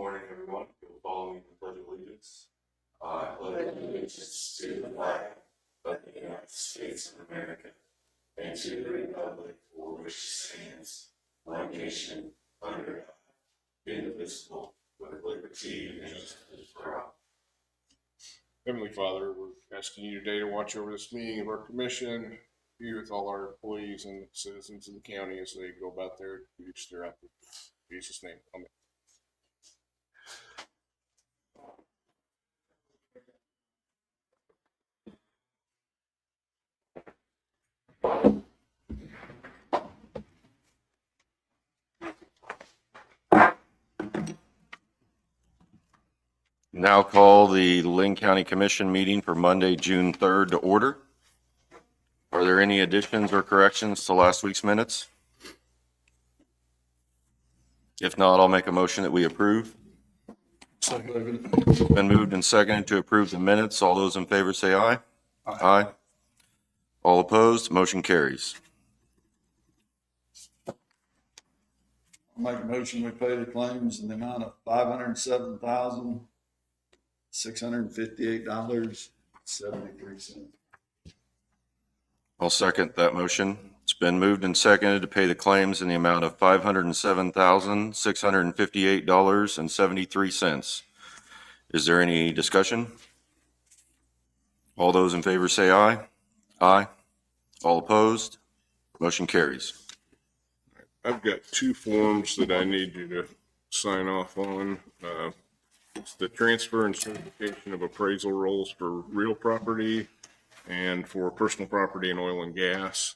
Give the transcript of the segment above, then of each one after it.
morning, everyone. You'll follow me in the Pledge of Allegiance. I pledge allegiance to the flag of the United States of America and to the republic for which it stands, one nation, under God, indivisible, with liberty and justice for all. Heavenly Father, we're asking you today to watch over this meeting of our commission, be with all our employees and citizens of the county as they go about their duties throughout the in Jesus' name. Amen. Now call the Linn County Commission meeting for Monday, June 3rd to order. Are there any additions or corrections to last week's minutes? If not, I'll make a motion that we approve. It's been moved and seconded to approve the minutes. All those in favor say aye. Aye. All opposed, motion carries. I'll make a motion, we pay the claims in the amount of $507,658.73. I'll second that motion. It's been moved and seconded to pay the claims in the amount of $507,658.73. Is there any discussion? All those in favor say aye. Aye. All opposed? Motion carries. I've got two forms that I need you to sign off on. It's the transfer and certification of appraisal rolls for real property and for personal property and oil and gas.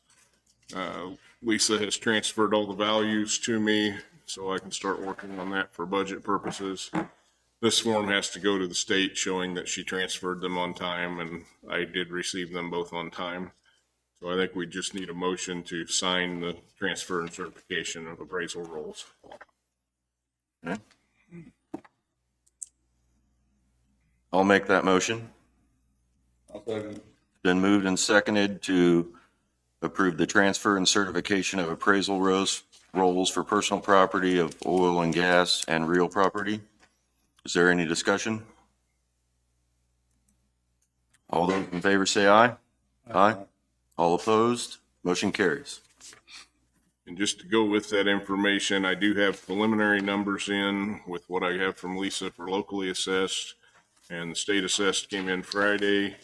Lisa has transferred all the values to me so I can start working on that for budget purposes. This form has to go to the state showing that she transferred them on time, and I did receive them both on time. So I think we just need a motion to sign the transfer and certification of appraisal rolls. Okay. I'll make that motion. I'll second. Been moved and seconded to approve the transfer and certification of appraisal rolls for personal property of oil and gas and real property. Is there any discussion? All those in favor say aye. Aye. All opposed? Motion carries. And just to go with that information, I do have preliminary numbers in with what I have from Lisa for locally assessed, and the state assessed came in Friday,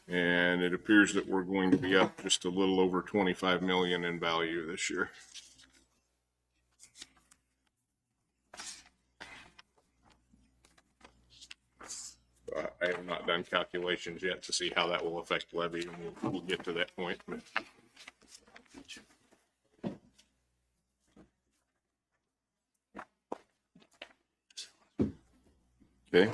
and it appears that we're going to be up just a little over 25 million in value this year. I have not done calculations yet to see how that will affect levy, and we'll get to that point. Okay.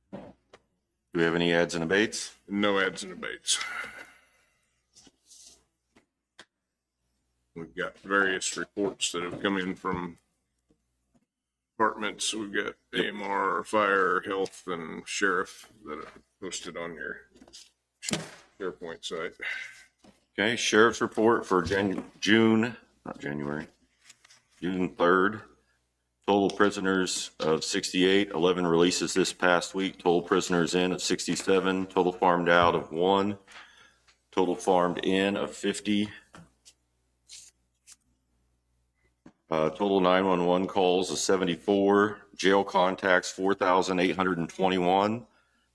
Do we have any adds and abates? No adds and abates. We've got various reports that have come in from departments. We've got AMR, fire, health, and sheriff that are posted on your SharePoint site. Okay, sheriff's report for June 3rd. Total prisoners of 68, 11 releases this past week. Total prisoners in of 67, total farmed out of 1, total farmed in of 50. Total 911 calls of 74, jail contacts 4,821,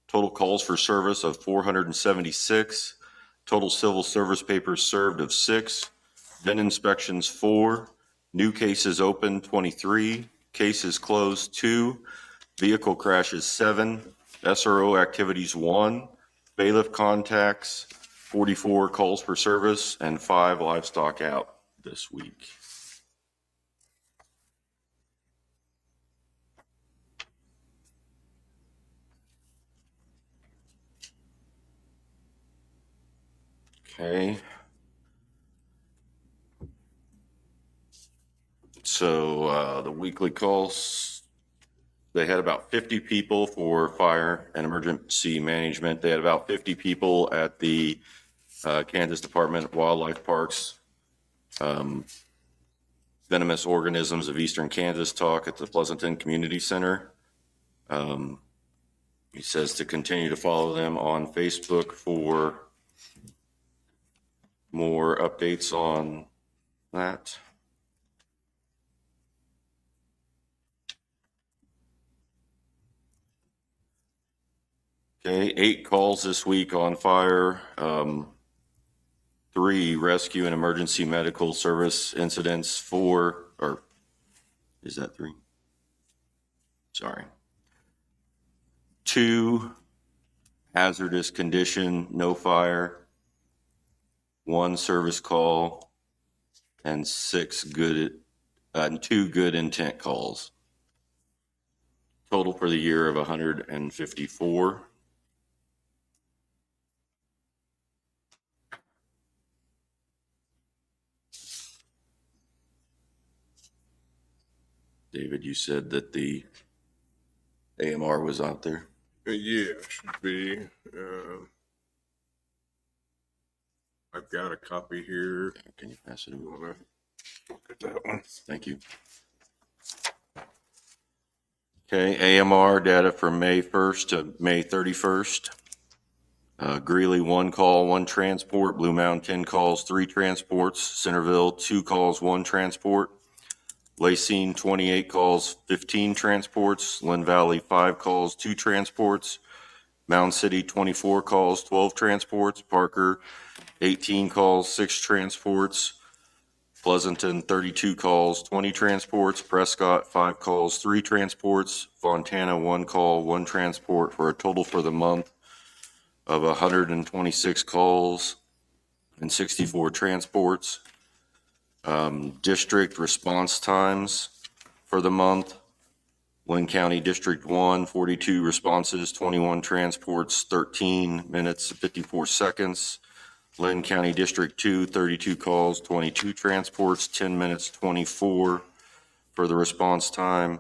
total calls for service of 476, total civil service papers served of 6, VIN inspections 4, new cases open 23, cases closed 2, vehicle crashes 7, SRO activities 1, bailiff contacts 44 calls for service, and 5 livestock out this week. Okay. So the weekly calls, they had about 50 people for fire and emergency management. They had about 50 people at the Kansas Department of Wildlife Parks venomous organisms of eastern Kansas talk at the Pleasanton Community Center. He says to continue to follow them on Facebook for more updates on that. Okay, 8 calls this week on fire. 3 rescue and emergency medical service incidents. 4, or is that 3? Sorry. 2 hazardous condition, no fire. 1 service call, and 2 good intent calls. Total for the year of 154. David, you said that the AMR was out there. Yeah, should be. I've got a copy here. Can you pass it You over? wanna look at that one? Thank you. Okay, AMR data from May 1st to May 31st. Greeley, 1 call, 1 transport. Blue Mountain, 10 calls, 3 transports. Centerville, 2 calls, 1 transport. Lacine, 28 calls, 15 transports. Linn Valley, 5 calls, 2 transports. Mound City, 24 calls, 12 transports. Parker, 18 calls, 6 transports. Pleasanton, 32 calls, 20 transports. Prescott, 5 calls, 3 transports. Fontana, 1 call, 1 transport, for a total for the month of 126 calls and 64 transports. District response times for the month: Linn County District 1, 42 responses, 21 transports, 13 minutes, 54 seconds. Linn County District 2, 32 calls, 22 transports, 10 minutes, 24 for the response time.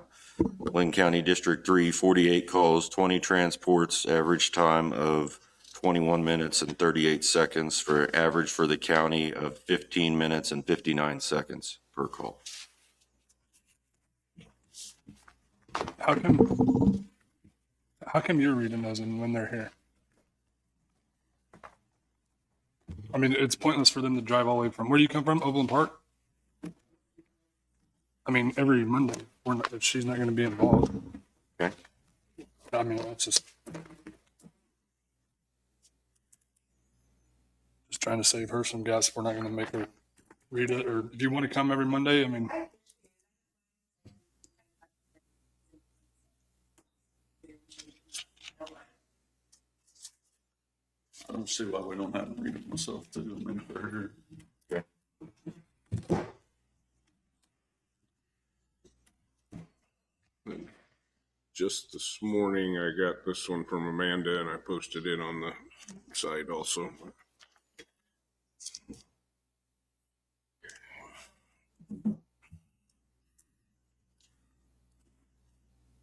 Linn County District 3, 48 calls, 20 transports, average time of 21 minutes and 38 seconds, for average for the county of 15 minutes and 59 seconds per call. How come you're reading those and when they're here? I mean, it's pointless for them to drive all the way from, where do you come from? Overland Park? I mean, every Monday, if she's not going to be involved. Okay. I mean, that's just trying to save her some gas. We're not going to make her read it. Or if you want to come every Monday, I mean, I don't see why we don't have to read it myself too. I mean, for her. Just this morning, I got this one from Amanda and I posted it on the site also.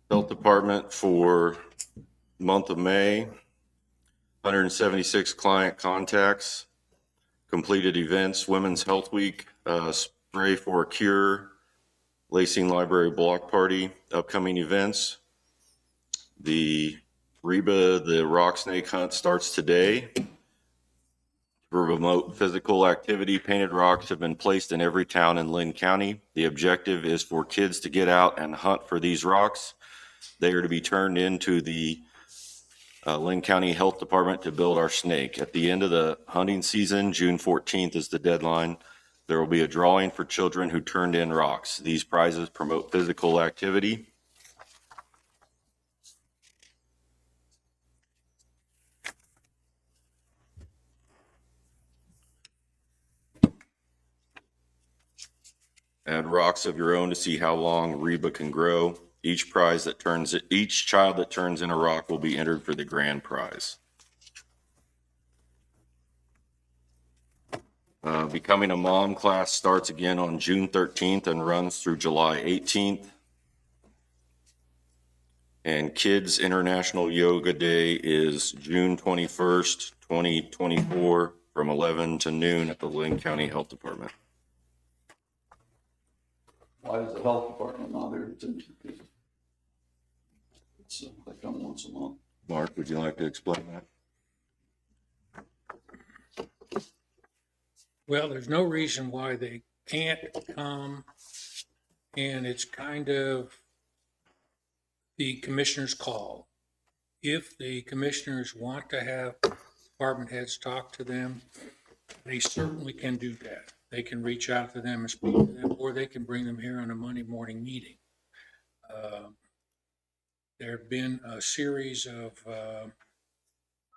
Health Department for month of May: 176 client contacts, completed events: Women's Health Week, Spray for a Cure, Lacing Library Block Party. Upcoming events: the Reba the Rock Snake Hunt starts today. To promote physical activity, painted rocks have been placed in every town in Linn County. The objective is for kids to get out and hunt for these rocks. They are to be turned into the Linn County Health Department to build our snake. At the end of the hunting season, June 14th is the deadline. There will be a drawing for children who turned in rocks. These prizes promote physical activity. Add rocks of your own to see how long Reba can grow. Each child that turns in a rock will be entered for the grand prize. Becoming a Mom class starts again on June 13th and runs through July 18th. And Kids International Yoga Day is June 21st, 2024, from 11 to noon at the Linn County Health Department. Why is the health department not there to attend? So they come once a month. Mark, would you like to explain that? Well, there's no reason why they can't come, and it's kind of the commissioner's call. If the commissioners want to have department heads talk to them, they certainly can do that. They can reach out to them and speak to them, or they can bring them here on a Monday morning meeting. There have been a series of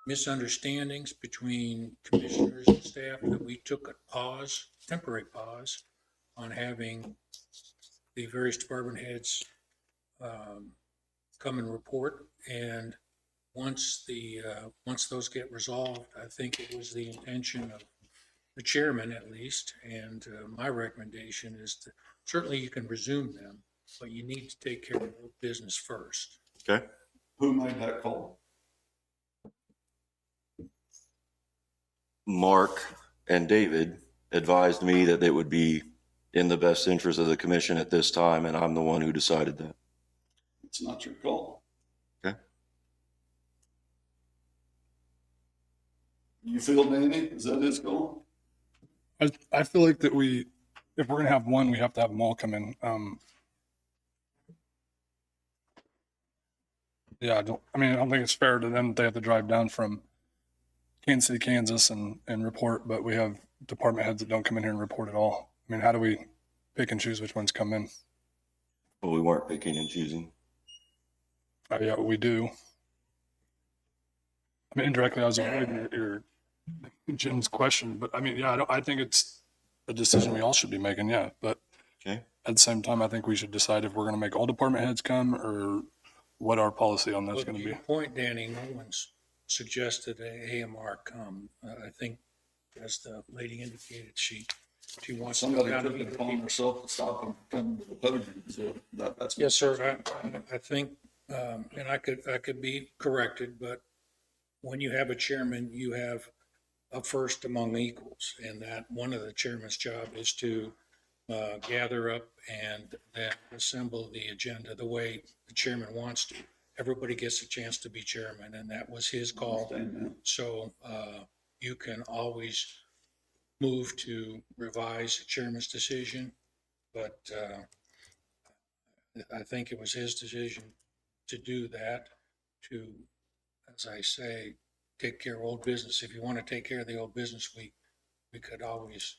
misunderstandings between commissioners and staff that we took a pause, temporary pause, on having the various department heads come and report. And once those get resolved, I think it was the intention of the chairman at least, and my recommendation is to, certainly you can resume them, but you need to take care of your business first. Okay. Who made that call? Mark and David advised me that it would be in the best interest of the commission at this time, and I'm the one who decided that. It's not your call. Okay. You feel, Danny, is that his call? I feel like that if we're gonna have one, we have to have them all come in. Yeah, I don't think it's fair to them that they have to drive down from Kansas City, Kansas and report, but we have department heads that don't come in here and report at all. I mean, how do we pick and choose which ones come in? Well, we weren't picking and choosing. Yeah, we do. I mean, indirectly, I was avoiding your Jim's question, but I mean, yeah, I think it's a decision we all should be making, yeah. But Okay. at the same time, I think we should decide if we're going to make all department heads come or what our policy on that's Well, going to to your be. point, Danny, no one's suggested a AMR come. I think, as the lady indicated, she wants to go Somebody down to took meet it the upon people. herself to stop them from coming to the podium, so that's. Yes, sir. I think, and I could be corrected, but when you have a chairman, you have a first among equals, and that one of the chairman's job is to gather up and then assemble the agenda the way the chairman wants to. Everybody gets a chance to be chairman, and that was his call. So you can always move to revise the chairman's decision, but I think it was his decision to do that, to, as I say, take care of old business. If you want to take care of the old business, we could always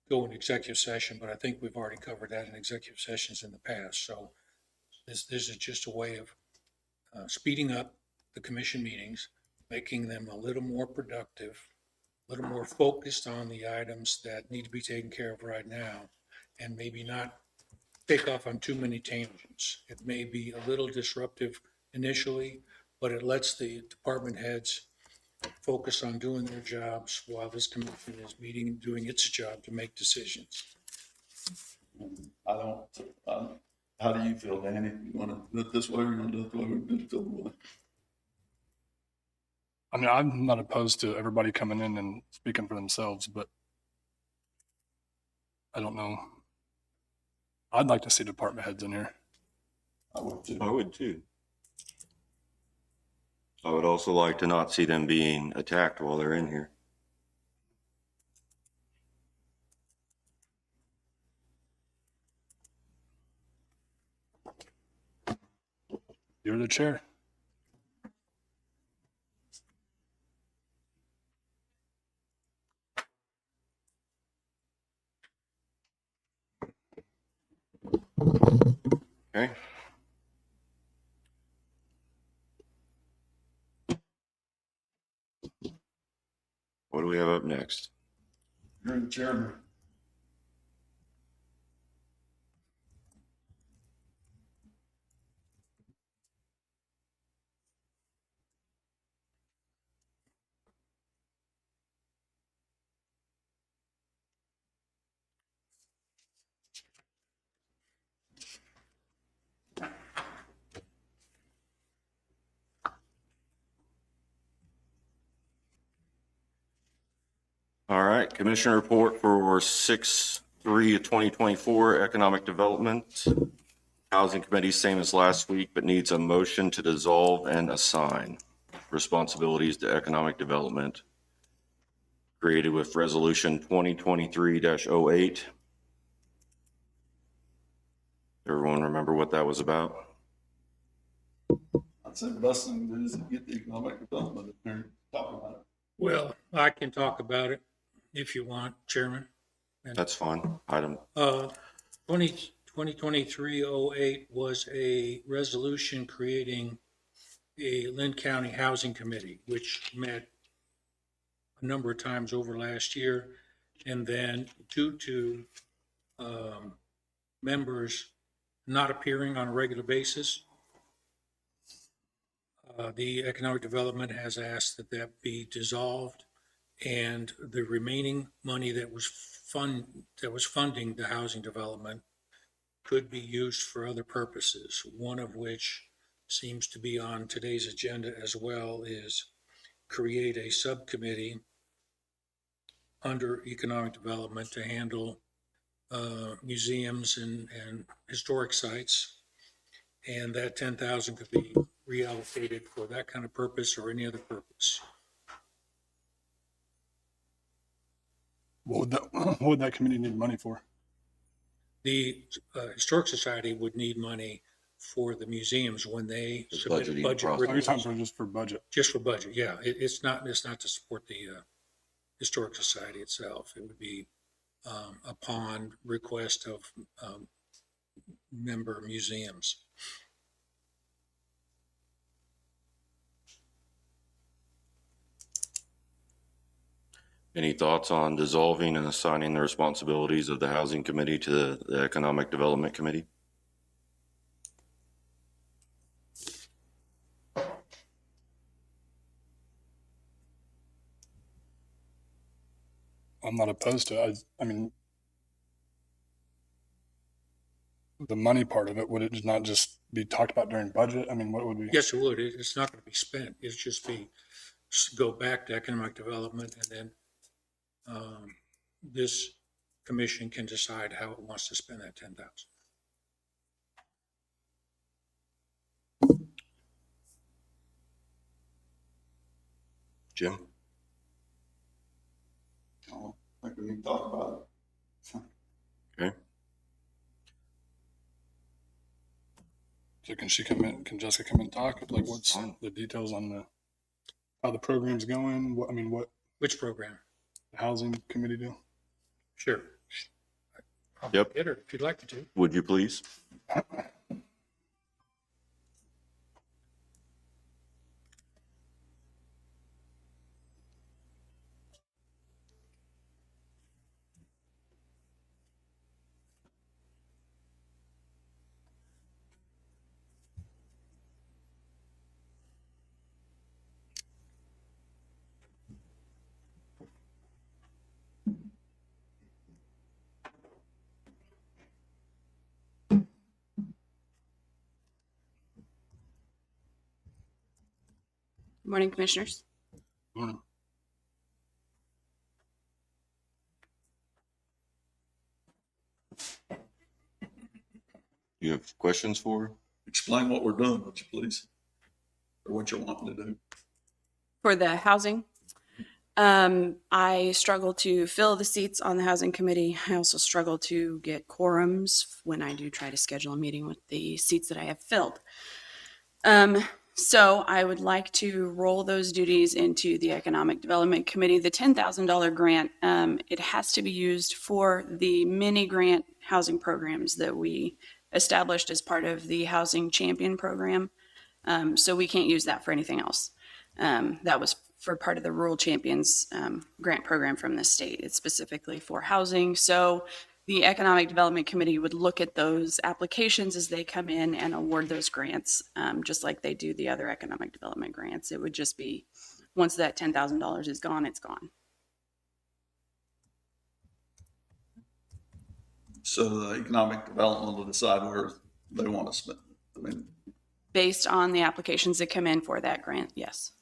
go in executive session, but I think we've already covered that in executive sessions in the past. So this is just a way of speeding up the commission meetings, making them a little more productive, a little more focused on the items that need to be taken care of right now, and maybe not take off on too many tangents. It may be a little disruptive initially, but it lets the department heads focus on doing their jobs while this commission is meeting and doing its job to make decisions. I don't, how do you feel, Danny? You want to do it this way or you want to do it the way we did it the other way? I mean, I'm not opposed to everybody coming in and speaking for themselves, but I don't know. I'd like to see department heads in here. I would too. I would too. I would also like to not see them being attacked while they're in here. You're the chair. Okay. What do we have up next? You're the chairman. All right, commissioner report for 6 3 of 2024, Economic Development. Housing Committee, same as last week, but needs a motion to dissolve and assign responsibilities to Economic Development created with Resolution 2023-08. Everyone remember what that was about? I'd say the best thing to do is get the economic development in there and talk about it. Well, I can talk about it if you want, Chairman. That's fine. Item, 2023-08 was a resolution creating a Linn County Housing Committee, which met a number of times over last year. And then due to members not appearing on a regular basis, the Economic Development has asked that that be dissolved, and the remaining money that was funding the housing development could be used for other purposes, one of which seems to be on today's agenda as well, is create a subcommittee under economic development to handle museums and historic sites. And that 10,000 could be reallocated for that kind of purpose or any other purpose. What would that committee need money for? The Historic Society would need money for the museums when they The submit a budgeting budget process. Are you talking request. for just for budget? Just for budget, yeah. It's not to support the Historic Society itself. It would be upon request of member museums. any thoughts on dissolving and assigning the responsibilities of the Housing Committee to the Economic Development Committee? I'm not opposed to it. I mean, the money part of it, would it not just be talked about during budget? I mean, what would we? Yes, it would. It's not going to be spent. It's just go back to economic development, and then this commission can decide how it wants to spend that 10,000. Jim? I don't think we need to talk about it. Okay. So can she come in? Can Jessica come in and talk? Like, what's Fine. the details on how the program's going? What Which program? the housing committee do? Sure. I'll Yep. get her if you'd like me to. Would you please? Morning, Commissioners. Morning. You have questions for her? Explain what we're doing, would you please? Or what you're wanting to do. For the housing, I struggle to fill the seats on the Housing Committee. I also struggle to get quorums when I do try to schedule a meeting with the seats that I have filled. So I would like to roll those duties into the Economic Development Committee. The $10,000 grant, it has to be used for the mini grant housing programs that we established as part of the Housing Champion program. So we can't use that for anything else. That was for part of the Rural Champions grant program from the state. It's specifically for housing. So the Economic Development Committee would look at those applications as they come in and award those grants, just like they do the other economic development grants. It would just be, once that $10,000 is gone, it's gone. So the economic development will decide where they want to spend. I mean, Based on the applications that come in for that grant, yes.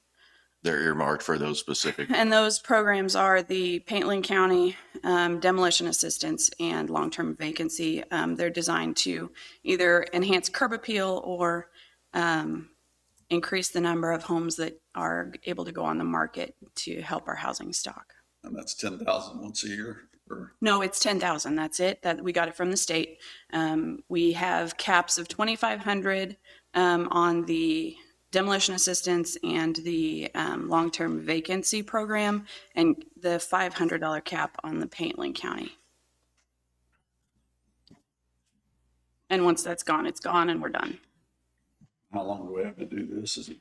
They're earmarked for those specific. And those programs are the Linn County demolition assistance and long-term vacancy. They're designed to either enhance curb appeal or increase the number of homes that are able to go on the market to help our housing stock. And that's 10,000 once a year, or No, it's 10,000. That's it. That we got it from the state. We have caps of 2,500 on the demolition assistance and the long-term vacancy program, and the $500 cap on the Linn County. And once that's gone, it's gone, and we're done. how long do we have to do this? Is it,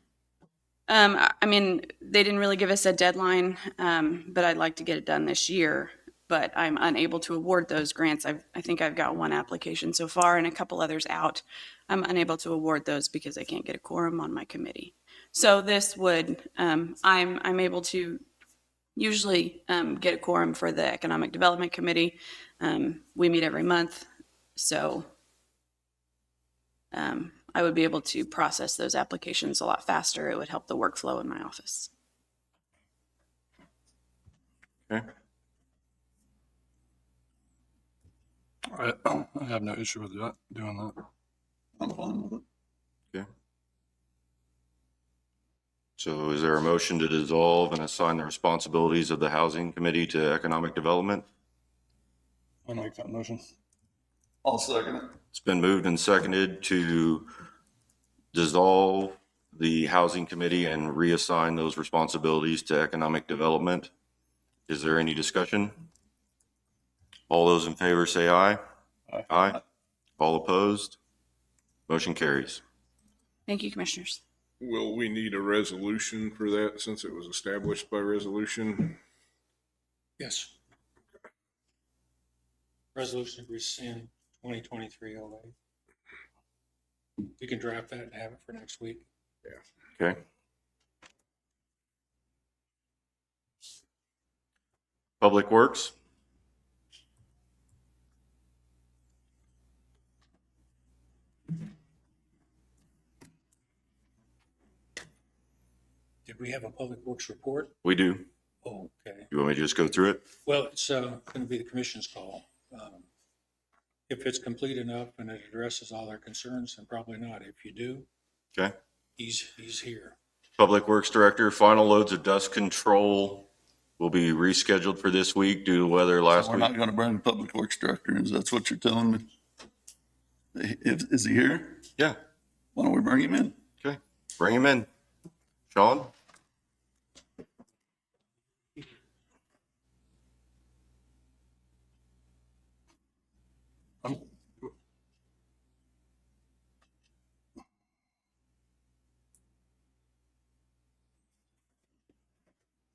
I mean, they didn't really give us a deadline, but I'd like to get it done this year. But I'm unable to award those grants. I think I've got one application so far and a couple others out. I'm unable to award those because I can't get a quorum on my committee. So this would, I'm able to usually get a quorum for the Economic Development Committee. We meet every month, so I would be able to process those applications a lot faster. It would help the workflow in my office. Okay. I have no issue with that, doing that. I'm fine with it. Okay. So is there a motion to dissolve and assign the responsibilities of the Housing Committee to Economic Development? I'll make that motion. I'll second it. It's been moved and seconded to dissolve the Housing Committee and reassign those responsibilities to Economic Development. Is there any discussion? All those in favor say aye. Aye. Aye. All opposed? Motion carries. Thank you, Commissioners. Will we need a resolution for that since it was established by resolution? Yes. Resolution to rescind 2023-08. You can draft that and have it for next week. Okay. Public Works? Did we have a Public Works report? We do. Oh, okay. You want me to just go through it? Well, it's going to be the commission's call. If it's complete enough and it addresses all their concerns, then probably not. If you do, Okay. he's here. Public Works Director, final loads of dust control will be rescheduled for this week due to weather last We're week. not gonna bring the Public Works Director in, that's what you're telling me? Is he here? Yeah. Why don't we bring him in? Okay. Bring him in. Sean?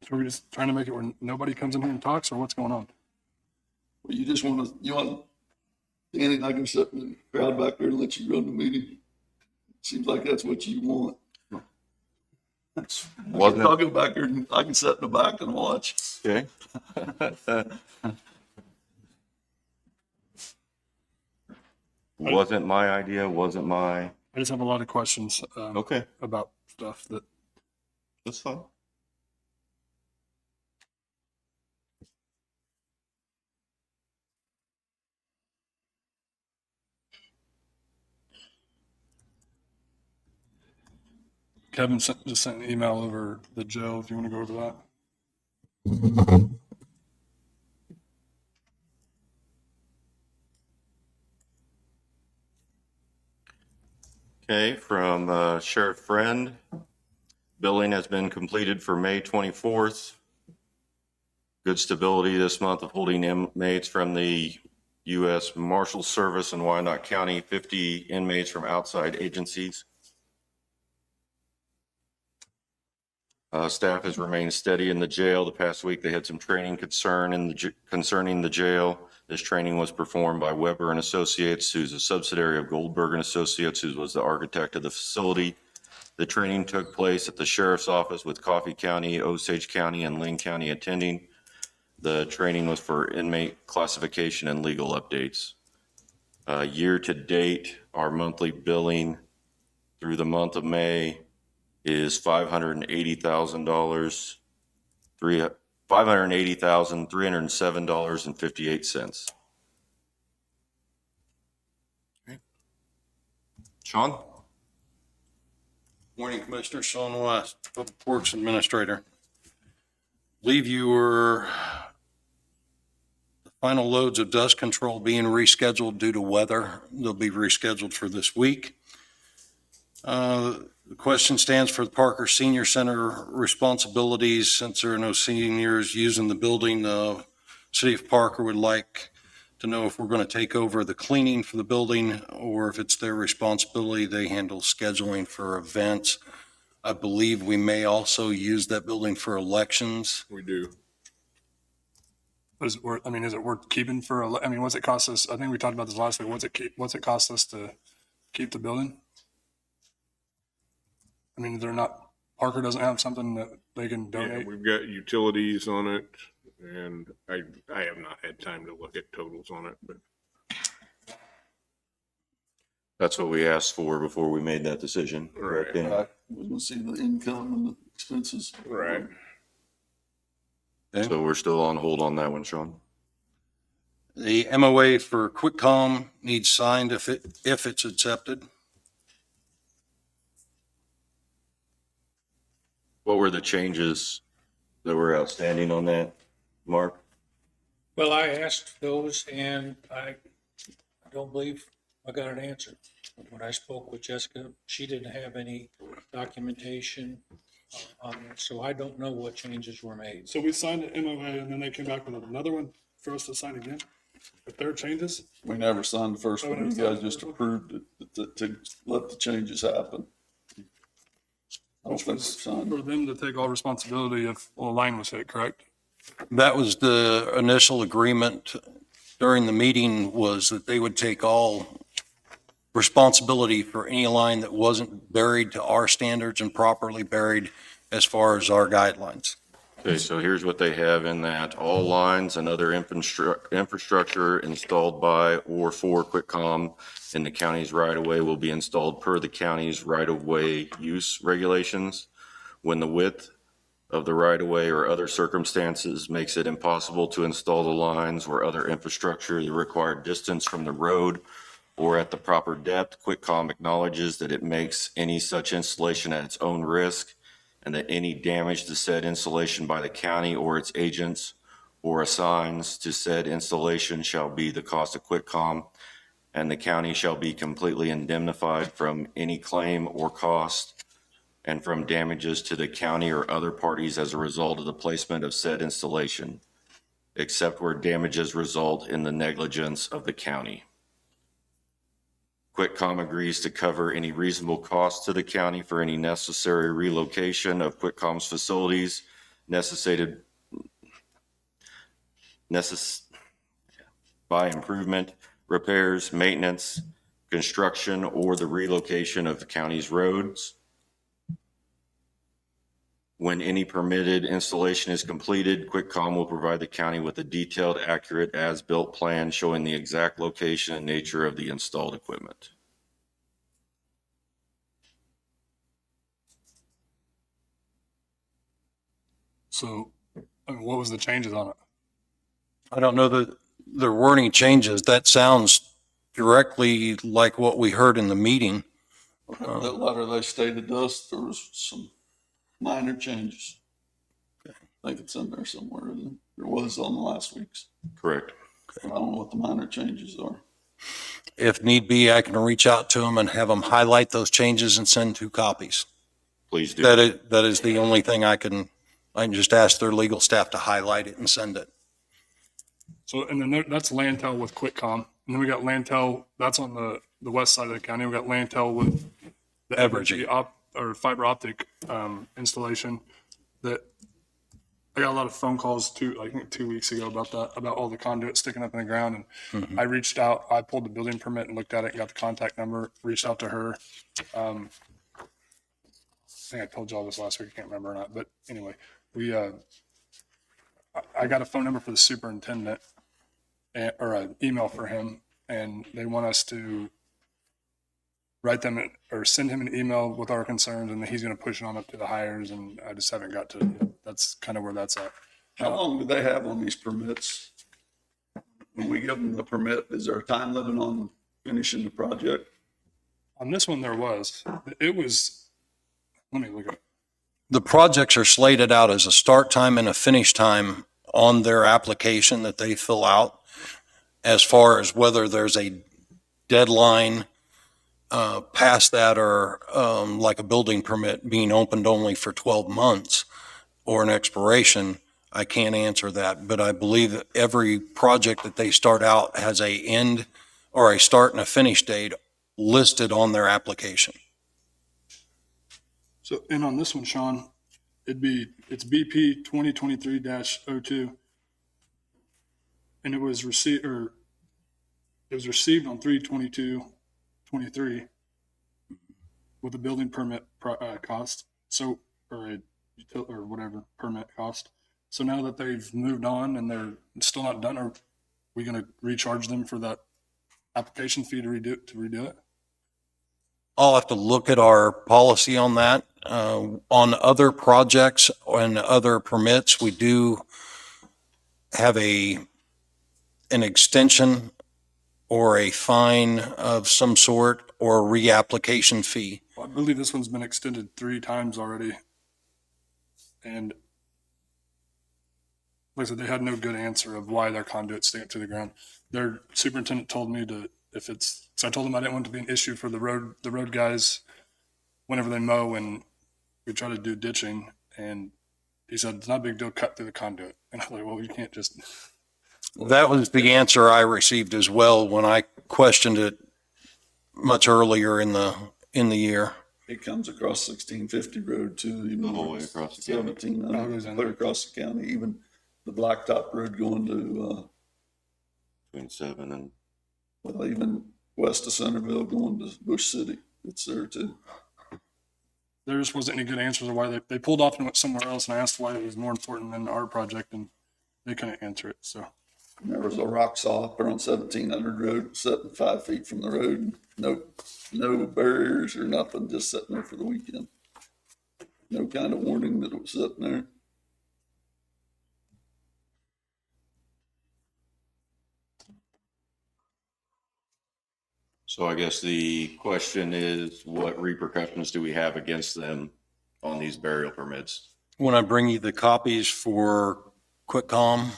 So we're just trying to make it where nobody comes in here and talks, or what's going on? Well, you just want Danny and I can sit in the crowd back there and let you run the meeting. Seems like that's what you want. Wasn't I'll it? go back there and I can sit in the back and watch. Okay. Wasn't my idea, wasn't my, I just have a lot of questions okay, about stuff that, that's fine. Kevin just sent an email over the jail, if you want to go over that. Okay, from Sheriff Friend. Billing has been completed for May 24th. Good stability this month of holding inmates from the U.S. Marshal Service in Wyandotte County, 50 inmates from outside agencies. Staff has remained steady in the jail. The past week, they had some training concerning the jail. This training was performed by Weber and Associates, who's a subsidiary of Goldberg and Associates, who was the architect of the facility. The training took place at the sheriff's office with Coffee County, Osage County, and Linn County attending. The training was for inmate classification and legal updates. Year to date, our monthly billing through the month of May is $580,000, $580,307.58. Sean? Morning, Commissioner. Sean West, Public Works Administrator. Believe you were the final loads of dust control being rescheduled due to weather. They'll be rescheduled for this week. The question stands for the Parker Senior Center responsibilities. Since there are no seniors using the building, the City of Parker would like to know if we're going to take over the cleaning for the building or if it's their responsibility. They handle scheduling for events. I believe we may also use that building for elections. We do. But is it worth, I mean, is it worth keeping for, I mean, what's it cost us? I think we talked about this last week. What's it cost us to keep the building? I mean, they're not, Parker doesn't have something that they can Yeah, donate? we've got utilities on it, and I have not had time to look at totals on it, but That's what we asked for before we made that decision. Right. Danny? I was gonna see the income and the expenses. right. So we're still on hold on that one, Sean. The MOA for QuickCom needs signed if it's accepted. What were the changes that were outstanding on that, Mark? Well, I asked those and I don't believe I got an answer. When I spoke with Jessica, she didn't have any documentation on it, so I don't know what changes were made. So we signed the MOA and then they came back with another one for us to sign again? If there are changes? We never signed the first Oh, we one. never You guys signed the just first one? approved it to let the changes happen. I don't Which think we was signed. for them to take all responsibility if a line was hit, correct? That was the initial agreement during the meeting, was that they would take all responsibility for any line that wasn't buried to our standards and properly buried as far as our guidelines. Okay, so here's what they have in that. All lines and other infrastructure installed by or for QuickCom in the county's right-of-way will be installed per the county's right-of-way use regulations. When the width of the right-of-way or other circumstances makes it impossible to install the lines or other infrastructure the required distance from the road or at the proper depth, QuickCom acknowledges that it makes any such installation at its own risk and that any damage to said installation by the county or its agents or assigns to said installation shall be the cost of QuickCom, and the county shall be completely indemnified from any claim or cost and from damages to the county or other parties as a result of the placement of said installation, except where damages result in the negligence of the county. QuickCom agrees to cover any reasonable cost to the county for any necessary relocation of QuickCom's facilities by improvement, repairs, maintenance, construction, or the relocation of the county's roads. When any permitted installation is completed, QuickCom will provide the county with a detailed, accurate, as-built plan showing the exact location and nature of the installed equipment. So, I mean, what was the changes on it? I don't know that there were any changes. That sounds directly like what we heard in the meeting. That letter they stated to us, there was some minor changes. I think it's in there somewhere. There was on the last week's. Correct. I don't know what the minor changes are. If need be, I can reach out to them and have them highlight those changes and send 2 copies. Please do. That is the only thing I can just ask their legal staff to highlight it and send it. So, and then that's Landtel with QuickCom. And then we got Landtel, that's on the west side of the county. We got Landtel with the Evergy. or fiber optic installation that I got a lot of phone calls I think 2 weeks ago about that, about all the conduit sticking up in the ground. And I reached out, I pulled the building permit and looked at it, and got the contact number, reached out to her. I think I told you all this last week, I can't remember or not, but anyway, I got a phone number for the superintendent or an email for him, and they want us to write them or send him an email with our concerns, and then he's going to push it on up to the hires, and I just haven't got to it yet. That's kind of where that's at. How long do they have on these permits? When we give them the permit, is there a time limit on finishing the project? On this one, there was. It was, let me look at it. The projects are slated out as a start time and a finish time on their application that they fill out. As far as whether there's a deadline past that, or like a building permit being opened only for 12 months or an expiration, I can't answer that. But I believe that every project that they start out has a end or a start and a finish date listed on their application. So, and on this one, Sean, it's BP 2023-02. And it was received on 3/22/23 with a building permit cost. So, or whatever permit cost. So now that they've moved on and they're still not done, are we going to recharge them for that application fee to redo it? I'll have to look at our policy on that. On other projects and other permits, we do have an extension or a fine of some sort or a reapplication fee. Well, I believe this one's been extended 3 times already. And like I said, they had no good answer of why their conduit stayed to the ground. Their superintendent told me so I told them I didn't want it to be an issue for the road guys whenever they mow and we try to do ditching. And he said, it's not a big deal, cut through the conduit. And I'm like, well, you can't just. That was the answer I received as well when I questioned it much earlier in the year. It comes across 1650 road too, even The whole way across the county. 1700, clear across the county, even the blacktop road going to, Between 7 and, well, even west of Centerville going to Bush City. It's there too. There just wasn't any good answers of why they pulled off and went somewhere else. And I asked why it was more important than our project, and they couldn't answer it. So And there was a rock saw up there on 1700 road, sitting 5 feet from the road. No barriers or nothing, just sitting there for the weekend. No kind of warning that it was sitting there. so I guess the question is, what repercussions do we have against them on these burial permits? When I bring you the copies for QuickCom,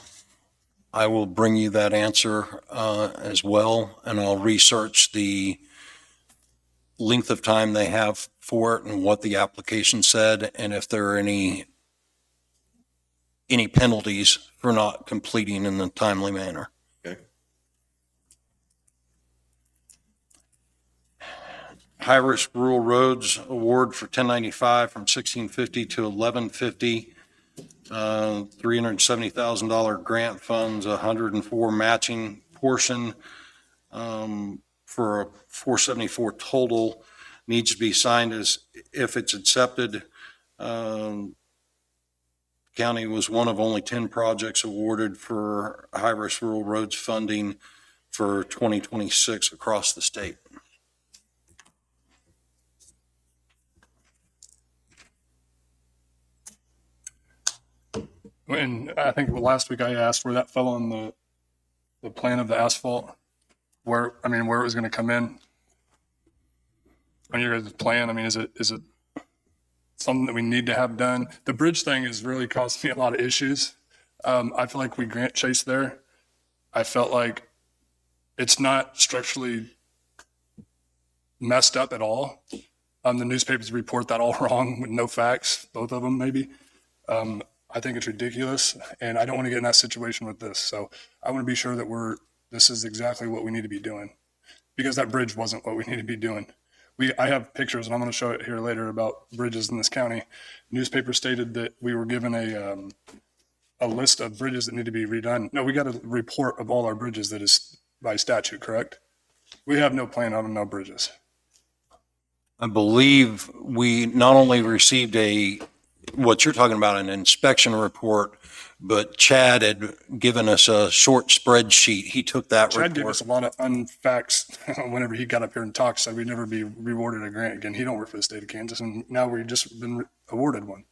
I will bring you that answer as well, and I'll research the length of time they have for it and what the application said, and if there are any penalties for not completing in a timely manner. Okay. High-risk rural roads award for 1095 from 1650 to 1150. $370,000 grant funds, 104 matching portion, for a 474 total, needs to be signed as if it's accepted. County was one of only 10 projects awarded for high-risk rural roads funding for 2026 across the state. And I think last week I asked where that fell on the plan of the asphalt, where it was going to come in on your guys' plan. I mean, is it something that we need to have done? The bridge thing has really caused me a lot of issues. I feel like we grant chase there. I felt like it's not structurally messed up at all. The newspapers report that all wrong with no facts, both of them maybe. I think it's ridiculous, and I don't want to get in that situation with this. So I want to be sure that this is exactly what we need to be doing, because that bridge wasn't what we need to be doing. I have pictures, and I'm going to show it here later about bridges in this county. Newspaper stated that we were given a list of bridges that need to be redone. No, we got a report of all our bridges that is by statute, correct? We have no plan on no bridges. I believe we not only received a what you're talking about, an inspection report, but Chad had given us a short spreadsheet. He took that Chad gave us report. a lot of unfacts whenever he got up here and talked, said we'd never be rewarded a grant again. He don't work for the state of Kansas, and now we've just been awarded one.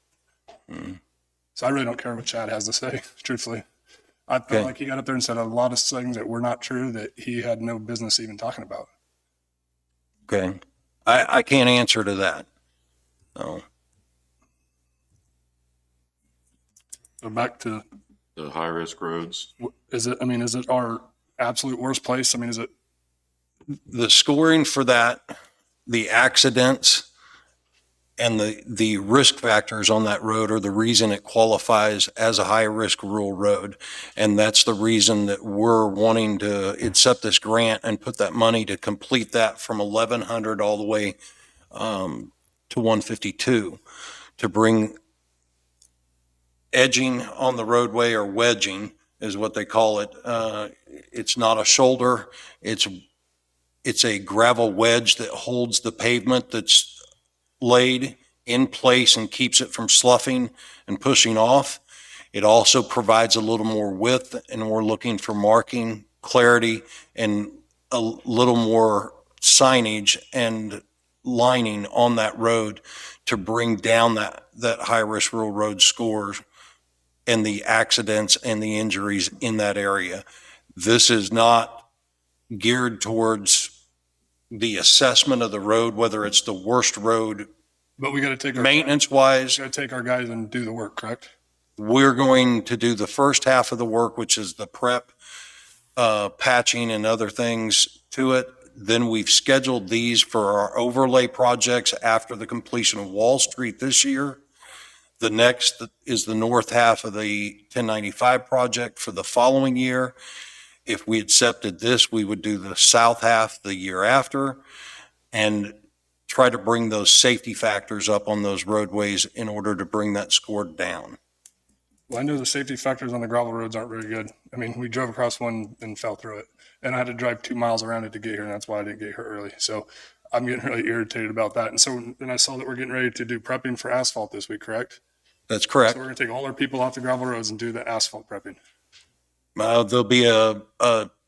So I really don't care what Chad has to say, truthfully. I felt Okay. like he got up there and said a lot of things that were not true that he had no business even talking about. Okay. I can't answer to that. No. So back to, The high-risk roads. is it our absolute worst place? I mean, is it, The scoring for that, the accidents and the risk factors on that road are the reason it qualifies as a high-risk rural road. And that's the reason that we're wanting to accept this grant and put that money to complete that from 1,100 all the way to 152, to bring edging on the roadway, or wedging is what they call it. It's not a shoulder. It's a gravel wedge that holds the pavement that's laid in place and keeps it from sloughing and pushing off. It also provides a little more width, and we're looking for marking, clarity, and a little more signage and lining on that road to bring down that high-risk rural road score and the accidents and the injuries in that area. This is not geared towards the assessment of the road, whether it's the worst road but we got to take our, maintenance wise. got to take our guys and do the work, correct? We're going to do the first half of the work, which is the prep, patching and other things to it. Then we've scheduled these for our overlay projects after the completion of Wall Street this year. The next is the north half of the 1095 project for the following year. If we accepted this, we would do the south half the year after and try to bring those safety factors up on those roadways in order to bring that score down. Well, I know the safety factors on the gravel roads aren't very good. I mean, we drove across one and fell through it, and I had to drive 2 miles around it to get here, and that's why I didn't get here early. So I'm getting really irritated about that. And so then I saw that we're getting ready to do prepping for asphalt this week, correct? That's So correct. we're going to take all our people off the gravel roads and do the asphalt prepping. There'll be a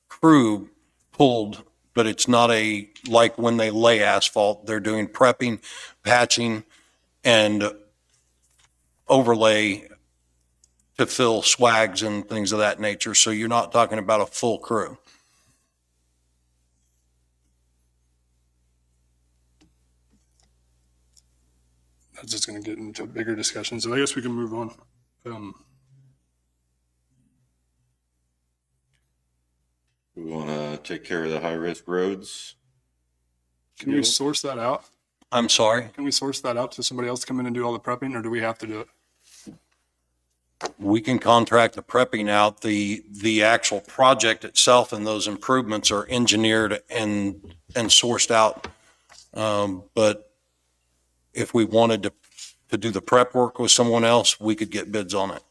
crew pulled, but it's not like when they lay asphalt. They're doing prepping, patching, and overlay to fill swags and things of that nature. So you're not talking about a full crew. That's just going to get into a bigger discussion. So I guess we can move on. We want to take care of the high-risk roads. Can we source that out? I'm sorry. Can we source that out to somebody else to come in and do all the prepping, or do we have to do it? We can contract the prepping out. The actual project itself and those improvements are engineered and sourced out. But if we wanted to do the prep work with someone else, we could get bids on it.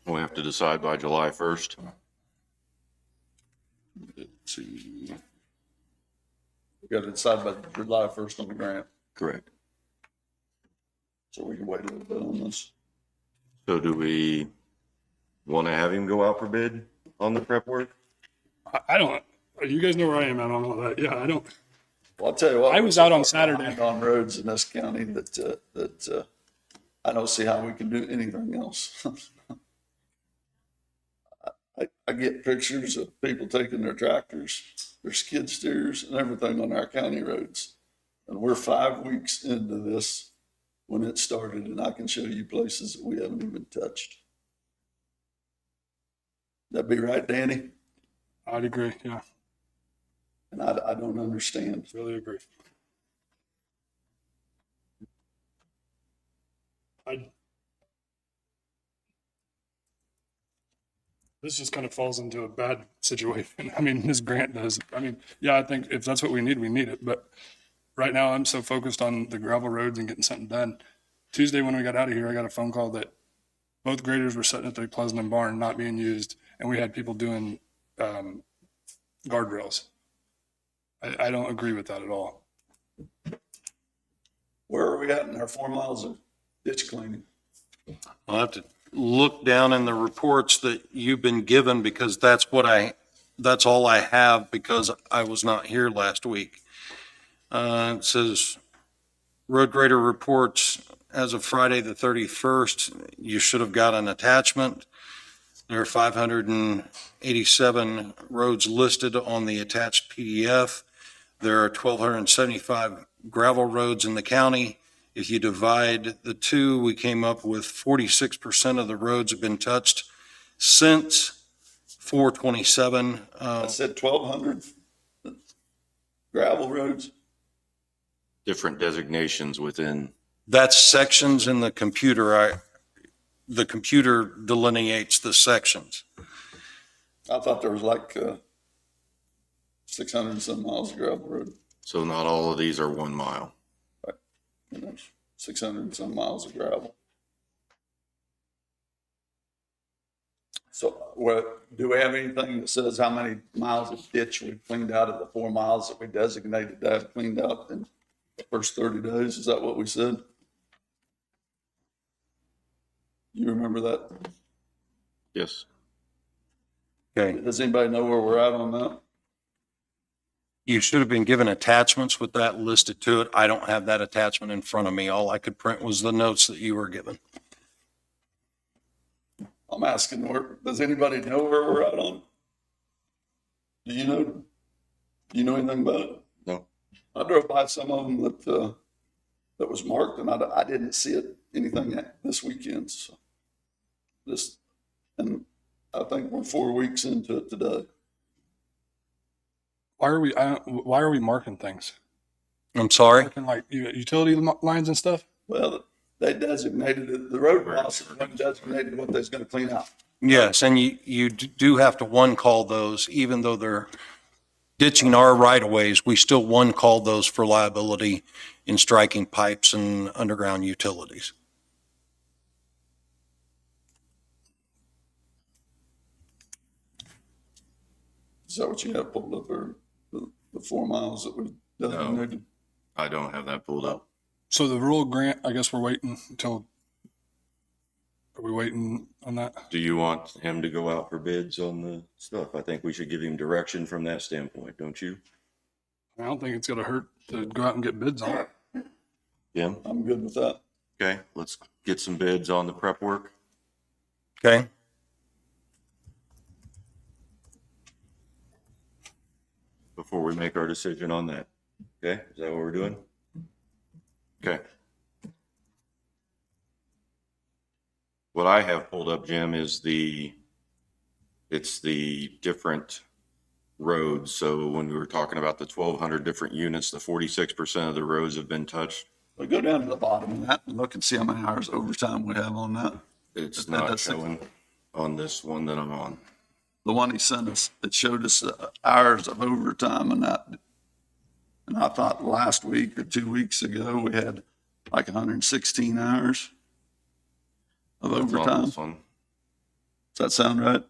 We have to decide by July 1st. Let's see. We got to decide by July 1st on the grant, Correct. so we can wait a little bit on this. So do we want to have him go out for bid on the prep work? I don't, you guys know where I am at on all that. Yeah, I don't. Well, I'll tell you what. I was out on we're Saturday. behind on roads in this county that I don't see how we can do anything else. I get pictures of people taking their tractors, their skid steers and everything on our county roads. And we're 5 weeks into this when it started, and I can show you places that we haven't even touched. That'd be right, Danny? I'd agree. Yeah, And I don't understand. really agree. This just kind of falls into a bad situation. I mean, this grant does. I mean, yeah, I think if that's what we need it. But right now, I'm so focused on the gravel roads and getting something done. Tuesday, when we got out of here, I got a phone call that both graders were sitting at the Pleasant barn not being used, and we had people doing guardrails. I don't agree with that at all. Where are we at in our 4 miles of ditch cleaning? I'll have to look down in the reports that you've been given because that's all I have because I was not here last week. It says road grader reports as of Friday the 31st. You should have got an attachment. There are 587 roads listed on the attached PDF. There are 1,275 gravel roads in the county. If you divide the two, we came up with 46% of the roads have been touched since 4/27. I said 1,200 gravel roads. Different designations within, That's sections in the computer. The computer delineates the sections. I thought there was like 600 and some miles of gravel road. so not all of these are 1 mile. And there's 600 and some miles of gravel. So what, do we have anything that says how many miles of ditch we cleaned out of the 4 miles that we designated to have cleaned out in the first 30 days? Is that what we said? You remember that? Yes. Okay. Does anybody know where we're at on that? You should have been given attachments with that listed to it. I don't have that attachment in front of me. All I could print was the notes that you were given. I'm asking, does anybody know where we're at on it? Do you know? Do you know anything about it? No. I drove by some of them that was marked, and I didn't see anything this weekend. So and I think we're 4 weeks into it today. Why are we marking things? I'm sorry? Marking like utility lines and stuff? Well, they designated it, the road officer designated what they're going to clean out. Yes, and you do have to one call those, even though they're ditching our right of ways, we still one call those for liability in striking pipes and underground utilities. Is that what you have pulled up there? The 4 miles that we designated? I don't have that pulled up. So the rural grant, I guess we're waiting until, are we waiting on that? Do you want him to go out for bids on the stuff? I think we should give him direction from that standpoint, don't you? I don't think it's gonna hurt to go out and get bids on it. Jim? I'm good with that. Okay, let's get some bids on the prep work. Okay? Before we make our decision on that. Okay, is that what we're doing? Okay. What I have pulled up, Jim, is it's the different roads. So when we were talking about the 1,200 different units, the 46% of the roads have been touched. But go down to the bottom of that and look and see how many hours overtime we have on that. It's That- not that's the- showing on this one that I'm on. The one he sent us, it showed us hours of overtime and that. And I thought last week or 2 weeks ago, we had like 116 hours of That's on overtime. this one. Does that sound right?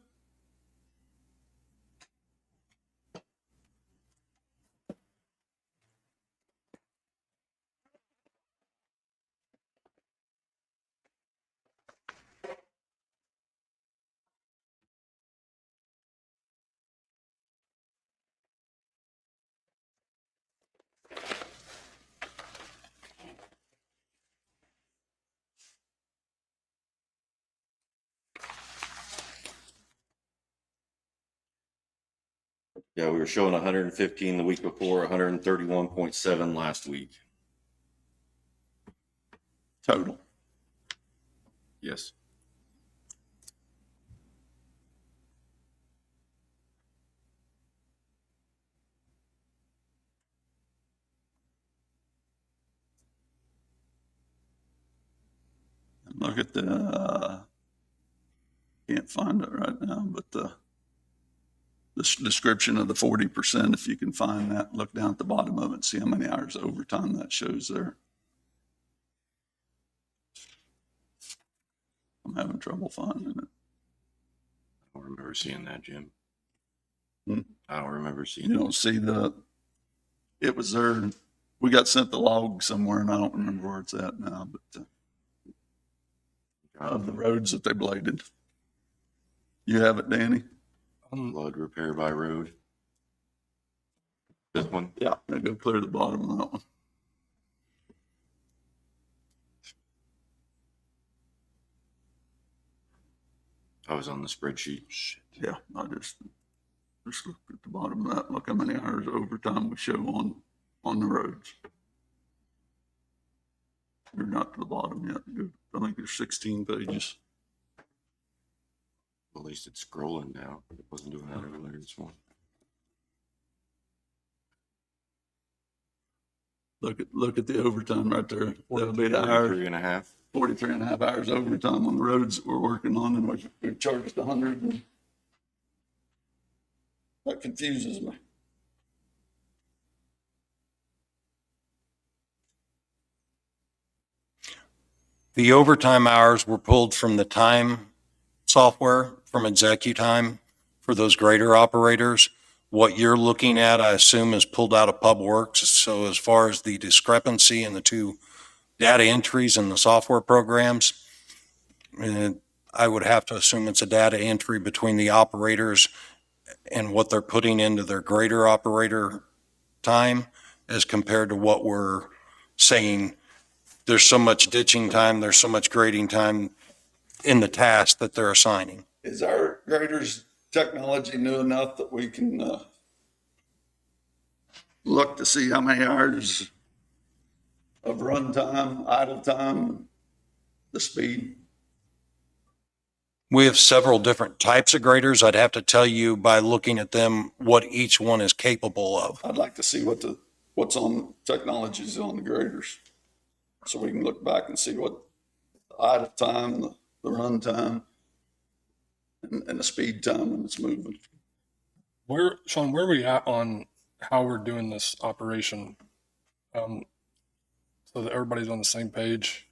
Yeah, we were showing 115 the week before, 131.7 last week. Total. Yes. Look at can't find it right now, but the description of the 40%, if you can find that, look down at the bottom of it, see how many hours of overtime that shows there. I'm having trouble finding it. I don't remember seeing that, Jim. Hmm? I don't remember seeing You it. don't see the it was there. We got sent the log somewhere and I don't remember where it's at now, but of the roads that they bladed. You have it, Danny? Flood repair by road. This one? Yeah. Now go clear the bottom of that one. I was on the spreadsheet. Shit. Yeah, I just look at the bottom of that. Look how many hours of overtime we show on the roads. You're not to the bottom yet. I think there's 16 pages. At least it's scrolling now. It wasn't doing that earlier this morning. Look at the overtime right there. That'll be the hours. 43 and a half. 43 and a half hours overtime on the roads that we're working on, and we're charged 100. And that confuses me. The overtime hours were pulled from the time software, from ExecuTime for those grader operators. What you're looking at, I assume, is pulled out of PubWorks. So as far as the discrepancy in the two data entries in the software programs, I would have to assume it's a data entry between the operators and what they're putting into their grader operator time as compared to what we're saying. There's so much ditching time, there's so much grading time in the task that they're assigning. Is our graders technology new enough that we can look to see how many hours of run time, idle time, the speed? We have several different types of graders. I'd have to tell you by looking at them what each one is capable of. I'd like to see what's on technologies on the graders, so we can look back and see what the idle time, the run time, and the speed time when it's moving. Sean, where are we at on how we're doing this operation? So that everybody's on the same page.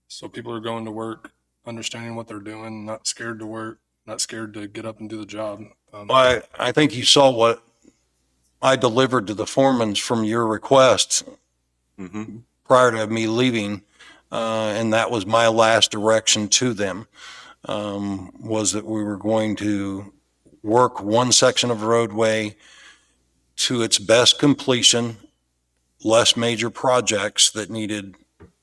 So people are going to work, understanding what they're doing, not scared to work, not scared to get up and do the job. I think you saw what I delivered to the foremans from your requests prior to me leaving. And that was my last direction to them, was that we were going to work one section of roadway to its best completion, less major projects that needed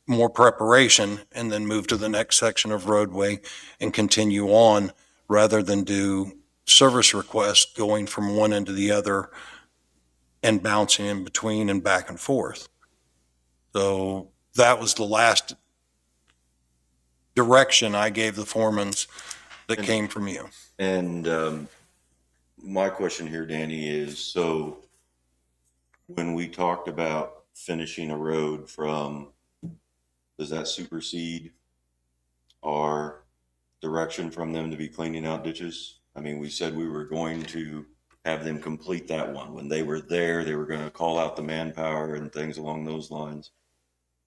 more preparation, and then move to the next section of roadway and continue on, rather than do service requests going from one end to the other and bouncing in between and back and forth. So that was the last direction I gave the foremans that came from you. And my question here, Danny, is, so when we talked about finishing a road from, does that supersede our direction from them to be cleaning out ditches? I mean, we said we were going to have them complete that one. When they were there, they were going to call out the manpower and things along those lines.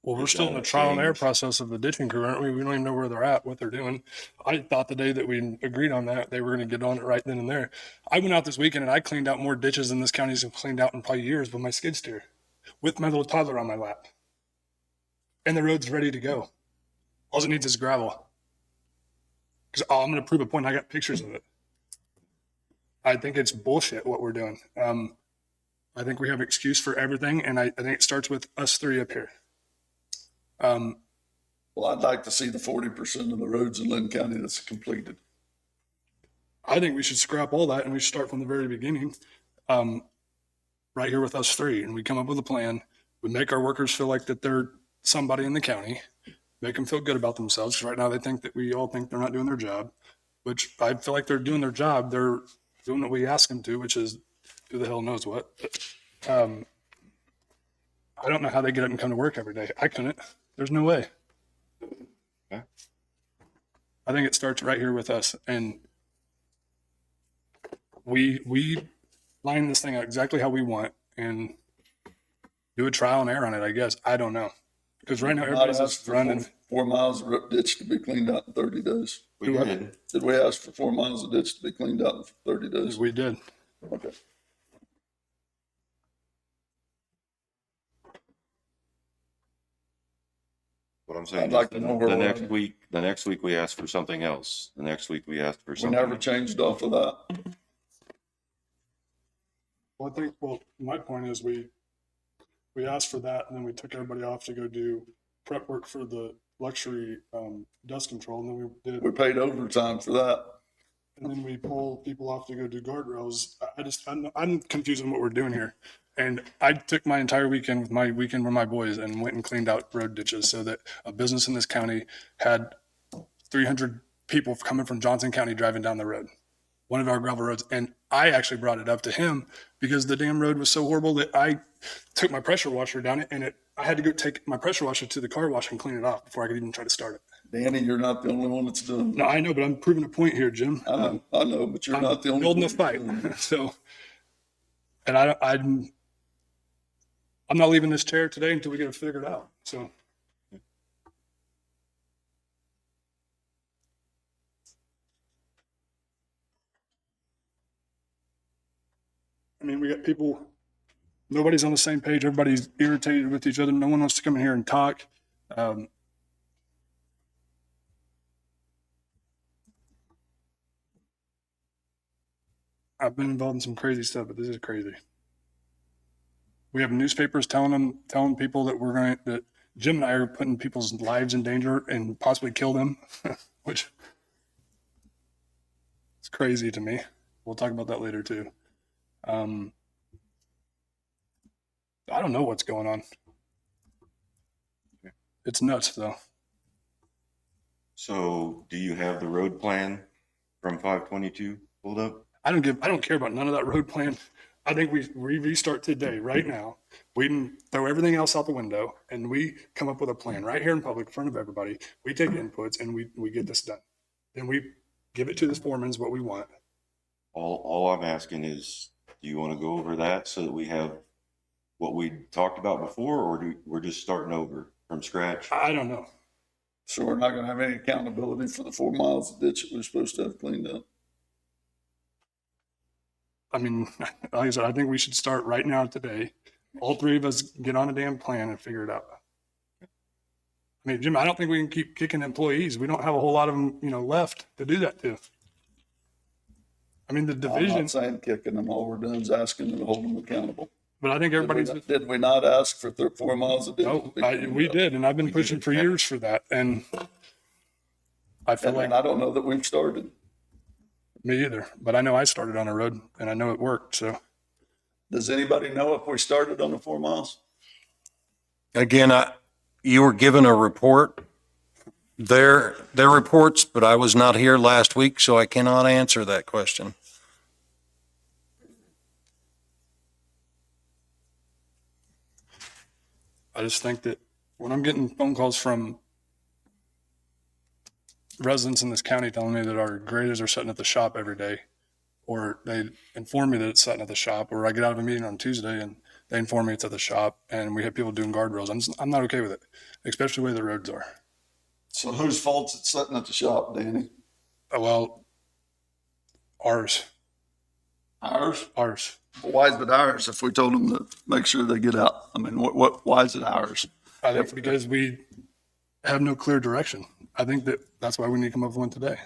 Well, we're still in the trial and error process of the ditching crew, aren't we? We don't even know where they're at, what they're doing. I thought the day that we agreed on that, they were going to get on it right then and there. I went out this weekend and I cleaned out more ditches than this county's cleaned out in probably years with my skid steer, with my little toddler on my lap. And the road's ready to go. All it needs is gravel. Because I'm going to prove a point. I got pictures of it. I think it's bullshit what we're doing. I think we have excuse for everything, and I think it starts with us three up here. Well, I'd like to see the 40% of the roads in Linn County that's completed. I think we should scrap all that and we should start from the very beginning, right here with us three. And we come up with a plan. We make our workers feel like that they're somebody in the county, make them feel good about themselves. 'Cause right now they think that we all think they're not doing their job, which I feel like they're doing their job. They're doing what we ask them to, which is who the hell knows what. I don't know how they get up and come to work every day. I couldn't. There's no way. Okay. I think it starts right here with us, and we line this thing out exactly how we want and do a trial and error on it, I guess. I don't know. Because right now everybody's just running. 4 miles of ditch to be cleaned out in 30 days. We did. Did we ask for 4 miles of ditch to be cleaned out in 30 days? We did. Okay. What I'm saying I'd like to is know where the we're next at. week, we asked for something else. The next week we asked for We something. never changed off of that. Well, I think, well, my point is we asked for that and then we took everybody off to go do prep work for the luxury, dust control. And then we did, We paid overtime for that. and then we pull people off to go do guardrails. I'm confused on what we're doing here. And I took my entire weekend with my boys and went and cleaned out road ditches so that a business in this county had 300 people coming from Johnson County driving down the road, one of our gravel roads. And I actually brought it up to him because the damn road was so horrible that I took my pressure washer down it and I had to go take my pressure washer to the car wash and clean it off before I could even try to start it. Danny, you're not the only one that's doing it. No, I know, but I'm proving a point here, Jim. I know, but you're not the only Building one. a fight. So, and I'm not leaving this chair today until we get it figured out. So. I mean, we got people, nobody's on the same page. Everybody's irritated with each other. No one wants to come in here and talk. I've been involved in some crazy stuff, but this is crazy. We have newspapers telling people that Jim and I are putting people's lives in danger and possibly kill them, which is crazy to me. We'll talk about that later too. I don't know what's going on. It's nuts though. So do you have the road plan from 522 pulled up? I don't care about none of that road plan. I think we restart today, right now. We can throw everything else out the window and we come up with a plan right here in public in front of everybody. We take inputs and we get this done. Then we give it to the foreman's what we want. All I'm asking is, do you want to go over that so that we have what we talked about before, or we're just starting over from scratch? I don't know. So we're not gonna have any accountability for the 4 miles of ditch that we're supposed to have cleaned up. I mean, like I said, I think we should start right now today. All three of us get on a damn plan and figure it out. I mean, Jim, I don't think we can keep kicking employees. We don't have a whole lot of them, left to do that to. I mean, the I'm division, not saying kicking them. All we're doing is asking them to hold them accountable. but I think everybody's, Did we not ask for 4 miles of ditch? no, we did. And I've been pushing for years for that. And I feel like And I don't know that we've started. me either, but I know I started on a road and I know it worked. So Does anybody know if we started on the 4 miles? Again, you were given a report, their reports, but I was not here last week, so I cannot answer that question. I just think that when I'm getting phone calls from residents in this county telling me that our graders are sitting at the shop every day, or they inform me that it's sitting at the shop, or I get out of a meeting on Tuesday and they inform me it's at the shop and we have people doing guardrails, I'm not okay with it, especially the way the roads are. So whose fault's it sitting at the shop, Danny? Well, ours. Ours? Why is it ours if we told them to make sure they get out? I mean, why is it ours? I think because we have no clear direction. I think that's why we need to come up with one today.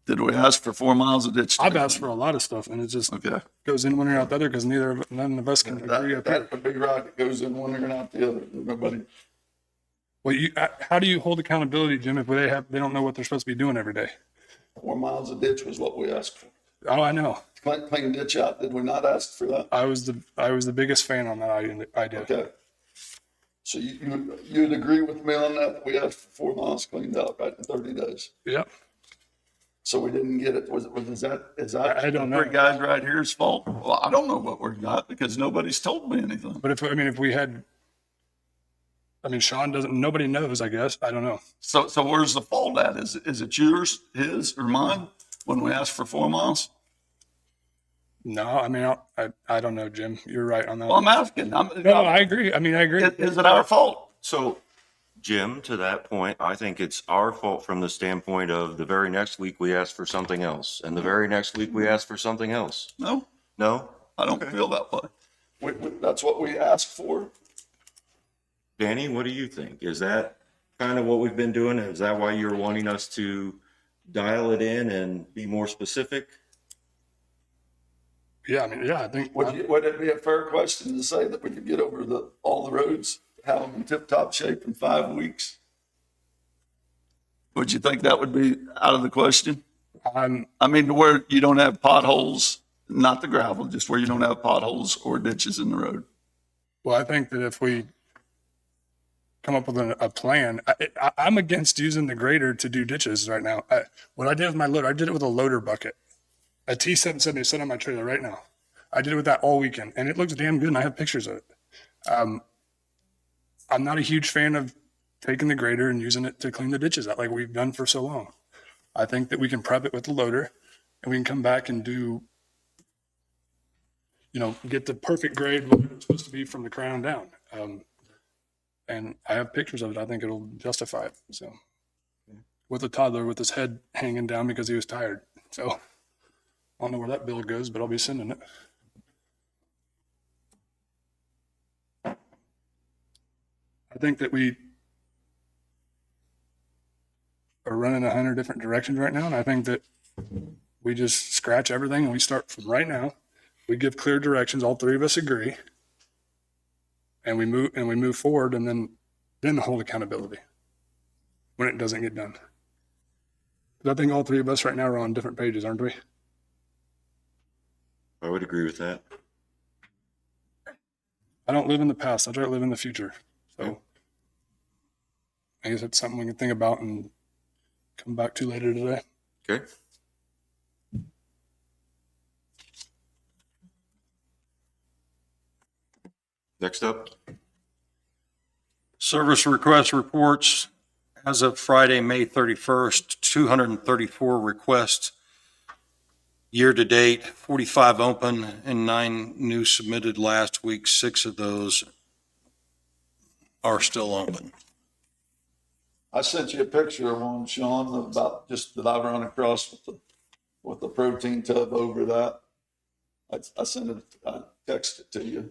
Did we ask for 4 miles of ditch? I've asked for a lot of stuff and it just Okay. goes in one ear out the other because none of us can agree up here. That would be right. It goes in one ear and out the other. Nobody. Well, how do you hold accountability, Jim, if they don't know what they're supposed to be doing every day? 4 miles of ditch was what we asked for. Oh, I know. Clean ditch out. Did we not ask for that? I was the biggest fan on that idea. Okay. So you'd agree with me on that? We asked for 4 miles cleaned out, right, in 30 days. Yep. So we didn't get it. Is that I don't know. three guys right here's fault? Well, I don't know what we got because nobody's told me anything. But if we had, Sean nobody knows, I guess. I don't know. So where's the fault at? Is it yours, his, or mine when we asked for 4 miles? No, I don't know, Jim. You're right on that. Well, I'm asking. No, I agree. I agree. Is it our fault? So, Jim, to that point, I think it's our fault from the standpoint of the very next week we asked for something else, and the very next week we asked for something else. No, No? I don't feel that way. That's what we asked for. Danny, what do you think? Is that kind of what we've been doing? Is that why you're wanting us to dial it in and be more specific? Yeah, I mean, yeah, I think, Would it be a fair question to say that we could get over all the roads, have them in tip-top shape in 5 weeks? Would you think that would be out of the question? I'm, I mean, where you don't have potholes, not the gravel, just where you don't have potholes or ditches in the road. well, I think that if we come up with a plan, I'm against using the grader to do ditches right now. What I did with my loader, I did it with a loader bucket. A T770 sitting on my trailer right now. I did it with that all weekend, and it looks damn good, and I have pictures of it. I'm not a huge fan of taking the grader and using it to clean the ditches out like we've done for so long. I think that we can prep it with the loader, and we can come back and do, get the perfect grade what it's supposed to be from the crown down. And I have pictures of it. I think it'll justify it. So, with a toddler with his head hanging down because he was tired. So, I don't know where that bill goes, but I'll be sending it. I think that we are running 100 different directions right now, and I think that we just scratch everything and we start from right now. We give clear directions. All three of us agree, and we move forward, and then hold accountability when it doesn't get done. I think all three of us right now are on different pages, aren't we? I would agree with that. I don't live in the past. I try to live in the future. So I guess that's something we can think about and come back to later today. Okay. Next up. Service request reports. As of Friday, May 31st, 234 requests. Year to date, 45 open and 9 new submitted last week. 6 of those are still open. I sent you a picture of one, Sean, about just that I run across with the protein tub over that. I sent it, I texted it to you.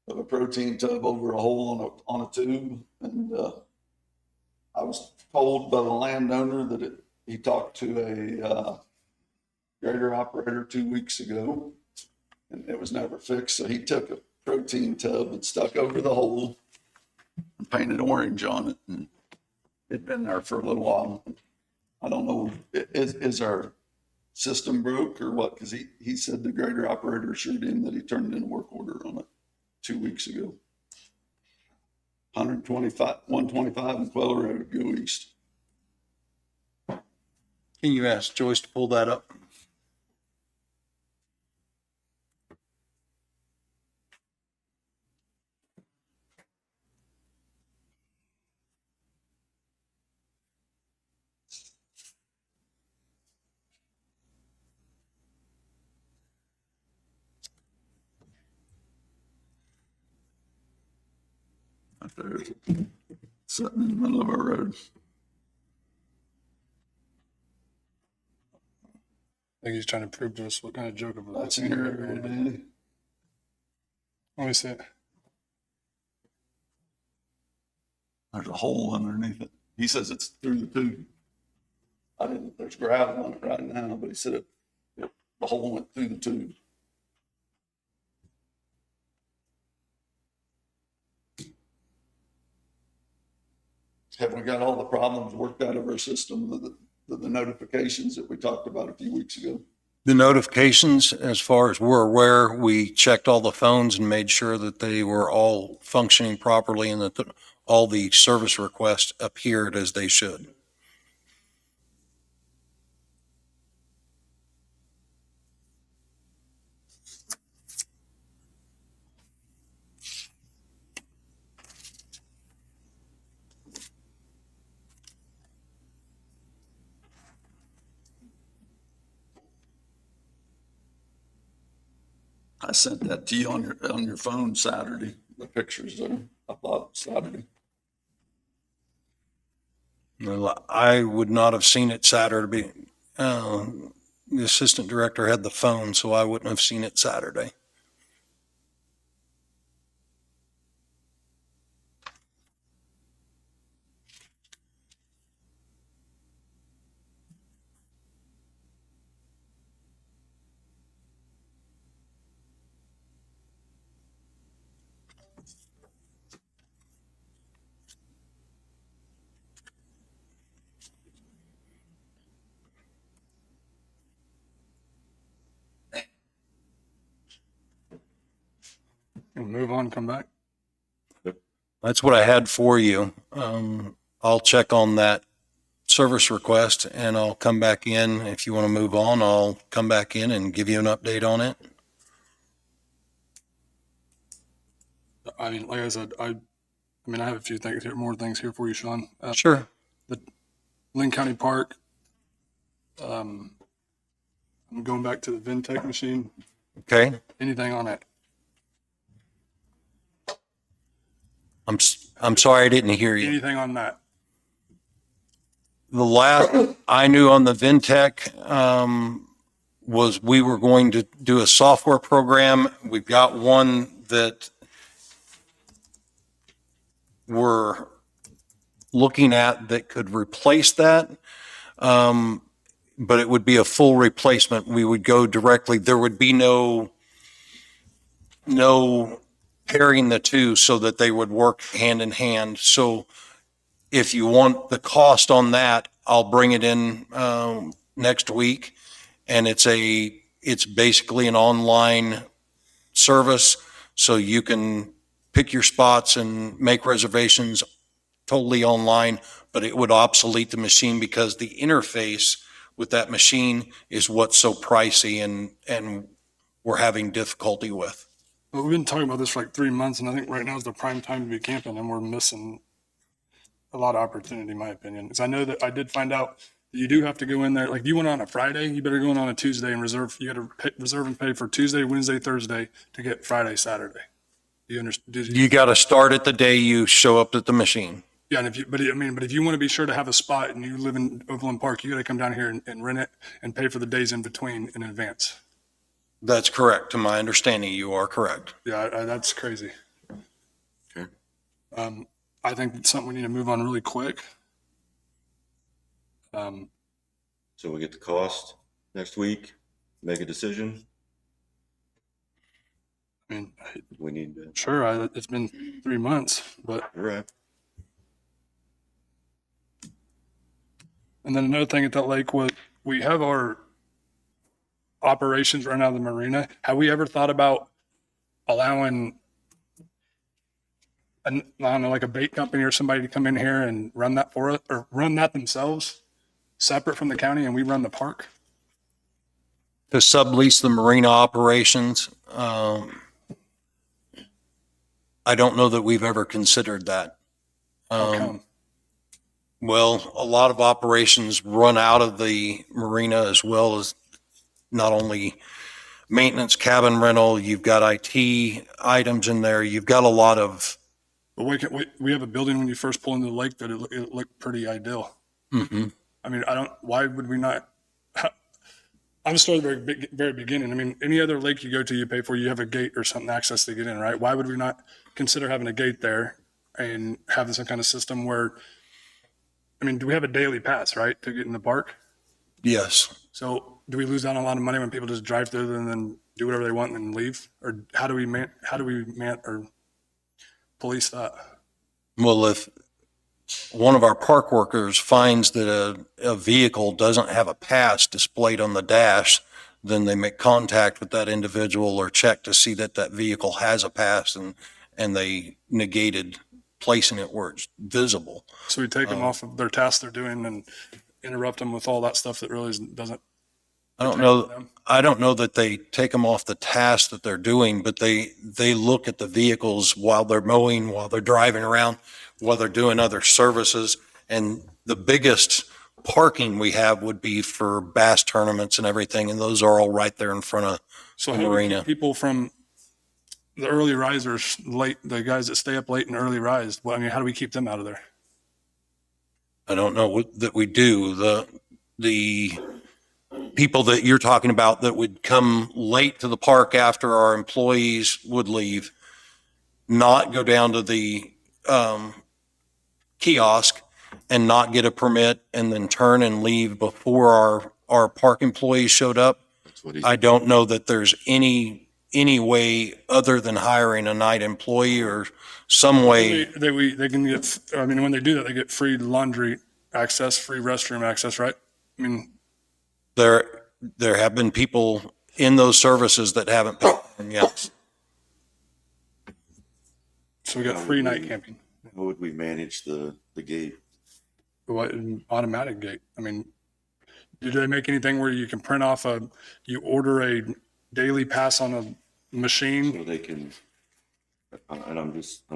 Of a protein tub over a hole on a tube. And I was told by the landowner that he talked to a grader operator 2 weeks ago, and it was never fixed. So he took a protein tub and stuck over the hole and painted orange on it. And it'd been there for a little while. I don't know, is our system broke or what? Because he said the grader operator assured him that he turned in a work order on it 2 weeks ago. 125 and Queller Road, go east. Can you ask Joyce to pull that up? Out there, sitting in the middle of our road. I think he's trying to prove to us what kind of joke of a That's in your area, Danny. Let me see it. There's a hole underneath it. He says it's through the tube. There's gravel on it right now, but he said the hole went through the tube. Have we got all the problems worked out of our system, the notifications that we talked about a few weeks ago? The notifications, as far as we're aware, we checked all the phones and made sure that they were all functioning properly and that all the service requests appeared as they should. I sent that to you on your phone Saturday, the pictures there, I thought Saturday. Well, I would not have seen it Saturday. The assistant director had the phone, so I wouldn't have seen it Saturday. and move on, come back. That's what I had for you. I'll check on that service request and I'll come back in. If you want to move on, I'll come back in and give you an update on it. I mean, like I said, I mean, I have a few things here, more things here for you, Sean. Sure. Linn County Park. I'm going back to the Vintech machine. Okay. Anything on it? I'm sorry I didn't hear you. Anything on that? The last I knew on the Vintech was we were going to do a software program. We've got one that we're looking at that could replace that. But it would be a full replacement. We would go directly. There would be no pairing the two so that they would work hand in hand. So if you want the cost on that, I'll bring it in next week. And it's basically an online service. So you can pick your spots and make reservations totally online, but it would obsolete the machine because the interface with that machine is what's so pricey and we're having difficulty with. Well, we've been talking about this for like 3 months, and I think right now is the prime time to be camping, and we're missing a lot of opportunity, in my opinion. Because I know that I did find out that you do have to go in there. Like, if you went on a Friday, you better go in on a Tuesday and reserve. You got to reserve and pay for Tuesday, Wednesday, Thursday to get Friday, Saturday. Do you understand? You got to start at the day you show up at the machine. Yeah, and if you want to be sure to have a spot and you live in Overland Park, you got to come down here and rent it and pay for the days in between in advance. That's correct. To my understanding, you are correct. Yeah, that's crazy. Okay. I think it's something we need to move on really quick. So we get the cost next week, make a decision. I mean, We need to. sure, it's been 3 months, but, You're right. and then another thing at that lake was we have our operations run out of the marina. Have we ever thought about allowing, I don't know, like a bait company or somebody to come in here and run that for us, or run that themselves, separate from the county, and we run the park? To sublease the marina operations, I don't know that we've ever considered that. How come? Well, a lot of operations run out of the marina as well as not only maintenance, cabin rental, you've got IT items in there. You've got a lot of, But we have a building when you first pull into the lake that it looked pretty ideal. I mean, why would we not? I'm starting at the very beginning. I mean, any other lake you go to, you pay for, you have a gate or something, access to get in, right? Why would we not consider having a gate there and having some kind of system where, I mean, do we have a daily pass, right, to get in the park? yes. So do we lose out on a lot of money when people just drive through and then do whatever they want and then leave? Or how do we or police that? Well, if one of our park workers finds that a vehicle doesn't have a pass displayed on the dash, then they make contact with that individual or check to see that that vehicle has a pass and they negated placing it where it's visible. So we take them off of their tasks they're doing and interrupt them with all that stuff that really doesn't. I don't pertain to know. them. I don't know that they take them off the task that they're doing, but they look at the vehicles while they're mowing, while they're driving around, while they're doing other services. And the biggest parking we have would be for bass tournaments and everything. And those are all right there in front of So the how do we marina. keep people from the early risers, the guys that stay up late and early rise? Well, I mean, how do we keep them out of there? I don't know that we do. The people that you're talking about that would come late to the park after our employees would leave, not go down to the kiosk and not get a permit and then turn and leave before our park employees showed up. That's what he's. I don't know that there's any way other than hiring a night employee or some way. They can get, I mean, when they do that, they get free laundry access, free restroom access, right? I mean, There have been people in those services that haven't paid them, yes. So we got free night camping. How would we manage the gate? What, an automatic gate? I mean, do they make anything where you can print off you order a daily pass on a machine? So they can, and I'm just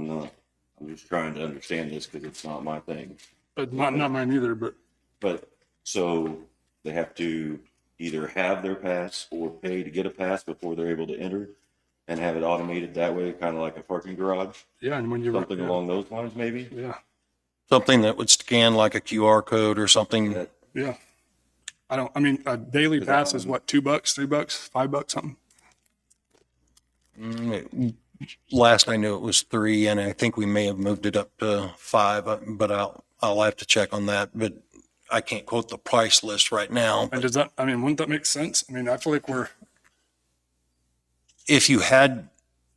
trying to understand this because it's not my thing. But not mine either, but But, so they have to either have their pass or pay to get a pass before they're able to enter and have it automated that way, kind of like a parking garage, yeah, and when you're. something along those lines maybe? Yeah, Something that would scan like a QR code or something. That- yeah. I mean, a daily pass is what, $2, $3, $5, something? Last I knew it was 3, and I think we may have moved it up to 5, but I'll have to check on that. But I can't quote the price list right now. And does that, I mean, wouldn't that make sense? I mean, I feel like If you had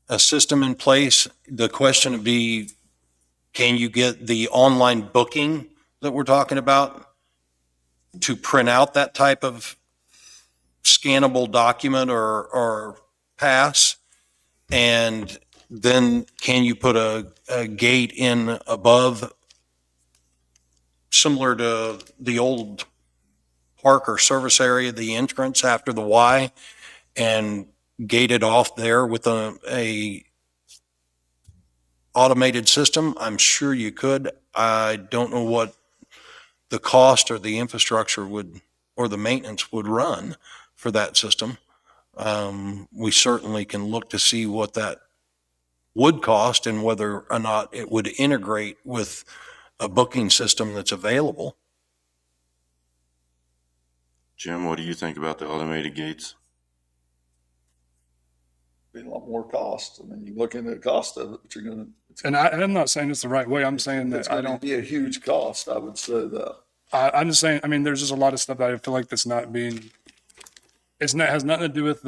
a system in place, the question would be, can you get the online booking that we're talking about to print out that type of scannable document or pass? And then can you put a gate in above, similar to the old park or service area, the entrance after the Y, and gate it off there with a automated system? I'm sure you could. I don't know what the cost or the infrastructure would, or the maintenance would run for that system. We certainly can look to see what that would cost and whether or not it would integrate with a booking system that's available. Jim, what do you think about the automated gates? Be a lot more cost. I mean, you look into the cost of it, but and I'm not saying it's the right way. I'm saying it's that I going to don't, be a huge cost, I would say that. I'm just saying, I mean, there's just a lot of stuff that I feel like that's not being, has nothing to do with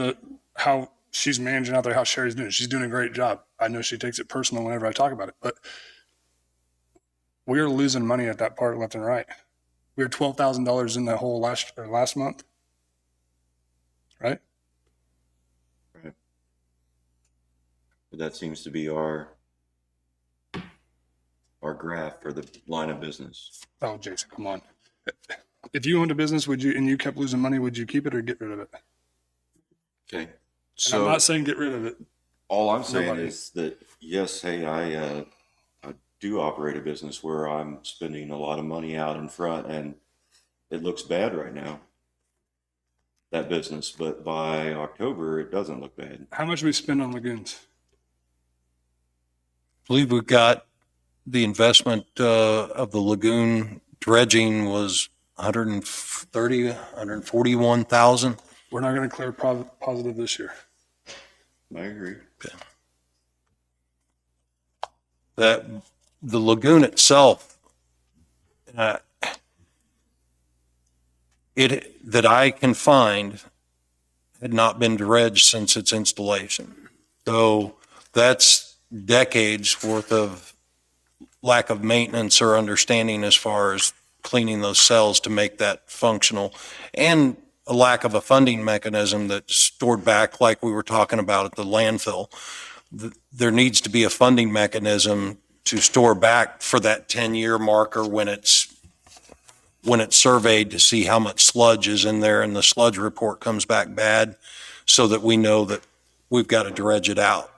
how she's managing out there, how Sherry's doing. She's doing a great job. I know she takes it personal whenever I talk about it, but we are losing money at that park left and right. We were $12,000 in the hole last month, right? But that seems to be our graph for the line of business. Oh, Jason, come on. If you owned a business, and you kept losing money, would you keep it or get rid of it? Okay. And So I'm not saying get rid of it. all I'm saying Nobody. is that, yes, hey, I do operate a business where I'm spending a lot of money out in front and it looks bad right now, that business, but by October, it doesn't look bad. How much do we spend on lagoons? I believe we've got the investment of the lagoon dredging was 141,000. We're not going to clear positive this year. I agree. That the lagoon itself, that I can find, had not been dredged since its installation. So that's decades worth of lack of maintenance or understanding as far as cleaning those cells to make that functional, and a lack of a funding mechanism that's stored back like we were talking about at the landfill. There needs to be a funding mechanism to store back for that 10-year marker when it's surveyed to see how much sludge is in there and the sludge report comes back bad, so that we know that we've got to dredge it out.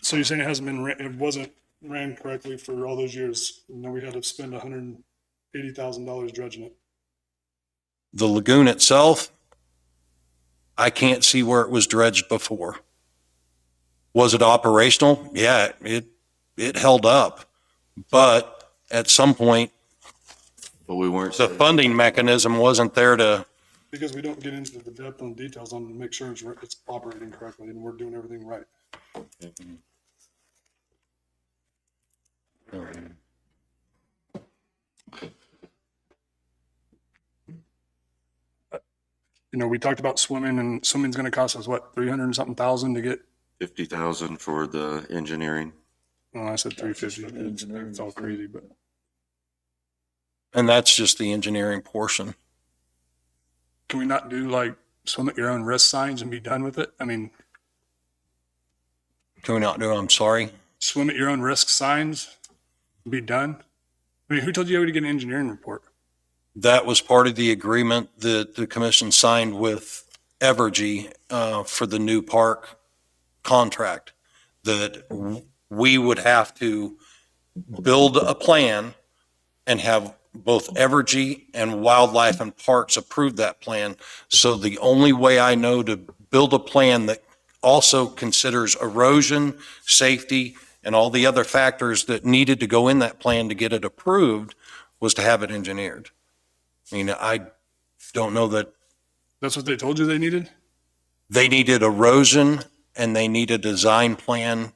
So you're saying it wasn't ran correctly for all those years, and then we had to spend $180,000 dredging it. The lagoon itself, I can't see where it was dredged before. Was it operational? Yeah, it held up. But at some point, But we weren't. the funding mechanism wasn't there to, Because we don't get into the depth and details on to make sure it's operating correctly and we're doing everything right. You know, we talked about swimming, and swimming's going to cost us what, 300 and something thousand to get? 50,000 for the engineering. Well, I said 350. That's just for the It's all crazy, but and that's just the engineering portion. can we not do like swim at your own risk signs and be done with it? I mean, Can we not do it? I'm sorry. Swim at your own risk signs be done? I mean, who told you you had to get an engineering report? That was part of the agreement that the commission signed with Evergy for the new park contract, that we would have to build a plan and have both Evergy and Wildlife and Parks approve that plan. So the only way I know to build a plan that also considers erosion, safety, and all the other factors that needed to go in that plan to get it approved was to have it engineered. I mean, I don't know that That's what they told you they needed? they needed erosion and they need a design plan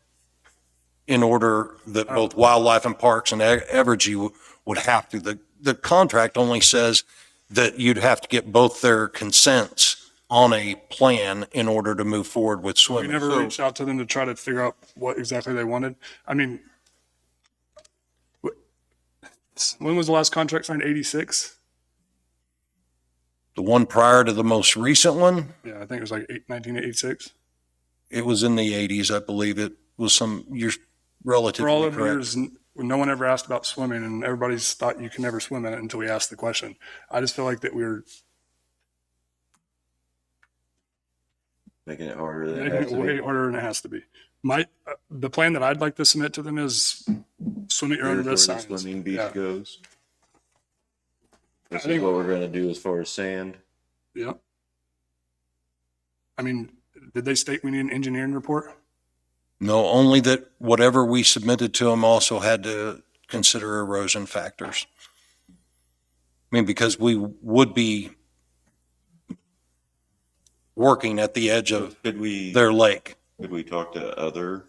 in order that both Wildlife and Parks and Evergy would have to. The contract only says that you'd have to get both their consents on a plan in order to move forward with We swimming. never reached out to them to try to figure out what exactly they wanted. I mean, when was the last contract signed? 86? The one prior to the most recent one, Yeah, I think it was like 1986. it was in the 80s, I believe. It was some, you're For all relatively of the correct. years, no one ever asked about swimming, and everybody's thought you can never swim in it until we asked the question. I just feel like that we're Making it harder than it making has it to way be. harder than it has to be. The plan that I'd like to submit to them is swim at your own Here's where risk the signs. swimming beach Yeah. goes. This I think- is what we're gonna do as far as sand. Yeah. I mean, did they state we need an engineering report? No, only that whatever we submitted to them also had to consider erosion factors. I mean, because we would be working at the edge of Could we, their lake. could we talk to other,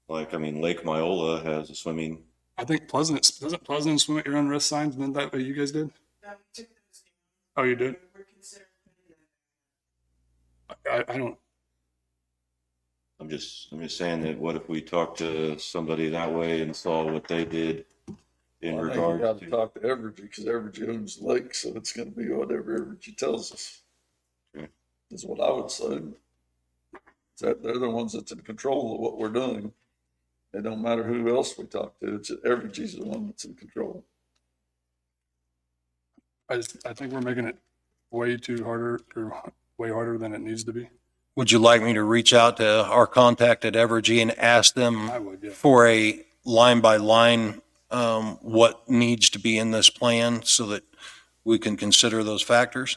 like, I mean, Lake Myola has a swimming, I think doesn't Pleasant swim at your own risk signs? Isn't that what you guys did? Oh, you did? I don't, I'm just saying that what if we talked to somebody that way and saw what they did in I think you regards got to to, talk to Evergy, because Evergy owns the lake, so it's gonna be whatever Evergy tells us. Okay. Is what I would say. That they're the ones that's in control of what we're doing. It don't matter who else we talk to, it's Evergy's the one that's in control. I think we're making it way too harder, or way harder than it needs to be. Would you like me to reach out to our contact at Evergy and ask I them would, yeah. for a line by line, what needs to be in this plan so that we can consider those factors?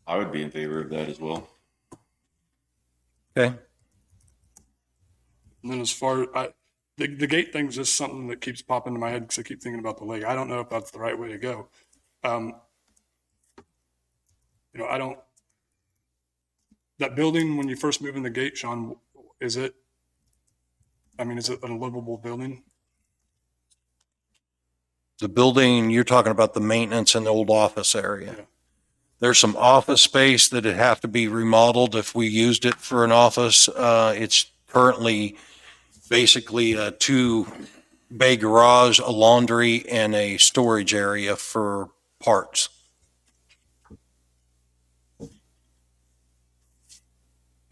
I would be in favor of that as well. Okay. And then as far, the gate thing is just something that keeps popping into my head because I keep thinking about the lake. I don't know if that's the right way to go. I don't, that building, when you first move in the gate, Sean, is it a livable building? The building, you're talking about the maintenance in the old office area. Yeah. There's some office space that'd have to be remodeled if we used it for an office. It's currently basically a 2-bay garage, a laundry, and a storage area for parts. I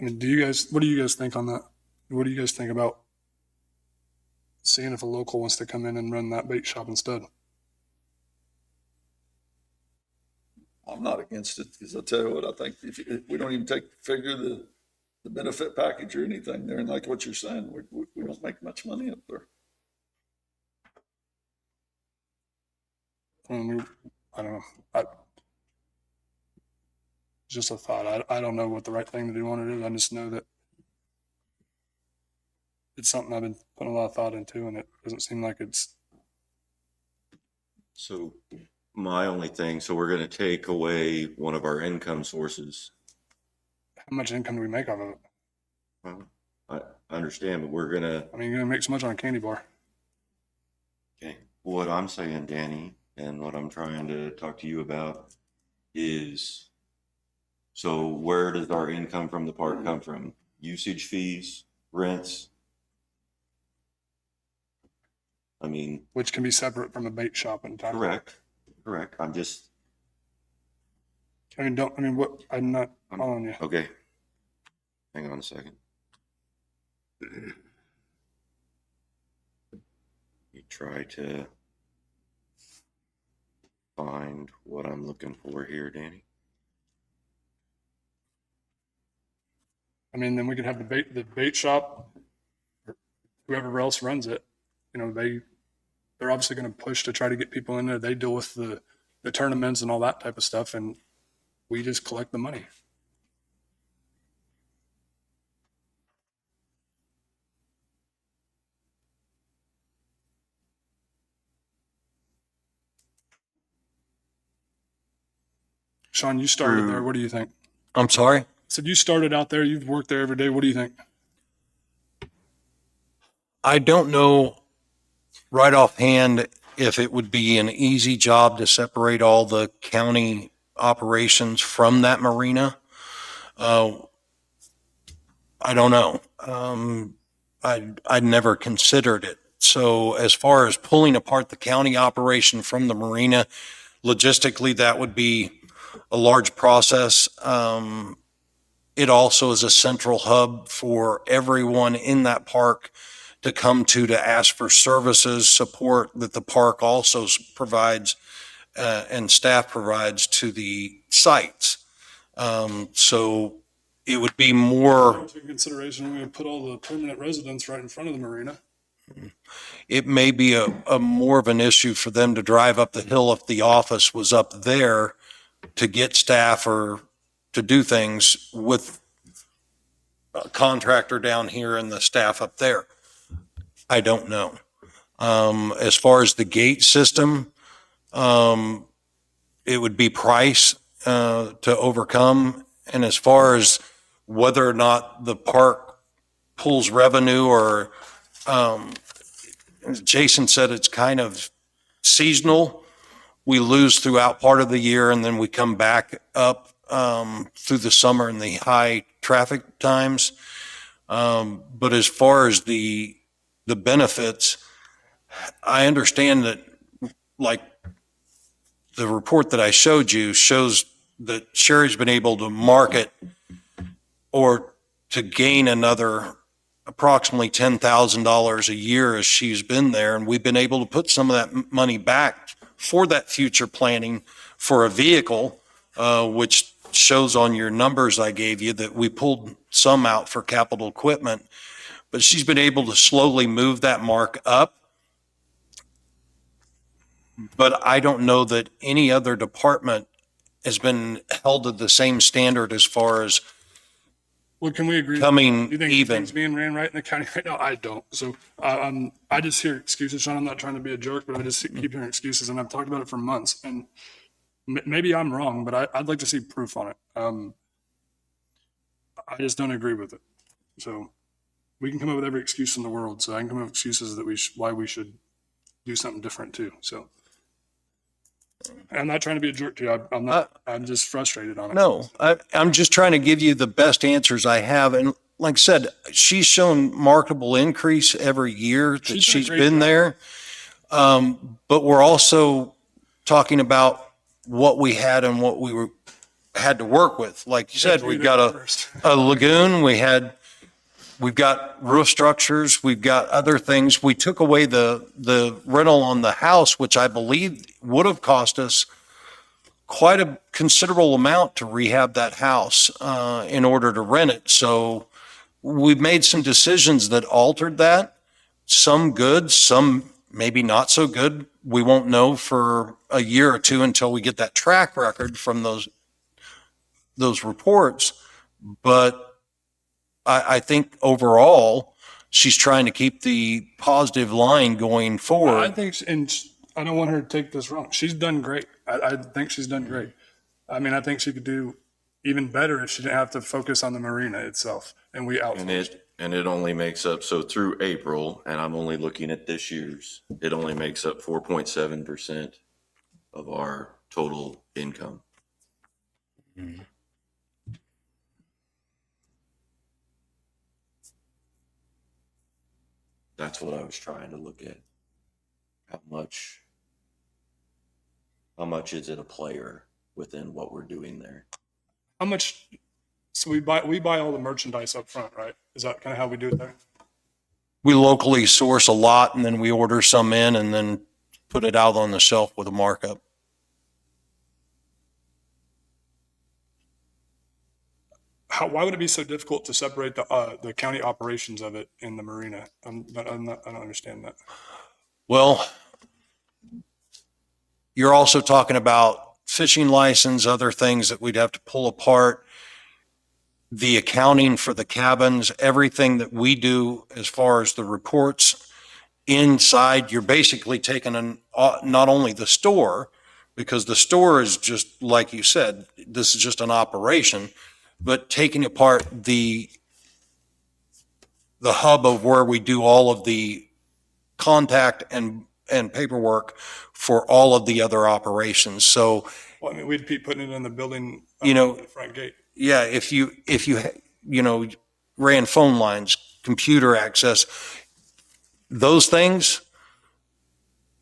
mean, what do you guys think on that? What do you guys think about seeing if a local wants to come in and run that bait shop instead? I'm not against it, because I tell you what, I think if we don't even figure the benefit package or anything there, and like what you're saying, we don't make much money up there. I don't know. Just a thought. I don't know what the right thing to do on it is. I just know that it's something I've been putting a lot of thought into, and it doesn't seem like it's. So my only thing, so we're gonna take away one of our income sources. How much income do we make off of it? Well, I understand, but we're gonna, I mean, you're gonna make so much on a candy bar. okay, what I'm saying, Danny, and what I'm trying to talk to you about is, so where does our income from the park come from? Usage fees, rents? I mean, Which can be separate from a bait shop and time. correct. I'm just, I'm not following you. okay. Hang on a second. You try to find what I'm looking for here, Danny. I mean, then we could have the bait shop, or whoever else runs it. You know, they're obviously going to push to try to get people in there. They deal with the tournaments and all that type of stuff, and we just collect the money. Sean, you started there. What do you think? I'm sorry? Said you started out there. You've worked there every day. What do you think? I don't know right offhand if it would be an easy job to separate all the county operations from that marina. I don't know. I'd never considered it. So as far as pulling apart the county operation from the marina, logistically, that would be a large process. It also is a central hub for everyone in that park to come to ask for services, support that the park also provides and staff provides to the sites. So it would be more, Take consideration, we would put all the permanent residents right in front of the marina. it may be a more of an issue for them to drive up the hill if the office was up there to get staff or to do things with a contractor down here and the staff up there. I don't know. As far as the gate system, it would be price to overcome. And as far as whether or not the park pulls revenue or, as Jason said, it's kind of seasonal. We lose throughout part of the year and then we come back up through the summer and the high traffic times. But as far as the benefits, I understand that, like the report that I showed you shows that Sherry's been able to market or to gain another approximately $10,000 a year as she's been there. And we've been able to put some of that money back for that future planning for a vehicle, which shows on your numbers I gave you that we pulled some out for capital equipment, but she's been able to slowly move that mark up. But I don't know that any other department has been held to the same standard as far as Well, can we agree? coming Do you think even. things being ran right in the county right now? I don't. So I just hear excuses, Sean. I'm not trying to be a jerk, but I just keep hearing excuses, and I've talked about it for months. And maybe I'm wrong, but I'd like to see proof on it. I just don't agree with it. So we can come up with every excuse in the world. So I can come up with excuses that why we should do something different too. So I'm not trying to be a jerk to you. I'm not. I'm just frustrated on it. No, I'm just trying to give you the best answers I have. And like I said, she's shown marketable increase every year that She's done a she's great been job. there. But we're also talking about what we had and what we had to work with. Like you said, we've got a lagoon, we've got roof structures, we've got other things. We took away the rental on the house, which I believe would have cost us quite a considerable amount to rehab that house in order to rent it. So we've made some decisions that altered that, some good, some maybe not so good. We won't know for a year or two until we get that track record from those reports. But I think overall, she's trying to keep the positive line going I forward. think, and I don't want her to take this wrong. She's done great. I think she's done great. I mean, I think she could do even better if she didn't have to focus on the marina itself and we outsourced. And it only makes up, so through April, and I'm only looking at this year's, it only makes up 4.7% of our total income. That's what I was trying to look at. How much is it a player within what we're doing there? How much? So we buy all the merchandise up front, right? Is that kind of how we do it there? We locally source a lot and then we order some in and then put it out on the shelf with a markup. Why would it be so difficult to separate the county operations of it in the marina? I don't understand that. Well, you're also talking about fishing license, other things that we'd have to pull apart. The accounting for the cabins, everything that we do as far as the reports inside, you're basically taking not only the store, because the store is just, like you said, this is just an operation, but taking apart the hub of where we do all of the contact and paperwork for all of the other operations. So, Well, I mean, we'd be putting it in the building, You know, the front gate. yeah, if you, ran phone lines, computer access, those things,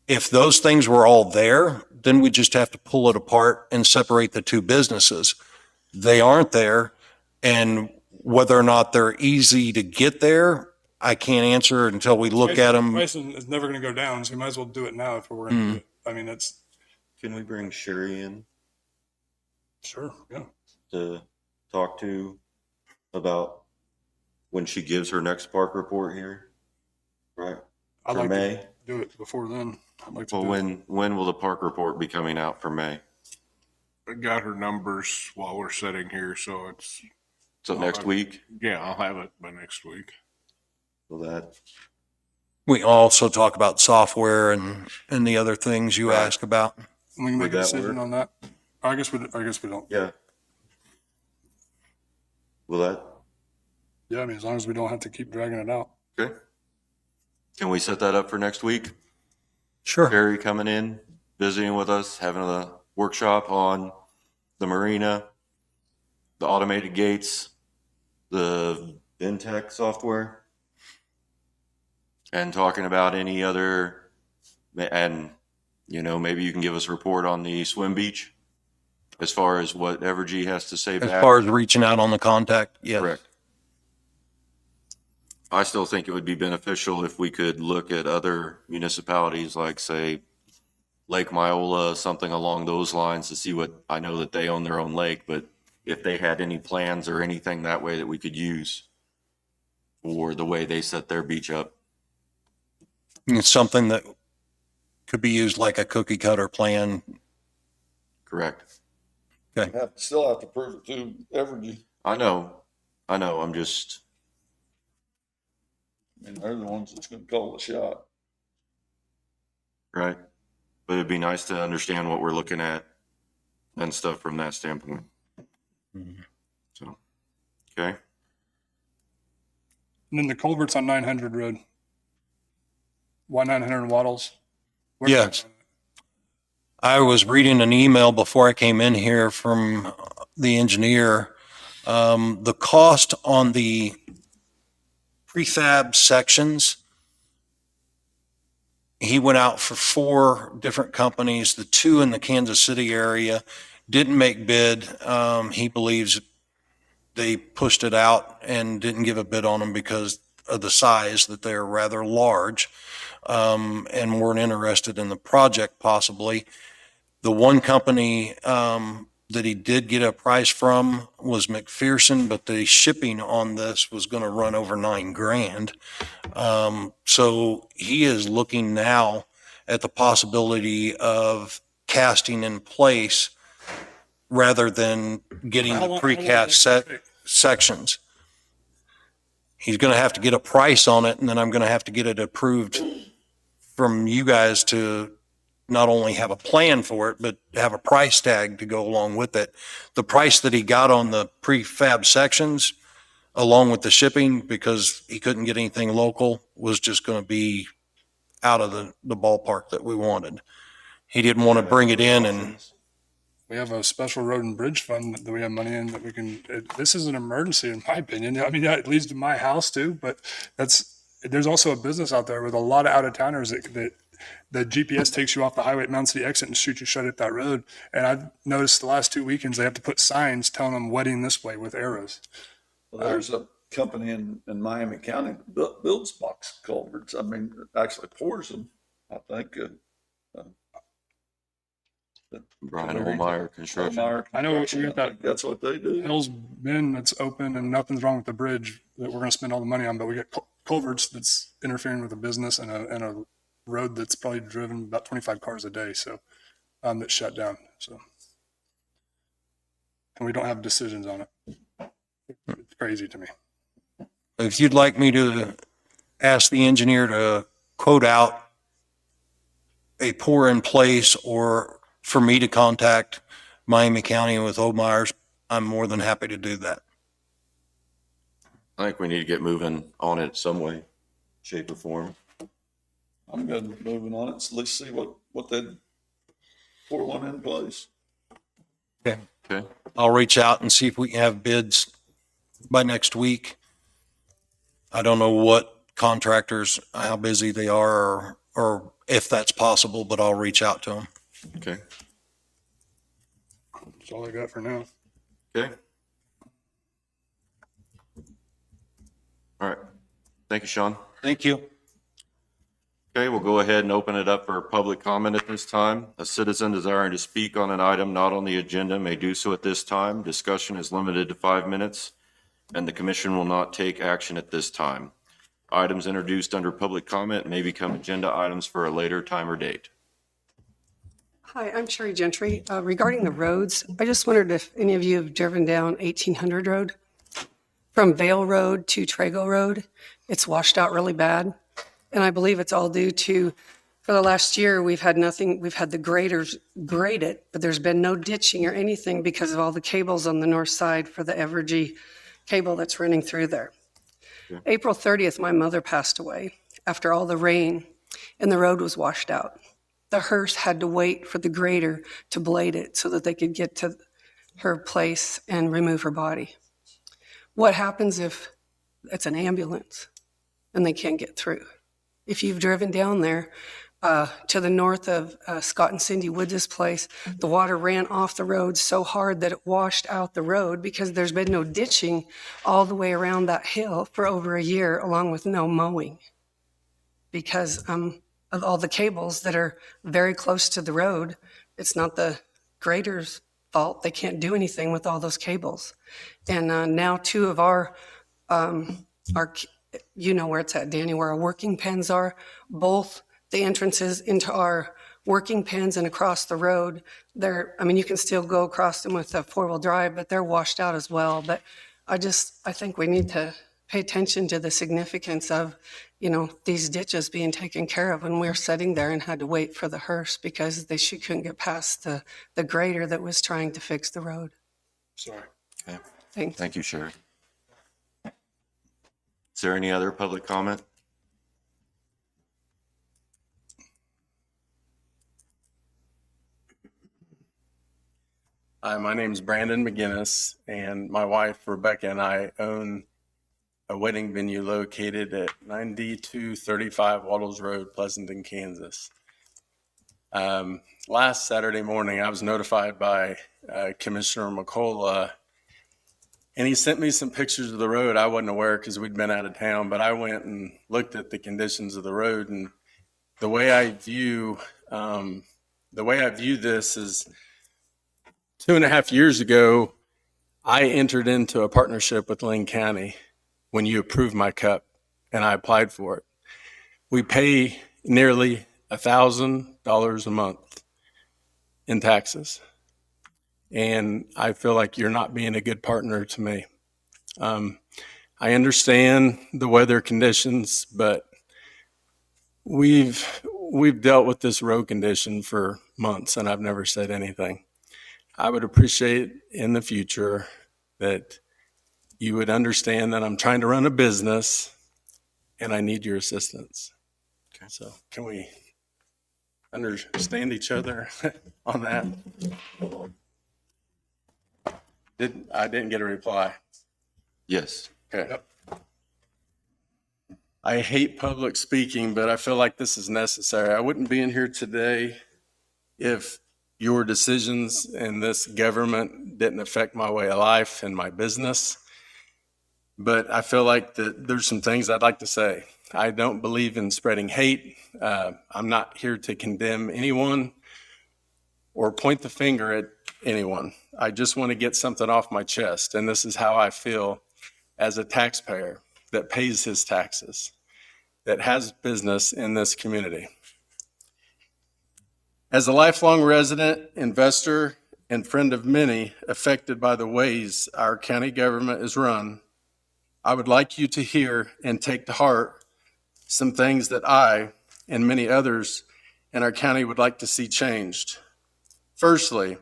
if those things were all there, then we just have to pull it apart and separate the two businesses. They aren't there, and whether or not they're easy to get there, I can't answer until we look at them. Price is never going to go down, so we might as well do it now if we're going to do it. I mean, it's, Can we bring Sherry in sure, yeah. to talk to about when she gives her next park report here? Right? I'd For like May? to do it before then. I'd like to Well, do it. when will the park report be coming out for May? I got her numbers while we're sitting here, so it's, So next week? yeah, I'll have it by next week. Will that, We also talk about software and the other things you ask about. We can make Would a that decision work? on that. I guess we don't. yeah. Will that, Yeah, I mean, as long as we don't have to keep dragging it out. okay? Can we set that up for next week? Sure. Sherry coming in, visiting with us, having a workshop on the marina, the automated gates, the Vintech software, and talking about any other, and, maybe you can give us a report on the swim beach as far as what Evergy has to say As back. far as reaching out on the contact, yes. Correct. I still think it would be beneficial if we could look at other municipalities, like, say, Lake Myola, something along those lines, to see what, I know that they own their own lake, but if they had any plans or anything that way that we could use for the way they set their beach up. It's something that could be used like a cookie cutter plan. Correct. Still have to prove it to Evergy. I know, I'm just, I mean, they're the ones that's gonna call the shot. right? But it'd be nice to understand what we're looking at and stuff from that standpoint. So, okay. And then the culverts on 900 Road. Why 900 Waddles? Where's Yes. that? I was reading an email before I came in here from the engineer. The cost on the prefab sections, he went out for 4 different companies. The 2 in the Kansas City area didn't make bid. He believes they pushed it out and didn't give a bid on them because of the size, that they're rather large, and weren't interested in the project possibly. The one company that he did get a price from was McPherson, but the shipping on this was going to run over $9,000. So he is looking now at the possibility of casting in place rather than getting How the long precast does it take? sections. He's going to have to get a price on it, and then I'm going to have to get it approved from you guys to not only have a plan for it, but have a price tag to go along with it. The price that he got on the prefab sections, along with the shipping, because he couldn't get anything local, was just going to be out of the ballpark that we wanted. He didn't want to bring it in and, We have a special road and bridge fund that we have money in that we can, this is an emergency in my opinion. I mean, yeah, it leads to my house too, but there's also a business out there with a lot of out of towners that the GPS takes you off the highway at Mountain City exit and shoots you straight at that road. And I've noticed the last 2 weekends, they have to put signs telling them wedding this way with arrows. Well, company in Miami County that builds box culverts. I mean, it actually pours them, I think. Brian Olmeyer Construction. I know we got that- I think that's what they do. Hill's Bend that's open and nothing's wrong with the bridge that we're gonna spend all the money on, but we get culverts that's interfering with a business and a road that's probably driven about 25 cars a day, so, that's shut down, so. And we don't have decisions on it. It's crazy to me. If you'd like me to ask the engineer to quote out a pour in place or for me to contact Miami County with Olmeyer's, I'm more than happy to do that. I think we need to get moving on it some way, shape or form. I'm good with moving on it. So let's see what they pour one in place. Okay. Okay. I'll reach out and see if we can have bids by next week. I don't know what contractors, how busy they are or if that's possible, but I'll reach out to them. Okay. That's all I got for now. Okay. All right. Thank you, Sean. Thank you. Okay, we'll go ahead and open it up for public comment at this time. A citizen desiring to speak on an item not on the agenda may do so at this time. Discussion is limited to 5 minutes, and the commission will not take action at this time. Items introduced under public comment may become agenda items for a later time or date. Hi, I'm Sherry Gentry. Regarding the roads, I just wondered if any of you have driven down 1800 Road from Vale Road to Trago Road. It's washed out really bad. And I believe it's all due to, for the last year, we've had nothing, we've had the graders grade it, but there's been no ditching or anything because of all the cables on the north side for the Evergy cable that's running through there. Yeah. April 30th, my mother passed away after all the rain and the road was washed out. The hearse had to wait for the grader to blade it so that they could get to her place and remove her body. What happens if it's an ambulance and they can't get through? If you've driven down there to the north of Scott and Cindy Woods' place, the water ran off the road so hard that it washed out the road because there's been no ditching all the way around that hill for over a year, along with no mowing. Because of all the cables that are very close to the road, it's not the grader's fault. They can't do anything with all those cables. And now two of our, you know where it's at, Danny, where our working pens are, both the entrances into our working pens and across the road, I mean, you can still go across them with a four-wheel drive, but they're washed out as well. But I think we need to pay attention to the significance of, these ditches being taken care of when we were sitting there and had to wait for the hearse because she couldn't get past the grader that was trying to fix the road. Sorry. Okay. Thanks. Thank you, Sherry. Is there any other public comment? Hi, my name's Brandon McGinnis, and my wife Rebecca and I own a wedding venue located at 9235 Waddles Road, Pleasanton, Kansas. Last Saturday morning, I was notified by Commissioner McCullough, and he sent me some pictures of the road. I wasn't aware because we'd been out of town, but I went and looked at the conditions of the road, and the way I view this is 2.5 years ago, I entered into a partnership with Linn County when you approved my CUP, and I applied for it. We pay nearly $1,000 a month in taxes, and I feel like you're not being a good partner to me. I understand the weather conditions, but we've dealt with this road condition for months, and I've never said anything. I would appreciate in the future that you would understand that I'm trying to run a business and I need your assistance. Okay. So can we understand each other on that? I didn't get a reply. Yes. Okay. I hate public speaking, but I feel like this is necessary. I wouldn't be in here today if your decisions in this government didn't affect my way of life and my business. but I feel like that there's some things I'd like to say. I don't believe in spreading hate. I'm not here to condemn anyone or point the finger at anyone. I just want to get something off my chest, and this is how I feel as a taxpayer that pays his taxes, that has business in this community. As a lifelong resident, investor, and friend of many affected by the ways our county government is run, I would like you to hear and take to heart some things that I and many others in our county would like to see changed. Firstly,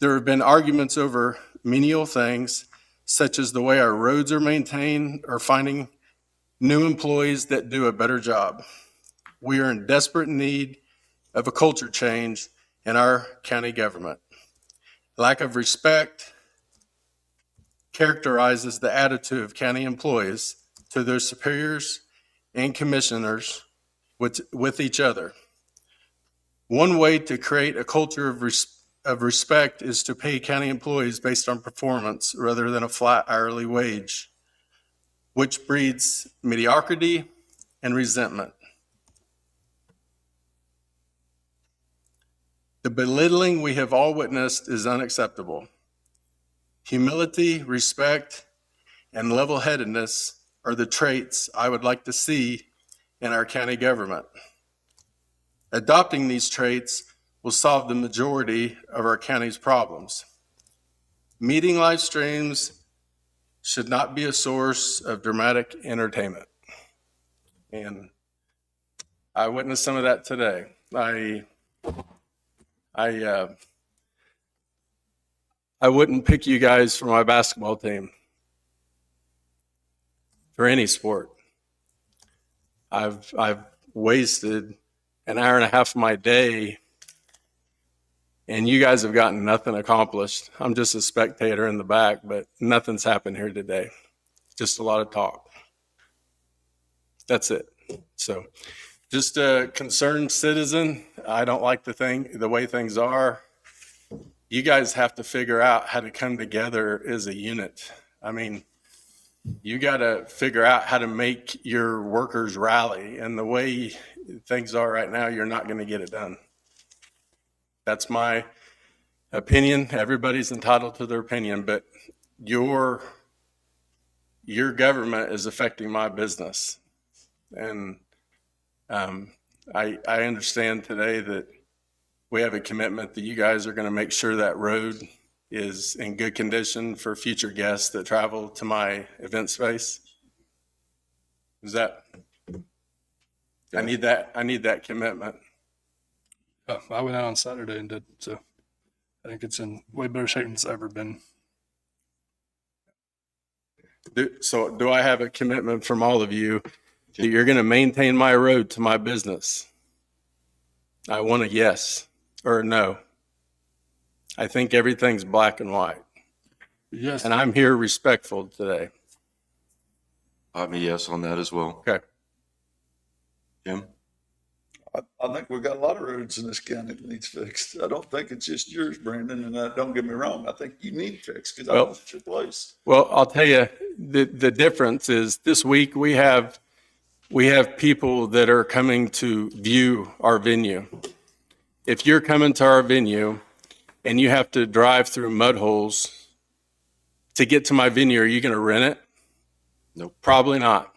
there have been arguments over menial things, such as the way our roads are maintained or finding new employees that do a better job. We are in desperate need of a culture change in our county government. Lack of respect characterizes the attitude of county employees to their superiors and commissioners with each other. One way to create a culture of respect is to pay county employees based on performance rather than a flat hourly wage, which breeds mediocrity and resentment. The belittling we have all witnessed is unacceptable. Humility, respect, and level-headedness are the traits I would like to see in our county government. Adopting these traits will solve the majority of our county's problems. Meeting live streams should not be a source of dramatic entertainment. And I witnessed some of that today. I wouldn't pick you guys for my basketball team, for any sport. I've wasted an hour and a half of my day, and you guys have gotten nothing accomplished. I'm just a spectator in the back, but nothing's happened here today. Just a lot of talk. That's it. So, just a concerned citizen. I don't like the way things are. You guys have to figure out how to come together as a unit. I mean, you got to figure out how to make your workers rally. And the way things are right now, you're not going to get it done. That's my opinion. Everybody's entitled to their opinion, but your government is affecting my business. And I understand today that we have a commitment that you guys are going to make sure that road is in good condition for future guests that travel to my event space. Is that? I need that commitment. I went out on Saturday and did, so I think it's in way better shape than it's ever been. So do I have a commitment from all of you that you're going to maintain my road to my business? I want a yes or a no. I think everything's black and white. Yes. And I'm here respectful today. I'm a yes on that as well. Okay. Jim? I think we've got a lot of roads in this county that needs fixed. I don't think it's just yours, Brandon, and don't get me wrong. I think you need fixed because I Well- know it's your place. Well, I'll tell you, the difference is this week we have people that are coming to view our venue. If you're coming to our venue and you have to drive through mud holes to get to my venue, are you going to rent it? Nope. Probably not.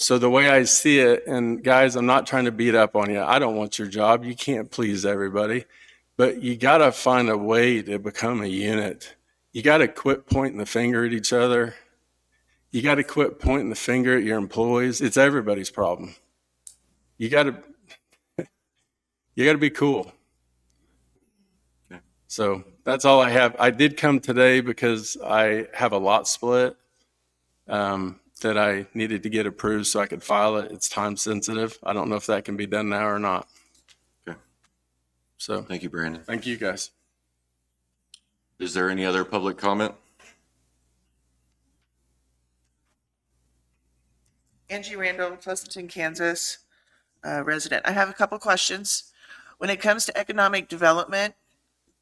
So the way I see it, and guys, I'm not trying to beat up on you. I don't want your job. You can't please everybody, but you got to find a way to become a unit. You got to quit pointing the finger at each other. You got to quit pointing the finger at your employees. It's everybody's problem. You got to be cool. So that's all I have. I did come today because I have a lot split that I needed to get approved so I could file it. It's time sensitive. I don't know if that can be done now or not. Okay. So Thank you, Brandon. thank you guys. Is there any other public comment? Angie Randall, Pleasanton, Kansas, resident. I have a couple questions. When it comes to economic development,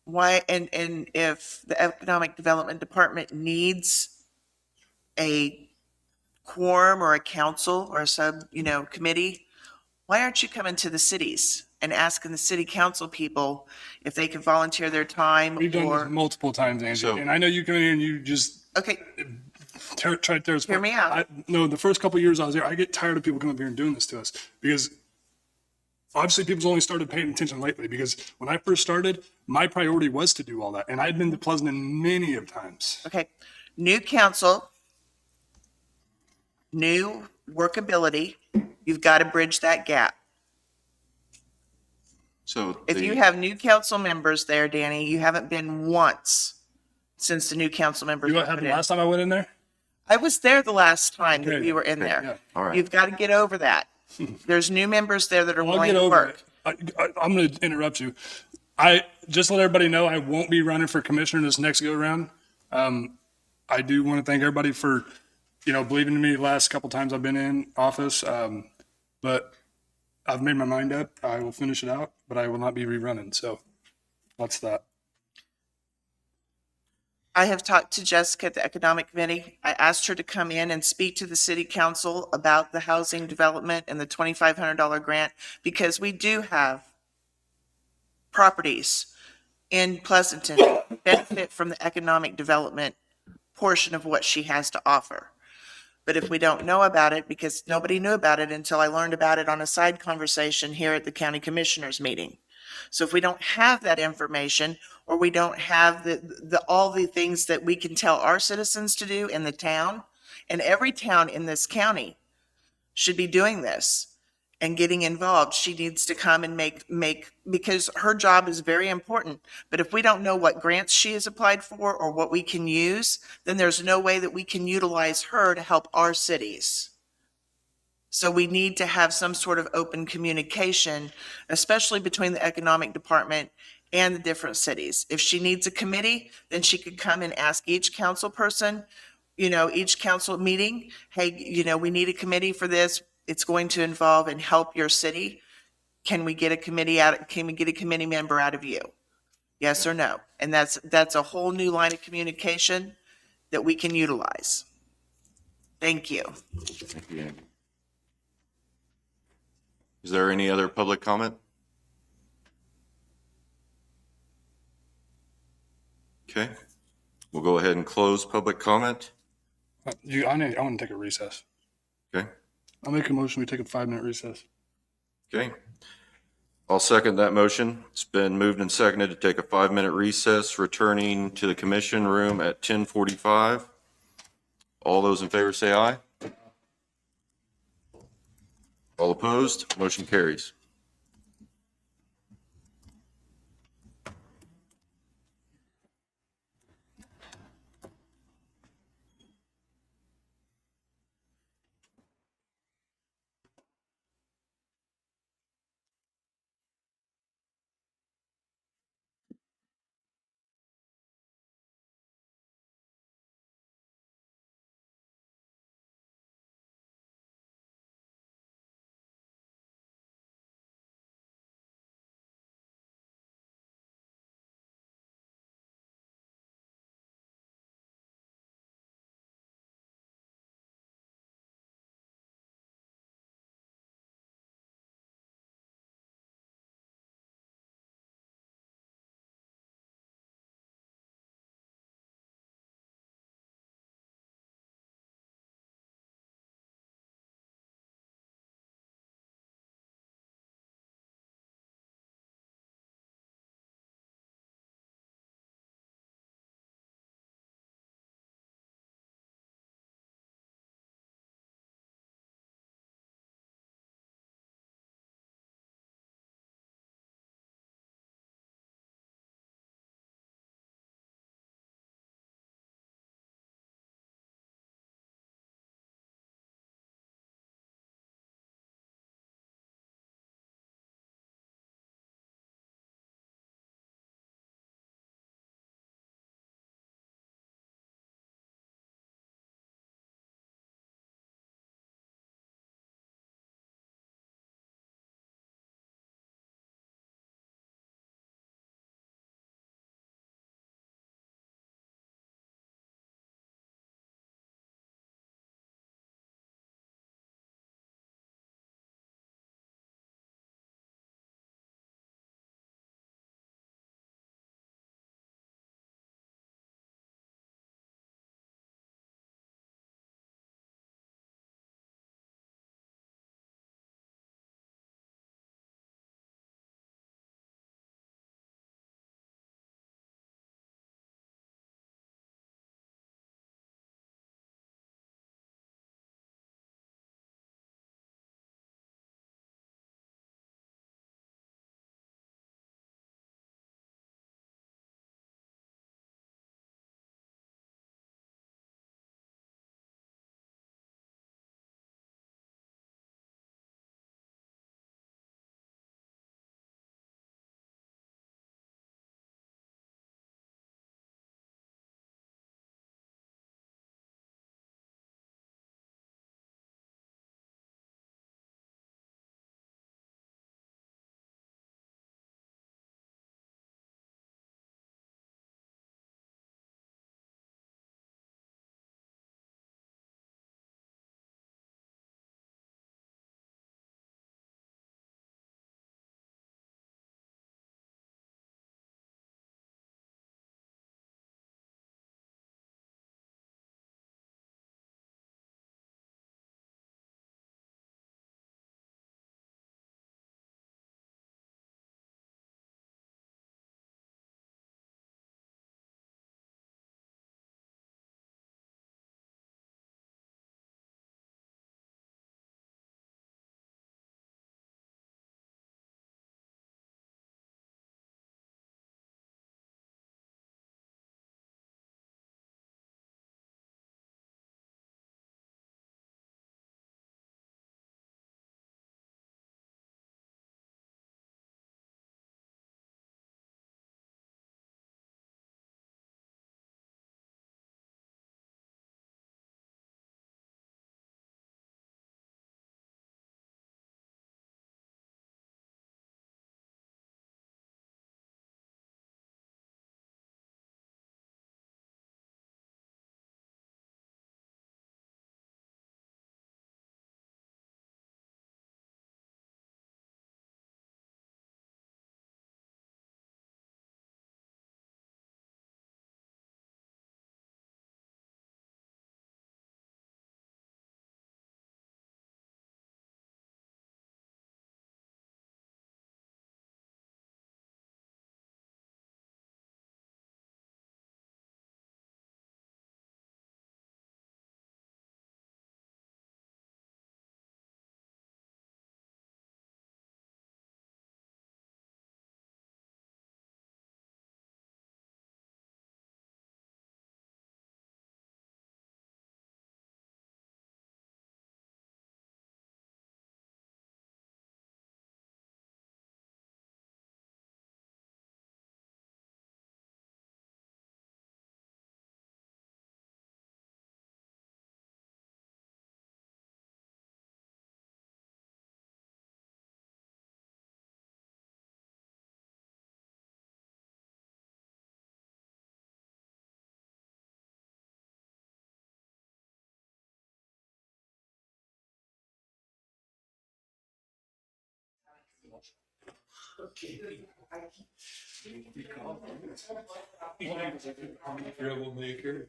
why, and if the Economic Development Department needs a quorum or a council or a committee, why aren't you coming to the cities and asking the city council people if they can volunteer their time We've done this or, multiple times, Angie, So- and I know you come in here and you just okay, try to tear us Hear apart. me out. No, the first couple of years I was there, I get tired of people coming up here and doing this to us because obviously people's only started paying attention lately because when I first started, my priority was to do all that. And I'd been to Pleasanton many of times. okay. New council, new workability, you've got to bridge that gap. So If you the, have new council members there, Danny, you haven't been once since the new council members You know were what put happened in. last time I went in there? I was there the last time that Okay. we were in Yeah. there. all right. You've got to get over that. There's new members there that are I'll willing get to over work. it. I'm going to interrupt you. I just let everybody know I won't be running for commissioner this next go around. I do want to thank everybody for, believing in me the last couple times I've been in office. But I've made my mind up. I will finish it out, but I will not be rerunning. So that's that. I have talked to Jessica at the Economic Committee. I asked her to come in and speak to the city council about the housing development and the $2,500 grant because we do have properties in Pleasanton that benefit from the economic development portion of what she has to offer. But if we don't know about it, because nobody knew about it until I learned about it on a side conversation here at the county commissioners meeting. So if we don't have that information, or we don't have all the things that we can tell our citizens to do in the town, and every town in this county should be doing this and getting involved. She needs to come and make, because her job is very important. But if we don't know what grants she has applied for or what we can use, then there's no way that we can utilize her to help our cities. So we need to have some sort of open communication, especially between the economic department and the different cities. If she needs a committee, then she could come and ask each council person, each council meeting, hey, we need a committee for this. It's going to involve and help your city. Can we get a committee member out of you? Yes or no? And that's a whole new line of communication that we can utilize. Thank you. Thank you, Andy. Is there any other public comment? Okay, we'll go ahead and close public comment. I want to take a recess. Okay, I'll make a motion. We take a 5-minute recess. okay. I'll second that motion. It's been moved and seconded to take a 5-minute recess, returning to the commission room at 10:45. All those in favor say aye. All opposed, motion carries. Troublemaker.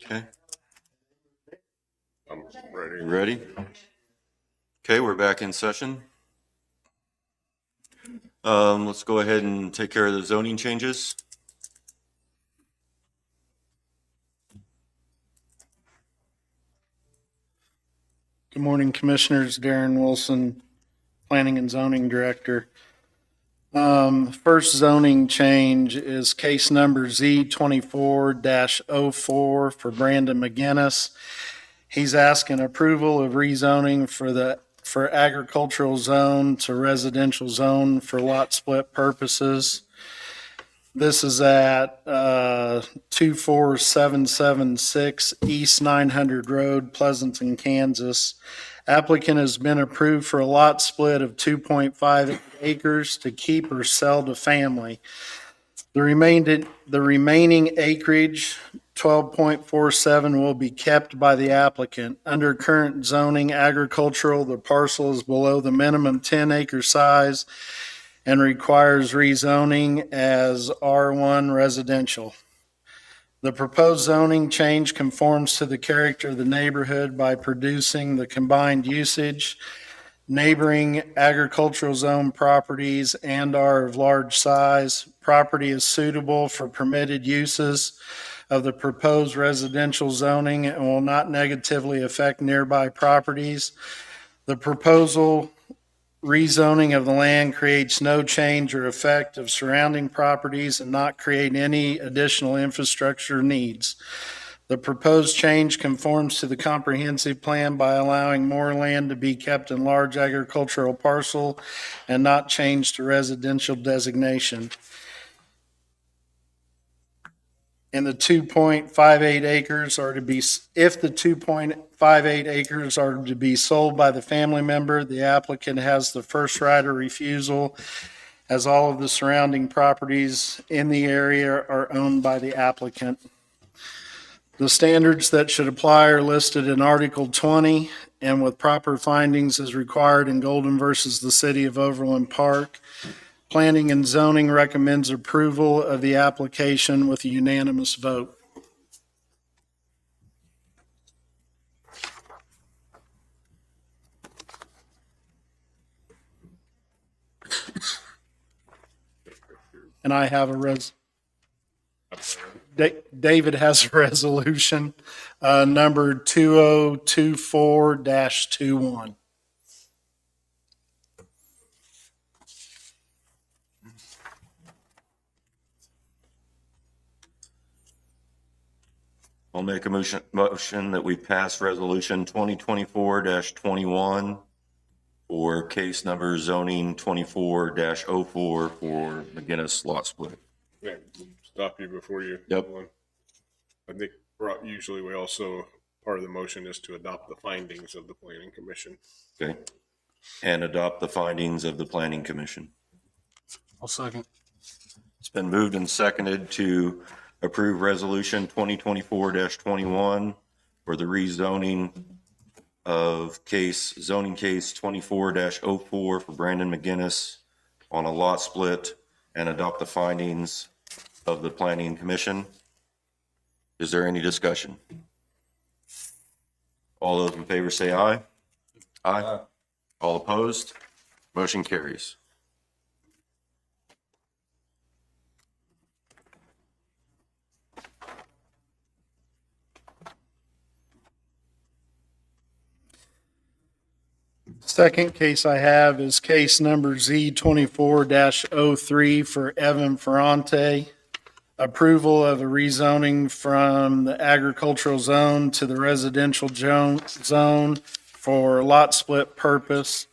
Okay, I'm ready. you ready? Okay, we're back in session. Let's go ahead and take care of the zoning changes. Good morning, Commissioners. Darren Wilson, Planning and Zoning Director. First zoning change is case number Z24-04 for Brandon McGinnis. He's asking approval of rezoning for agricultural zone to residential zone for lot split purposes. This is at 24776 East 900 Road, Pleasanton, Kansas. Applicant has been approved for a lot split of 2.5 acres to keep or sell to family. The remaining acreage, 12.47, will be kept by the applicant. Under current zoning agricultural, the parcel is below the minimum 10-acre size and requires rezoning as R1 residential. The proposed zoning change conforms to the character of the neighborhood by producing the combined usage, neighboring agricultural zone properties and are of large size. Property is suitable for permitted uses of the proposed residential zoning and will not negatively affect nearby properties. The proposal rezoning of the land creates no change or effect of surrounding properties and not create any additional infrastructure needs. The proposed change conforms to the comprehensive plan by allowing more land to be kept in large agricultural parcel and not changed to residential designation. And the 2.58 acres are to be, if the 2.58 acres are to be sold by the family member, the applicant has the first right of refusal, as all of the surrounding properties in the area are owned by the applicant. The standards that should apply are listed in Article 20 and with proper findings as required in Golden versus the City of Overland Park. Planning and Zoning recommends approval of the application with a unanimous vote. And I have David has a resolution, number 2024-21. I'll make a motion that we pass resolution 2024-21 for case number zoning 24-04 for McGinnis lot split. Yeah, stop you before you. Yep. go on. I think usually we also, part of the motion is to adopt the findings of the planning commission. Okay. And adopt the findings of the planning commission. I'll second. It's been moved and seconded to approve resolution 2024-21 for the rezoning of zoning case 24-04 for Brandon McGinnis on a lot split and adopt the findings of the planning commission. Is there any discussion? All those in favor say aye. Aye. All opposed? Motion carries. Second case I have is case number Z24-03 for Evan Ferrante. Approval of a rezoning from the agricultural zone to the residential zone for lot split purpose.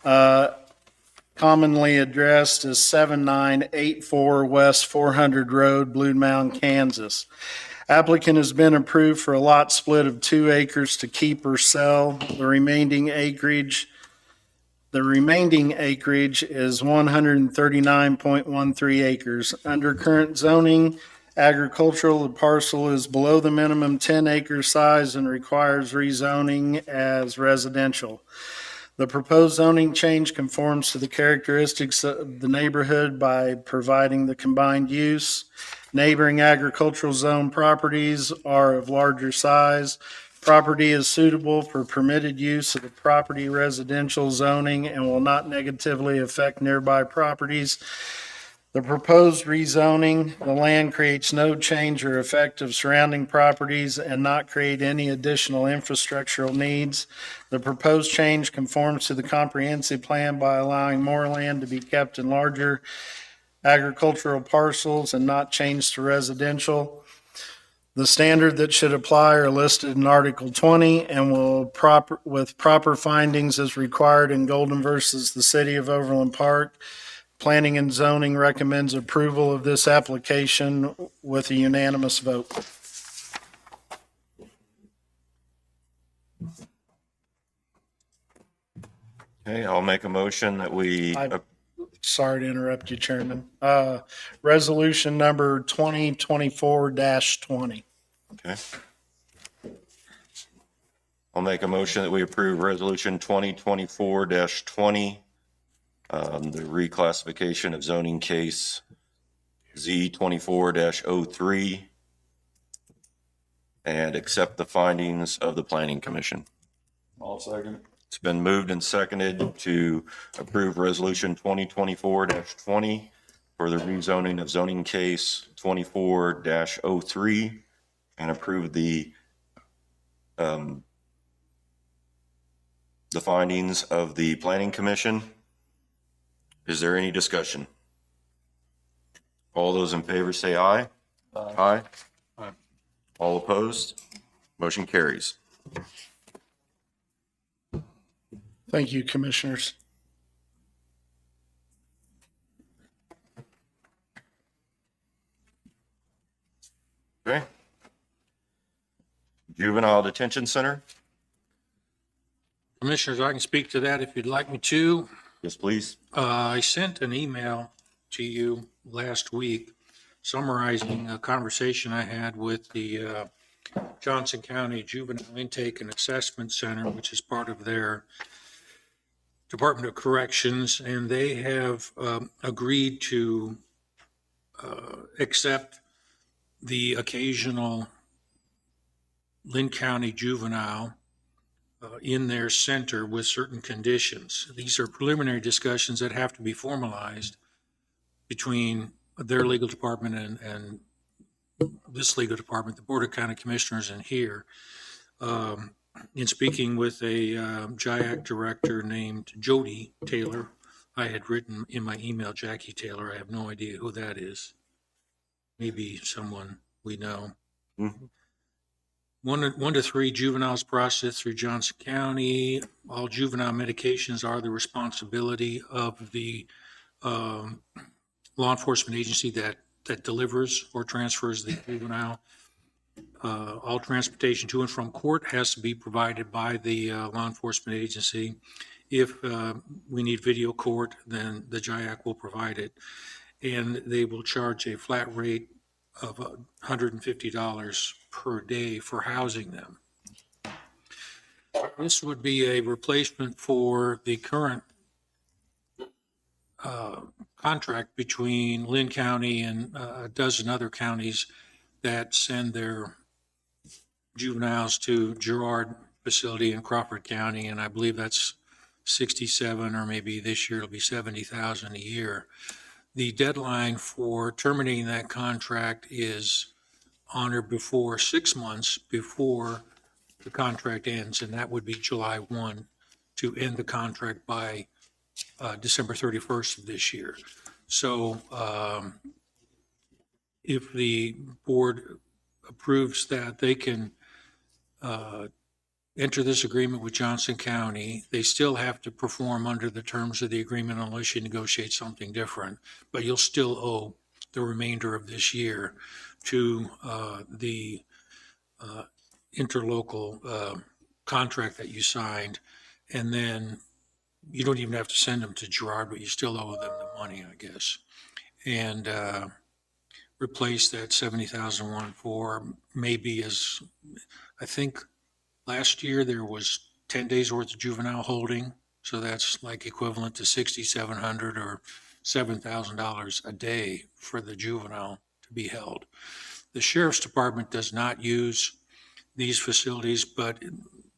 Commonly addressed as 7984 West 400 Road, Blue Mound, Kansas. Applicant has been approved for a lot split of 2 acres to keep or sell. The remaining acreage is 139.13 acres. Under current zoning Agricultural, the parcel is below the minimum 10-acre size and requires rezoning as residential. The proposed zoning change conforms to the characteristics of the neighborhood by providing the combined use. Neighboring agricultural zone properties are of larger size. Property is suitable for permitted use of the property residential zoning and will not negatively affect nearby properties. The proposed rezoning, the land creates no change or effect of surrounding properties and not create any additional infrastructural needs. The proposed change conforms to the comprehensive plan by allowing more land to be kept in larger agricultural parcels and not changed to residential. The standard that should apply are listed in Article 20 and with proper findings as required in Golden versus the City of Overland Park. Planning and Zoning recommends approval of this application with a unanimous vote. Okay, I'll make a motion that we, Sorry to interrupt you, Chairman. Resolution number 2024-20. okay. I'll make a motion that we approve Resolution 2024-20, the reclassification of zoning case Z24-03, and accept the findings of the Planning Commission. I'll second it. It's been moved and seconded to approve Resolution 2024-20 for the rezoning of zoning case 24-03 and approve the findings of the Planning Commission. Is there any discussion? All those in favor say aye. Aye. Aye. All opposed? Motion carries. Thank you, Commissioners. Okay. Juvenile Detention Center? Commissioners, I can speak to that if you'd like me to. Yes, please. I sent an email to you last week summarizing a conversation I had with the Johnson County Juvenile Intake and Assessment Center, which is part of their Department of Corrections, and they have agreed to accept the occasional Linn County juvenile in their center with certain conditions. These are preliminary discussions that have to be formalized between their legal department and this legal department, the Board of County Commissioners, and here. In speaking with a JIAC director named Jody Taylor, I had written in my email Jackie Taylor. I have no idea who that is. Maybe someone we know. Mm-hmm. 1 to 3 juveniles processed through Johnson County. All juvenile medications are the responsibility of the law enforcement agency that delivers or transfers the juvenile. All transportation to and from court has to be provided by the law enforcement agency. If we need video court, then the JIAC will provide it. And they will charge a flat rate of $150 per day for housing them. This would be a replacement for the current contract between Linn County and a dozen other counties that send their juveniles to Girard facility in Crawford County, and I believe that's 67, or maybe this year it'll be 70,000 a year. The deadline for terminating that contract is on or before 6 months before the contract ends, and that would be July 1 to end the contract by December 31st of this year. So if the board approves that, they can enter this agreement with Johnson County. They still have to perform under the terms of the agreement unless you negotiate something different, but you'll still owe the remainder of this year to the interlocal contract that you signed. And then you don't even have to send them to Girard, but you still owe them the money, I guess. And replace that 70,001 for maybe as, I think last year there was 10 days worth of juvenile holding. So that's like equivalent to 6,700 or $7,000 a day for the juvenile to be held. The sheriff's department does not use these facilities, but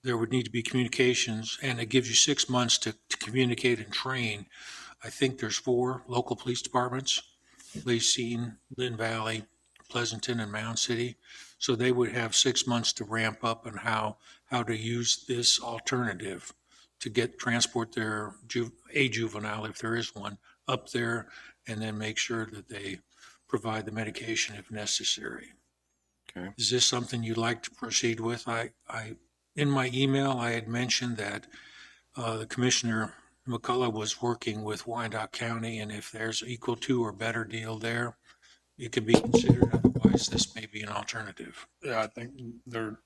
there would need to be communications, and it gives you 6 months to communicate and train. I think there's 4 local police departments, Lacine, Linn Valley, Pleasanton, and Mound City. So they would have 6 months to ramp up on how to use this alternative to transport their a juvenile, if there is one, up there, and then make sure that they provide the medication if necessary. Okay. Is this something you'd like to proceed with? In my email, I had mentioned that the Commissioner McCullough was working with Wyandotte County, and if there's equal to or better deal there, it can be considered. Otherwise, this may be an alternative. Yeah, I think their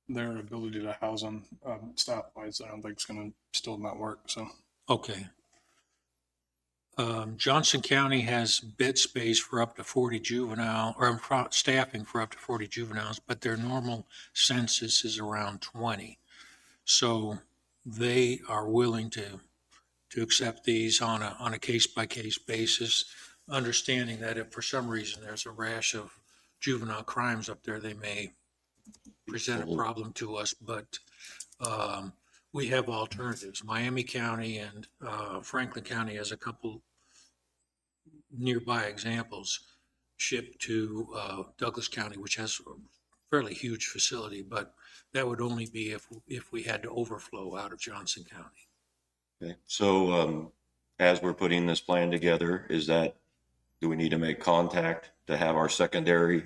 ability to house them staff-wise, I don't think it's going to still not work, so. Okay. Johnson County has bed space for up to 40 juvenile, or staffing for up to 40 juveniles, but their normal census is around 20. So they are willing to accept these on a case-by-case basis, understanding that if for some reason there's a rash of juvenile crimes up there, they may present a problem to us, but we have alternatives. Miami County and Franklin County has a couple nearby examples shipped to Douglas County, which has a fairly huge facility, but that would only be if we had to overflow out of Johnson County. Okay. So as we're putting this plan together, do we need to make contact to have our secondary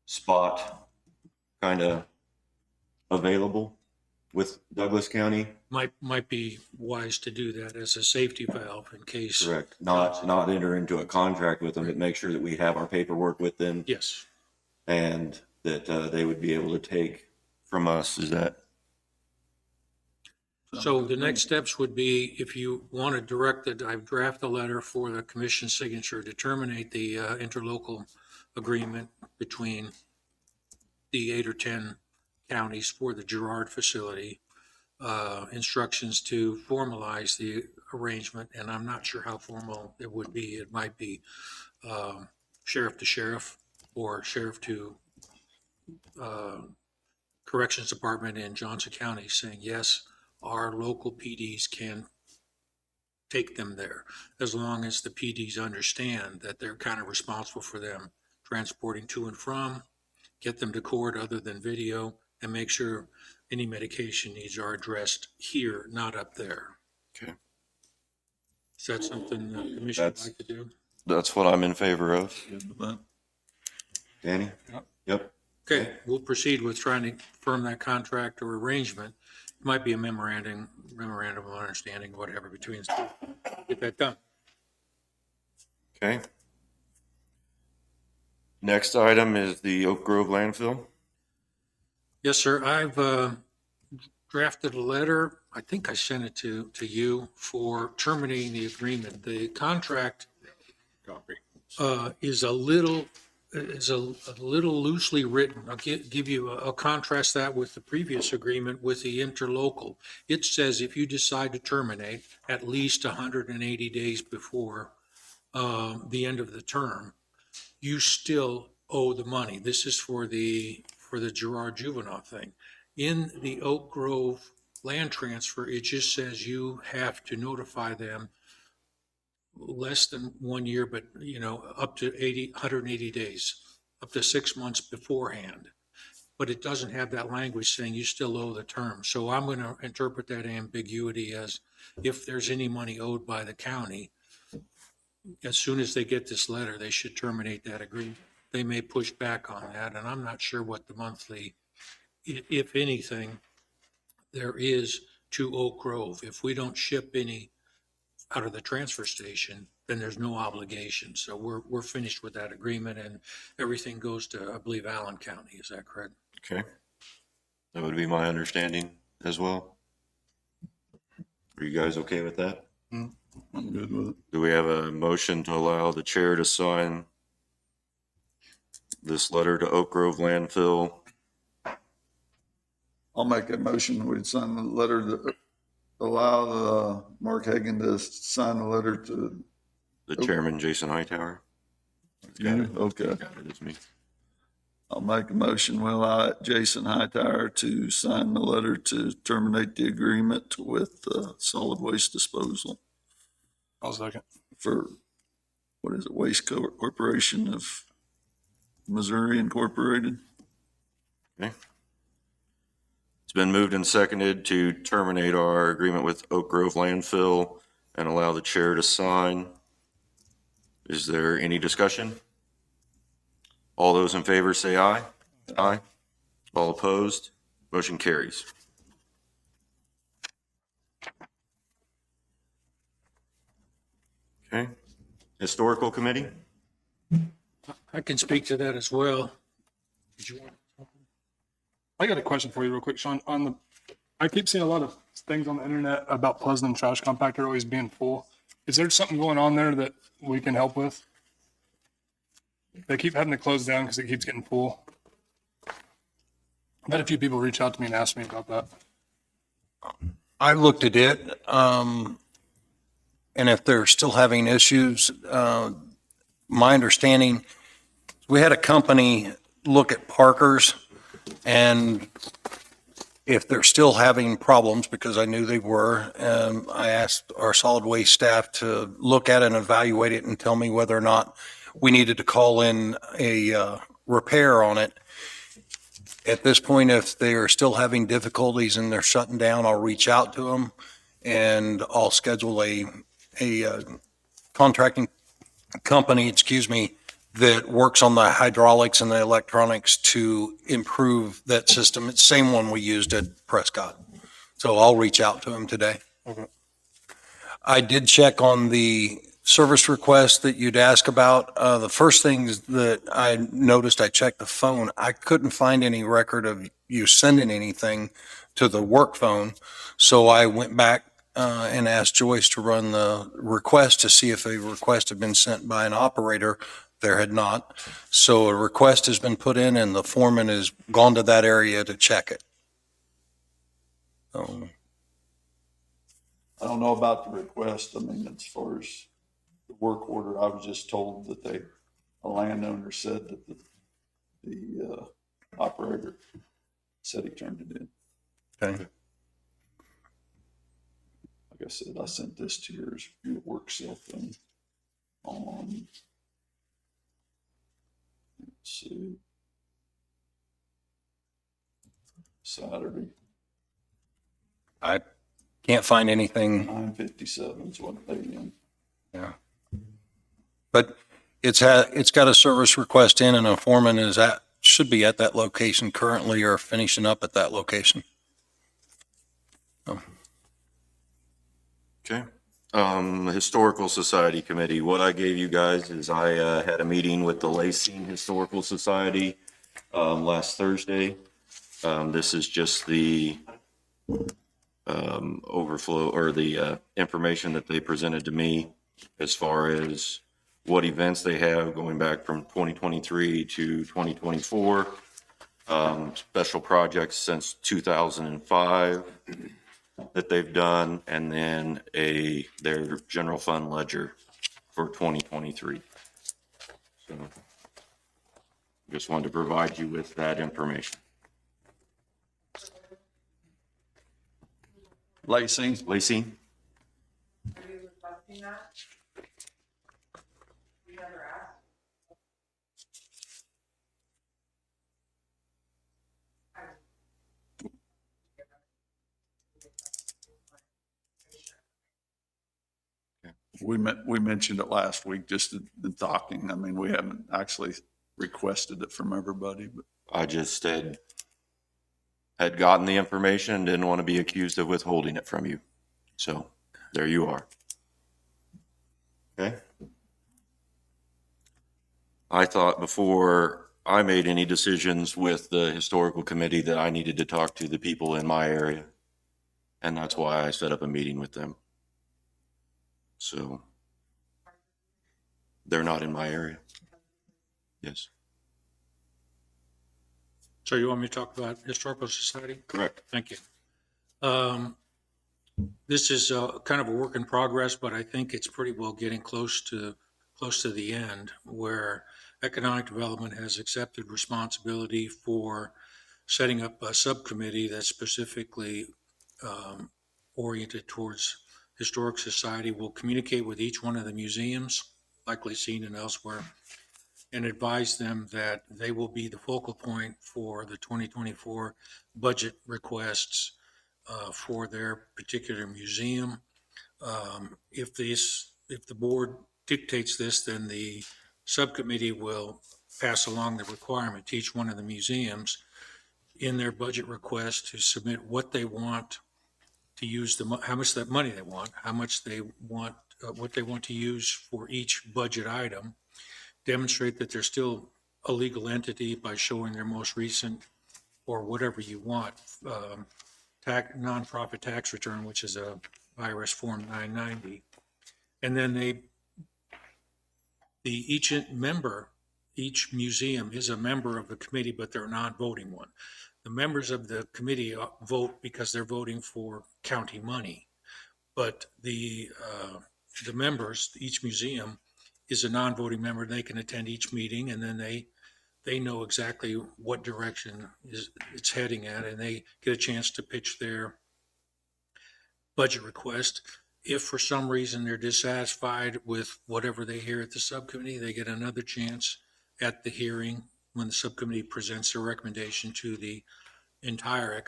spot kind of available with Douglas County? Might be wise to do that as a safety valve in case. Correct. Not enter into a contract with them, but make sure that we have our paperwork with them Yes. and that they would be able to take from us. Is that? So the next steps would be, if you want to direct that, I draft a letter for the commission's signature to terminate the interlocal agreement between the 8 or 10 counties for the Girard facility, instructions to formalize the arrangement, and I'm not sure how formal it would be. It might be sheriff to sheriff or sheriff to corrections department in Johnson County saying, yes, our local PDs can take them there, as long as the PDs understand that they're kind of responsible for them transporting to and from, get them to court other than video, and make sure any medication needs are addressed here, not up there. Okay. Is that something the commission would like to do? That's what I'm in favor of. Danny? Yep. Yep. Okay, we'll proceed with trying to firm that contract or arrangement. It might be a memorandum of understanding, whatever, between us. Get that done. Okay. Next item is the Oak Grove landfill. Yes, sir. I've drafted a letter. I think I sent it to you for terminating the agreement. The contract Copy. is a little loosely written. I'll give you, I'll contrast that with the previous agreement with the interlocal. It says if you decide to terminate at least 180 days before the end of the term, you still owe the money. This is for the Girard Juvenile thing. In the Oak Grove land transfer, it just says you have to notify them less than 1 year, but up to 180 days, up to 6 months beforehand. But it doesn't have that language saying you still owe the term. So I'm going to interpret that ambiguity as if there's any money owed by the county, as soon as they get this letter, they should terminate that agreement. They may push back on that, and I'm not sure what the monthly, if anything, there is to Oak Grove. If we don't ship any out of the transfer station, then there's no obligation. So we're finished with that agreement, and everything goes to, I believe, Allen County. Is that correct? Okay. That would be my understanding as well. Are you guys okay with that? I'm good with it. Do we have a motion to allow the chair to sign this letter to Oak Grove Landfill. I'll make a motion, we'd sign the letter that allow Mark Hagan to sign the letter to The chairman, Jason Hightower. you. Okay. Got it, it's me. I'll make a motion, we'll allow Jason Hightower to sign the letter to terminate the agreement with solid waste disposal I'll second. for, what is it, Corporation of Missouri Incorporated? Okay. It's been moved and seconded to terminate our agreement with Oak Grove Landfill and allow the chair to sign. Is there any discussion? All those in favor say aye. Aye. All opposed? Motion carries. Okay. Historical Committee? I can speak to that as well. Did you want? I got a question for you real quick, Sean. I keep seeing a lot of things on the internet about Pleasant trash compactor always being full. Is there something going on there that we can help with? They keep having to close down because it keeps getting full. I've had a few people reach out to me and ask me about that. I looked at it, and if they're still having issues, my understanding, we had a company look at Parker's, and if they're still having problems, because I knew they were, I asked our solid waste staff to look at it and evaluate it and tell me whether or not we needed to call in a repair on it. At this point, if they are still having difficulties and they're shutting down, I'll reach out to them and I'll schedule a contracting company, that works on the hydraulics and the electronics to improve that system. It's the same one we used at Prescott. So I'll reach out to him today. Okay. I did check on the service request that you'd ask about. The first things that I noticed, I checked the phone. I couldn't find any record of you sending anything to the work phone. So I went back and asked Joyce to run the request to see if a request had been sent by an operator. There had not. So a request has been put in and the foreman has gone to that area to check it. So I don't know about the request. I mean, as far as the work order, I was just told that a landowner said that the operator said he turned it in. okay. Like I said, I sent this to your work cell phone on, let's see, Saturday, I can't find anything. 9:57 is what a.m. Yeah. But it's got a service request in and a foreman should be at that location currently or finishing up at that location. Okay. Historical Society Committee, what I gave you guys is I had a meeting with the Lacine Historical Society last Thursday. This is just the overflow or the information that they presented to me as far as what events they have going back from 2023 to 2024, special projects since 2005 that they've done, and then their general fund ledger for 2023. So just wanted to provide you with that information. Lacey, Lacey? we mentioned it last week, just in talking. I mean, we haven't actually requested it from everybody, but I just had gotten the information and didn't want to be accused of withholding it from you. So there you are. Okay. I thought before I made any decisions with the historical committee that I needed to talk to the people in my area. And that's why I set up a meeting with them. So they're not in my area. Yes. So you want me to talk about Historical Society? Correct. Thank you. This is kind of a work in progress, but I think it's pretty well getting close to the end, where Economic Development has accepted responsibility for setting up a subcommittee that's specifically oriented towards Historic Society. Will communicate with each one of the museums, likely seen and elsewhere, and advise them that they will be the focal point for the 2024 budget requests for their particular museum. If the board dictates this, then the subcommittee will pass along the requirement to each one of the museums in their budget request to submit what they want to use, how much that money they want, how much they want, what they want to use for each budget item, demonstrate that they're still a legal entity by showing their most recent, or whatever you want, nonprofit tax return, which is a IRS Form 990. And then each museum is a member of the committee, but they're a non-voting one. The members of the committee vote because they're voting for county money, but the members, each museum is a non-voting member. They can attend each meeting, and then they know exactly what direction it's heading at, and they get a chance to pitch their budget request. If for some reason they're dissatisfied with whatever they hear at the subcommittee, they get another chance at the hearing when the subcommittee presents their recommendation to the entire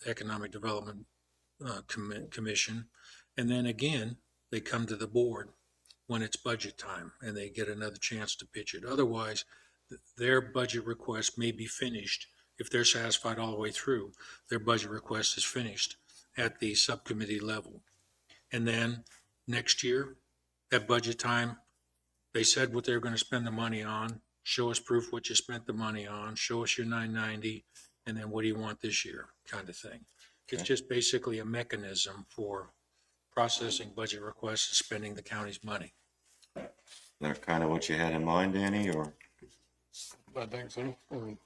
Economic Development Commission. And then again, they come to the board when it's budget time, and they get another chance to pitch it. Otherwise, their budget request may be finished. If they're satisfied all the way through, their budget request is finished at the subcommittee level. And then next year, at budget time, they said what they're going to spend the money on. Show us proof what you spent the money on. Show us your 990, and then what do you want this year, kind of thing. It's just basically a mechanism for processing budget requests and spending the county's money. That's kind of what you had in mind, Danny, or? I think so. I mean,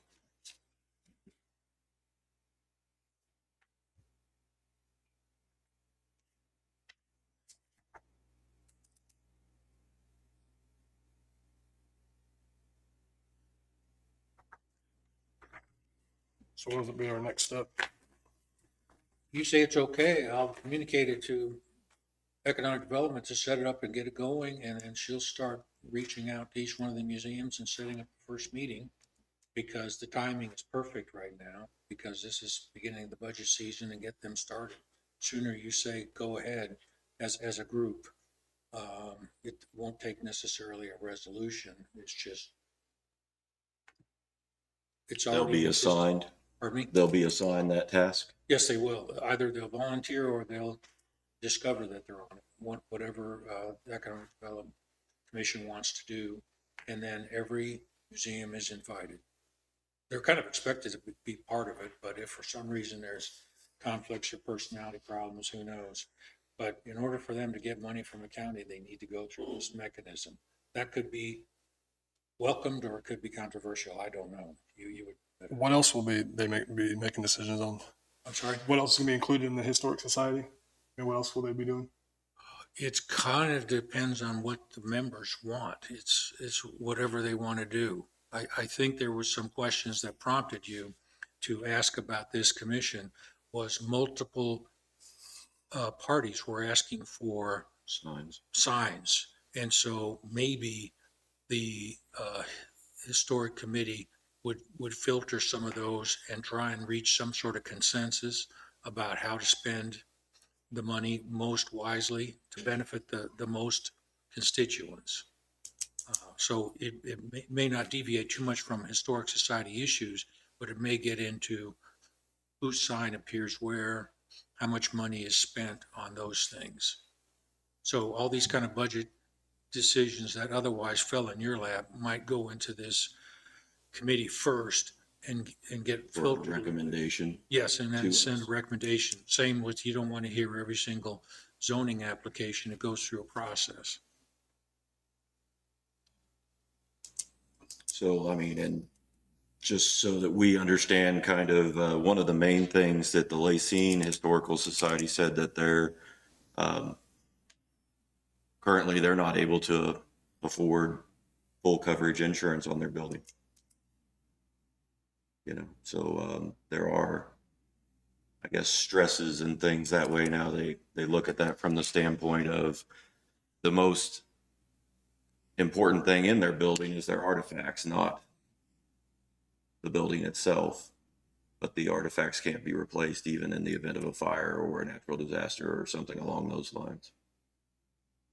so what would be our next step? You say it's okay, I'll communicate it to Economic Development to set it up and get it going, and then she'll start reaching out to each one of the museums and setting up the first meeting, because the timing is perfect right now, because this is beginning of the budget season, and get them started. Sooner you say go ahead as a group, it won't take necessarily a resolution. It's just, it's They'll already. be assigned, Pardon me? they'll be assigned that task? Yes, they will. Either they'll volunteer or they'll discover that they're on it, whatever the Economic Development Commission wants to do. And then every museum is invited. They're kind of expected to be part of it, but if for some reason there's conflicts or personality problems, who knows? But in order for them to get money from the county, they need to go through this mechanism. That could be welcomed or it could be controversial. I don't know. You would. What else will be making decisions on? I'm sorry? What else is going to be included in the Historic Society? And what else will they be doing? It's kind of depends on what the members want. It's whatever they want to do. I think there were some questions that prompted you to ask about this commission. Was multiple parties were asking for signs. And so maybe the historic committee would filter some of those and try and reach some sort of consensus about how to spend the money most wisely to benefit the most constituents. So it may not deviate too much from Historic Society issues, but it may get into whose sign appears where, how much money is spent on those things. So all these kind of budget decisions that otherwise fell in your lap might go into this committee first and get filtered. Recommendation. Yes, and then to send a us. recommendation. Same with, you don't want to hear every single zoning application. It goes through a process. So, I mean, and just so that we understand kind of, one of the main things that the Lacine Historical Society said that currently they're not able to afford full coverage insurance on their building. So there are, I guess, stresses and things that way. Now they look at that from the standpoint of the most important thing in their building is their artifacts, not the building itself. But the artifacts can't be replaced even in the event of a fire or a natural disaster or something along those lines.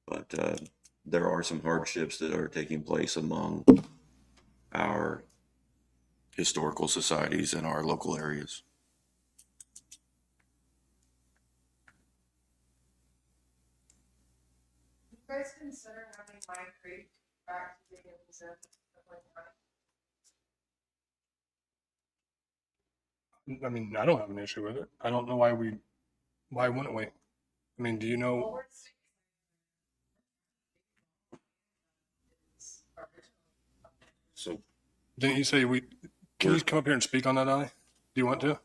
But there are some hardships that are taking place among our historical societies in our local areas. You guys consider having Mine Creek back to being a museum of Linn County? I mean, I don't have an issue with it. I don't know why wouldn't we? I mean, do you know? So Didn't you say can you come up here and speak on that, Ali? Do you want to?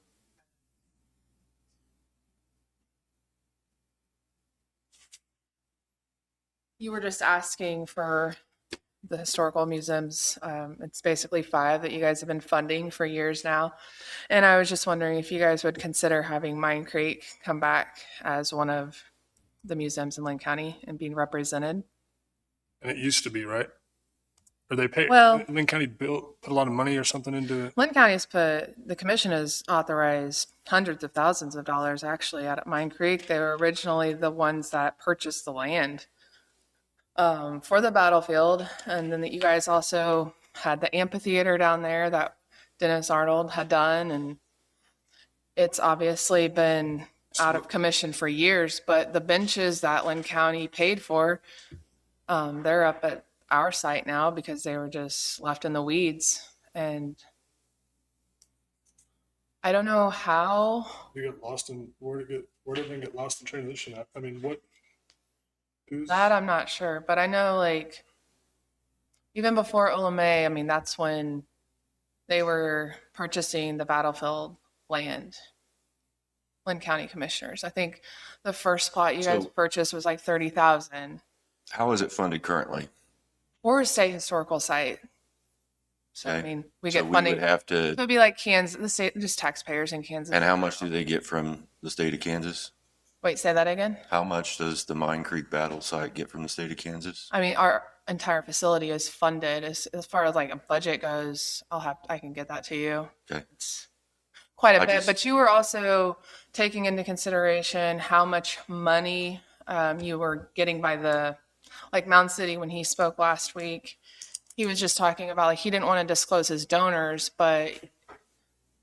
You were just asking for the historical museums. It's basically 5 that you guys have been funding for years now. And I was just wondering if you guys would consider having Mine Creek come back as one of the museums in Linn County and being represented. And it used to be, right? Or they pay, Well- Linn County put a lot of money or something into it. Linn County's the commission has authorized hundreds of thousands of dollars actually out at Mine Creek. They were originally the ones that purchased the land for the battlefield. And then you guys also had the amphitheater down there that Dennis Arnold had done. And it's obviously been out of commission for years, but the benches that Linn County paid for, they're up at our site now because they were just left in the weeds. And I don't know how. You get lost in where did they get lost in transition at? I mean, who's That I'm not sure, but I know like even before Olame, I mean, that's when they were purchasing the battlefield land. Linn County commissioners. I think the first plot you guys So- purchased was like 30,000 how is it funded currently? for a state historical site. So I Okay. mean, we So get funding. would have to, It would be like Kansas, the state, just taxpayers in Kansas. and how much do they get from the state of Kansas? Wait, say that again? How much does the Mine Creek battle site get from the state of Kansas? I mean, our entire facility is funded as far as like a budget goes. I can get that to you. Okay. It's quite a I bit, just- but you were also taking into consideration how much money you were getting by like Mound City when he spoke last week. He was just talking about like he didn't want to disclose his donors, but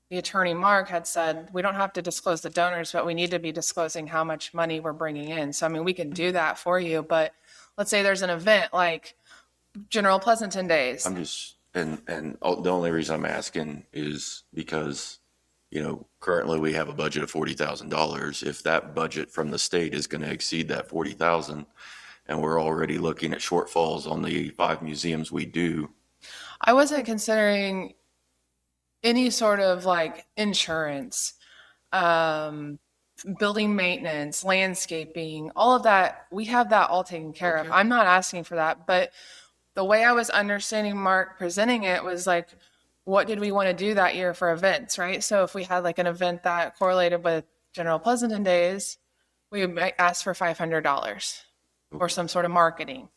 the attorney Mark had said we don't have to disclose the donors, but we need to be disclosing how much money we're bringing in. So I mean, we can do that for you, but let's say there's an event like General Pleasanton Days. I'm just, and the only reason I'm asking is because, currently we have a budget of $40,000. If that budget from the state is going to exceed that 40,000, and we're already looking at shortfalls on the 5 museums we do, I wasn't considering any sort of like insurance, building maintenance, landscaping, all of that. We have that all taken care of. I'm not asking for that, but the way I was understanding Mark presenting it was like, what did we want to do that year for events, right? So if we had like an event that correlated with General Pleasanton Days, we might ask for $500 or some sort of marketing,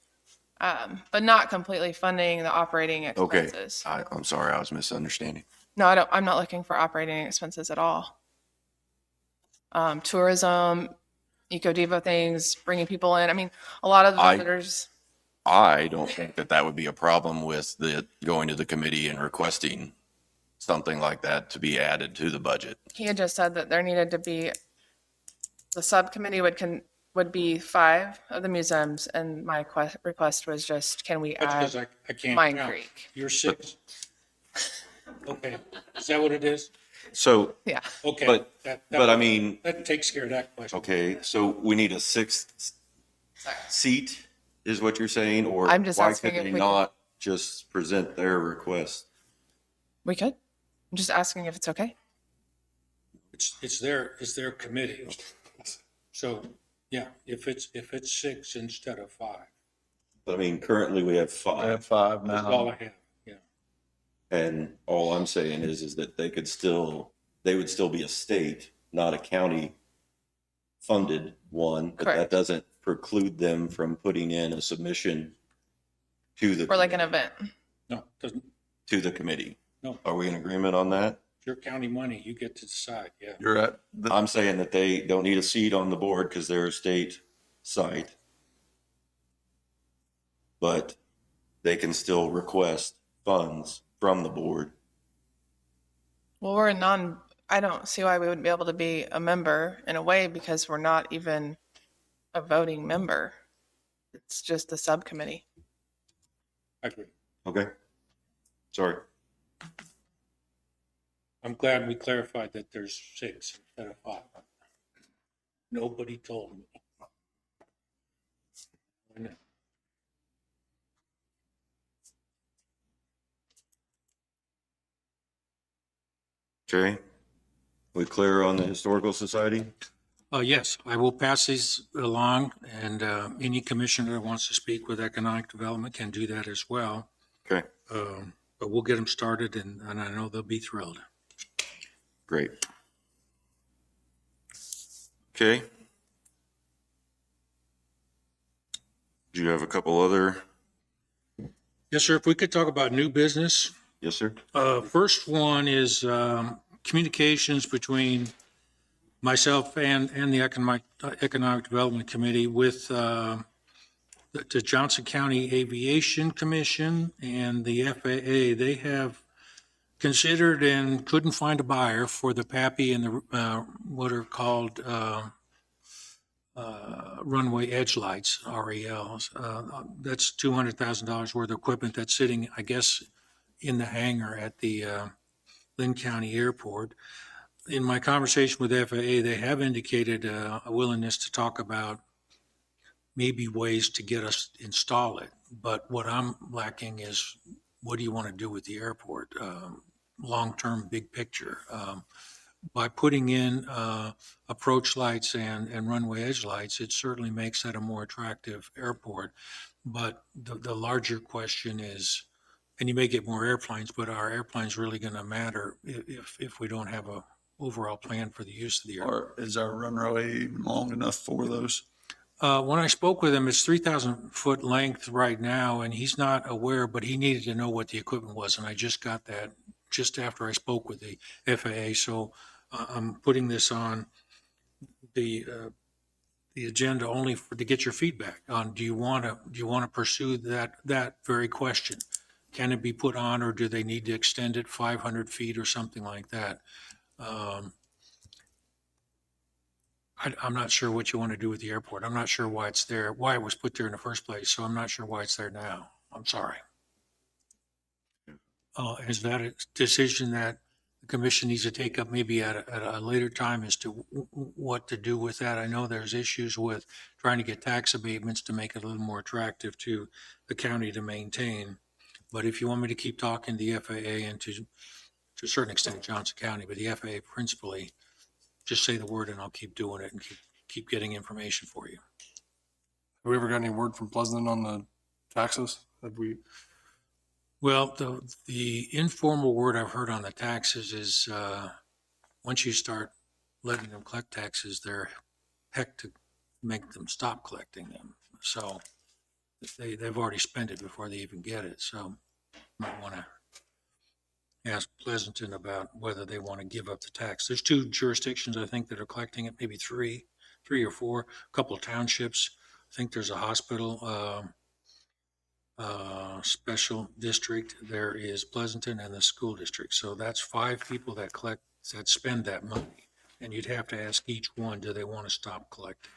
but not completely funding the operating okay. expenses. I'm sorry, I was misunderstanding. No, I'm not looking for operating expenses at all. Tourism, Eco Devo things, bringing people in. I mean, a lot of the visitors. I don't think that would be a problem with going to the committee and requesting something like that to be added to the budget. He had just said that there needed to be, the subcommittee would be 5 of the museums, and my request was just, can we That's because add I can't Mine count. Creek? You're 6. Okay, is that what it is? So, Yeah. Okay. But- that- but I mean, That takes care of that question. okay, so we need a 6th seat, is what you're saying? Or I'm just why asking could if they we could- not just present their request? We could. I'm just asking if it's okay. It's their committee. So, yeah, if it's 6 instead of 5, But I mean, currently we have I have 5. five that's all now. I have, yeah. And all I'm saying is that they would still be a state, not a county funded one. But that Correct. doesn't preclude them from putting in a submission to the. Or like an event. No, doesn't, To the committee. No. Are we in agreement on that? it's your county money, you get to decide, yeah. You're at, the I'm saying that they don't need a seat on the board because they're a state site. But they can still request funds from the board. Well, I don't see why we wouldn't be able to be a member in a way because we're not even a voting member. It's just a subcommittee. I agree. Okay. Sorry. I'm glad we clarified that there's 6 instead of 5. Nobody told me. I know. Okay. We clear on the Historical Society? Yes, I will pass these along, and any commissioner that wants to speak with economic development can do that as well. Okay, But we'll get them started, and I know they'll be thrilled. great. Okay. Do you have a couple other? Yes, sir, if we could talk about new business. Yes, sir. First one is communications between myself and the Economic Development Committee with the Johnson County Aviation Commission and the FAA. They have considered and couldn't find a buyer for the PAPI and the what are called runway edge lights, RELs. That's $200,000 worth of equipment that's sitting, I guess, in the hangar at the Linn County Airport. In my conversation with FAA, they have indicated a willingness to talk about maybe ways to get us install it. But what I'm lacking is, what do you want to do with the airport? Long-term, big picture. By putting in approach lights and runway edge lights, it certainly makes that a more attractive airport. But the larger question is, and you may get more airplanes, but are airplanes really going to matter if we don't have a overall plan for the use of the airport? Or is our runway long enough for those? When I spoke with him, it's 3,000 foot length right now, and he's not aware, but he needed to know what the equipment was, and I just got that just after I spoke with the FAA. So I'm putting this on the agenda only to get your feedback on, do you want to pursue that very question? Can it be put on, or do they need to extend it 500 feet or something like that? I'm not sure what you want to do with the airport. I'm not sure why it's there, why it was put there in the first place. So I'm not sure why it's there now. I'm sorry. Is that a decision that the commission needs to take up maybe at a later time as to what to do with that? I know there's issues with trying to get tax abatements to make it a little more attractive to the county to maintain. But if you want me to keep talking to the FAA and to a certain extent Johnson County, but the FAA principally, just say the word and I'll keep doing it and keep getting information for you. Have we ever got any word from Pleasant on the taxes? Have we? Well, the informal word I've heard on the taxes is once you start letting them collect taxes, they're heck to make them stop collecting them. So they've already spent it before they even get it. So you might want to ask Pleasanton about whether they want to give up the tax. There's 2 jurisdictions, I think, that are collecting it, maybe three or four, a couple of townships. I think there's a hospital special district. There is Pleasanton and the school district. So that's 5 people that spend that money. And you'd have to ask each one, do they want to stop collecting?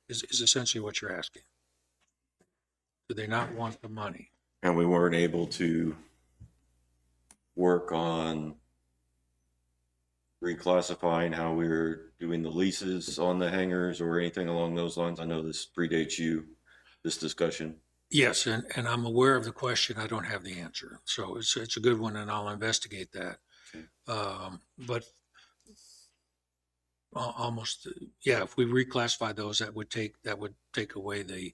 Is essentially what you're asking. Do they not want the money? And we weren't able to work on reclassifying how we were doing the leases on the hangars or anything along those lines. I know this predates you, this discussion. Yes, and I'm aware of the question. I don't have the answer. So it's a good one, and I'll investigate that. But almost, yeah, if we reclassify those, that would take away the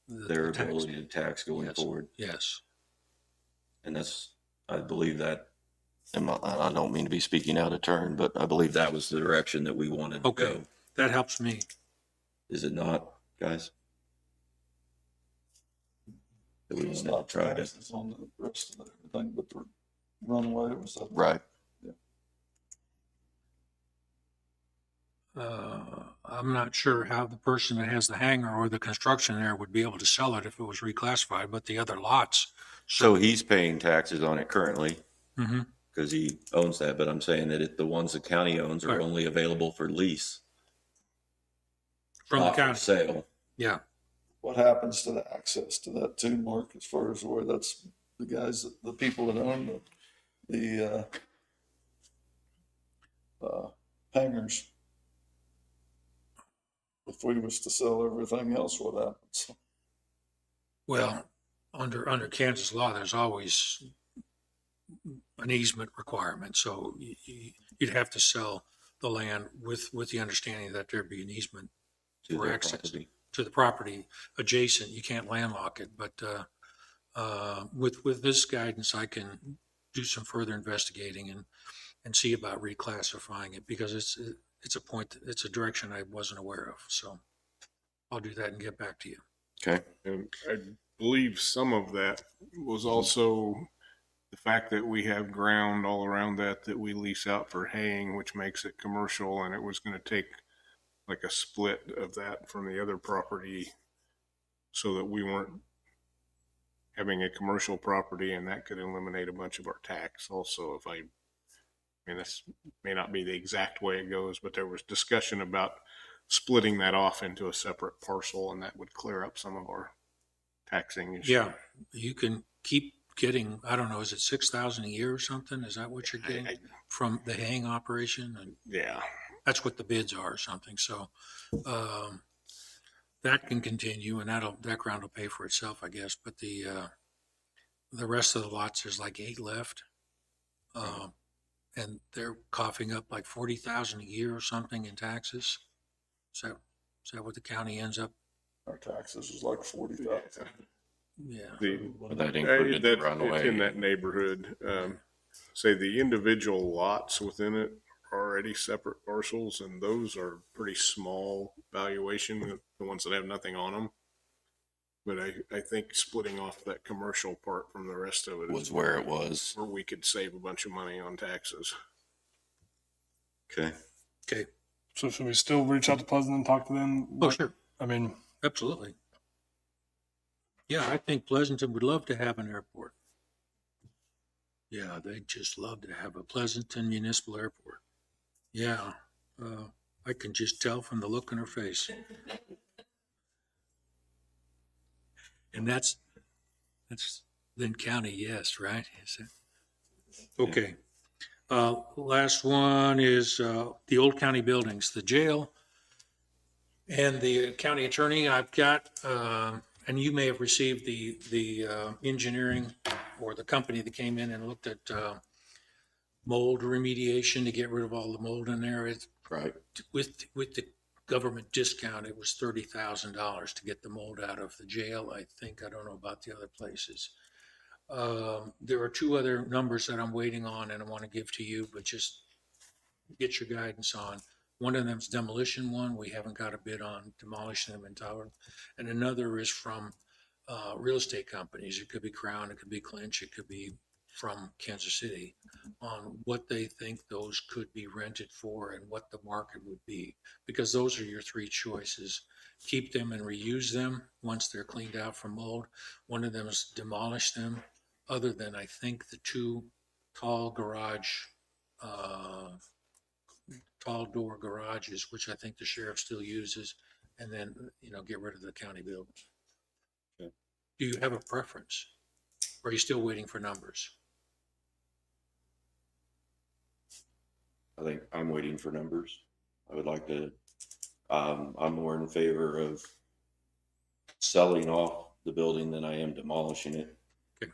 Their tax. ability to tax going Yes. forward. Yes. And that's, I believe that, I don't mean to be speaking out of turn, but I believe that was the direction that we wanted to Okay, go. that helps me. Is it not, guys? That we It's wanted not to try to, taxes on the rest of everything, but the runway was up. right. I'm not sure how the person that has the hangar or the construction there would be able to sell it if it was reclassified, but the other lots. So he's paying taxes on it currently Mhm. because he owns that, but I'm saying that the ones the county owns are Right. only available for lease, From the not for county. sale. Yeah. What happens to the access to that too, Mark, as far as where that's the guys, the people that own the hangars? If we was to sell everything else, what happens? Well, under Kansas law, there's always an easement requirement. So you'd have to sell the land with the understanding that there'd be an easement To for their access property. to the property adjacent. You can't landlock it, but with this guidance, I can do some further investigating and see about reclassifying it because it's a direction I wasn't aware of. So I'll do that and get back to you. Okay. And I believe some of that was also the fact that we have ground all around that we lease out for haying, which makes it commercial, and it was going to take like a split of that from the other property so that we weren't having a commercial property, and that could eliminate a bunch of our tax also. I mean, this may not be the exact way it goes, but there was discussion about splitting that off into a separate parcel, and that would clear up some of our taxing issues. Yeah, you can keep getting, I don't know, is it 6,000 a year or something? Is that what you're getting from the haying operation? And Yeah. that's what the bids are or something. So that can continue, and that ground will pay for itself, I guess. But the rest of the lots, there's like 8 left, and they're coughing up like 40,000 a year or something in taxes. Is that what the county ends up? Our taxes is like 40,000. Yeah. That included the It's in runway. that neighborhood. Say the individual lots within it are already separate parcels, and those are pretty small valuation, the ones that have nothing on them. But I think splitting off that commercial part from the rest of it Was is where it was. where we could save a bunch of money on taxes. Okay. Okay. So should we still reach out to Pleasant and talk to them? Oh, sure. I mean, Absolutely. Yeah, I think Pleasanton would love to have an airport. Yeah, they'd just love to have a Pleasanton Municipal Airport. Yeah, I can just tell from the look on her face. And that's Linn County, yes, right? Is it? Okay. Last one is the old county buildings, the jail and the county attorney. I've got, and you may have received the engineering or the company that came in and looked at mold remediation to get rid of all the mold in there. It's Right. with the government discount, it was $30,000 to get the mold out of the jail. I think, I don't know about the other places. There are 2 other numbers that I'm waiting on and I want to give to you, but just get your guidance on. One of them's demolition one. We haven't got a bid on demolishing them entirely. And another is from real estate companies. It could be Crown, it could be Clinch, it could be from Kansas City on what they think those could be rented for and what the market would be. Because those are your 3 choices. Keep them and reuse them once they're cleaned out from mold. One of them is demolish them, other than I think the 2 tall door garages, which I think the sheriff still uses, and then, get rid of the county buildings. Okay. Do you have a preference? Or are you still waiting for numbers? I think I'm waiting for numbers. I would like to, I'm more in favor of selling off the building than I am demolishing it. Okay.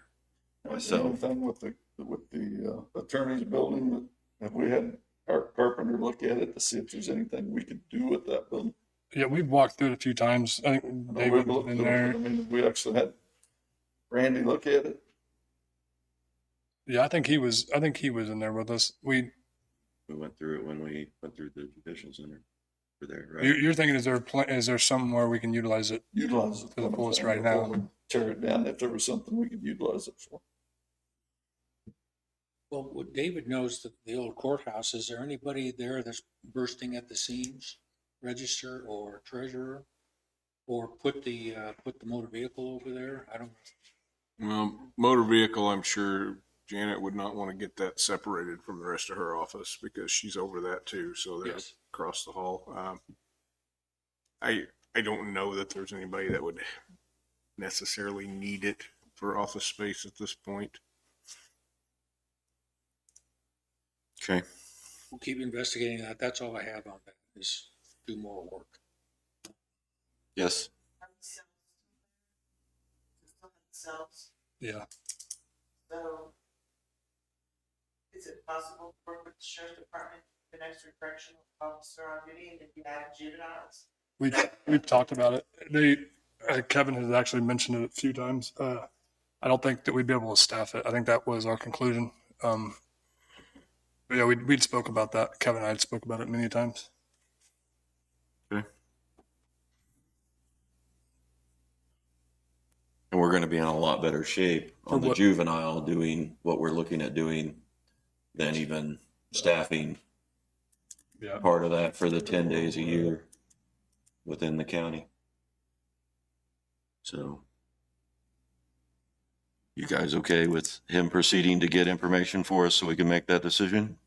The only thing with the with the attorney's building, have we had Art Carpenter look at it to see if there's anything we could do with that building? Yeah, we've walked through it a few times. I think I know David's we've looked been at it, there. but I mean, we actually had Randy look at it. Yeah, I think he was in there with us. We went through it when we went through the judicial center. We're there, right? You're thinking, is there somewhere we can utilize it? Utilize it To the fullest before right now. we tear it down, if there was something we could utilize it for. Well, what David knows, the old courthouse, is there anybody there that's bursting at the seams? Register or treasurer? Or put the motor vehicle over there? I don't, Well, motor vehicle, I'm sure Janet would not want to get that separated from the rest of her office because she's over that too. So they're yes. across the hall. I don't know that there's anybody that would necessarily need it for office space at this point. Okay. We'll keep investigating that. That's all I have on that, is do more work. Yes. Yeah. So, is it possible to work with the sheriff's department, the next correctional officer on duty, and if you add juveniles? We've talked about it. Kevin has actually mentioned it a few times. I don't think that we'd be able to staff it. I think that was our conclusion. But yeah, we'd spoke about that. Kevin and I had spoke about it many times. Okay. And we're going to be in a lot better shape on the juvenile doing what we're looking at doing than even staffing part of that for the 10 days a year within the county. So, you guys okay with him proceeding to get information for us so we can make that decision?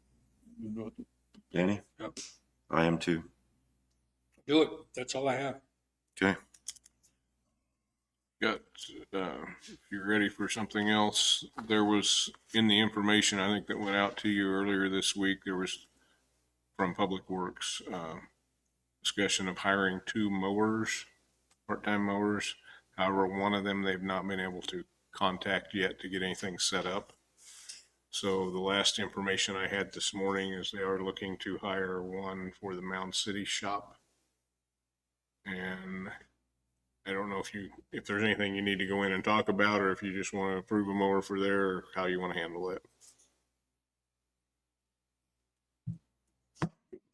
Danny? Yep. I am too. Do it. That's all I have. Okay. Got, if you're ready for something else, there was in the information, I think that went out to you earlier this week, there was from Public Works, discussion of hiring 2 mowers, part-time mowers. However, one of them, they've not been able to contact yet to get anything set up. So the last information I had this morning is they are looking to hire one for the Mound City shop. And I don't know if there's anything you need to go in and talk about, or if you just want to approve a mower for there, or how you want to handle it.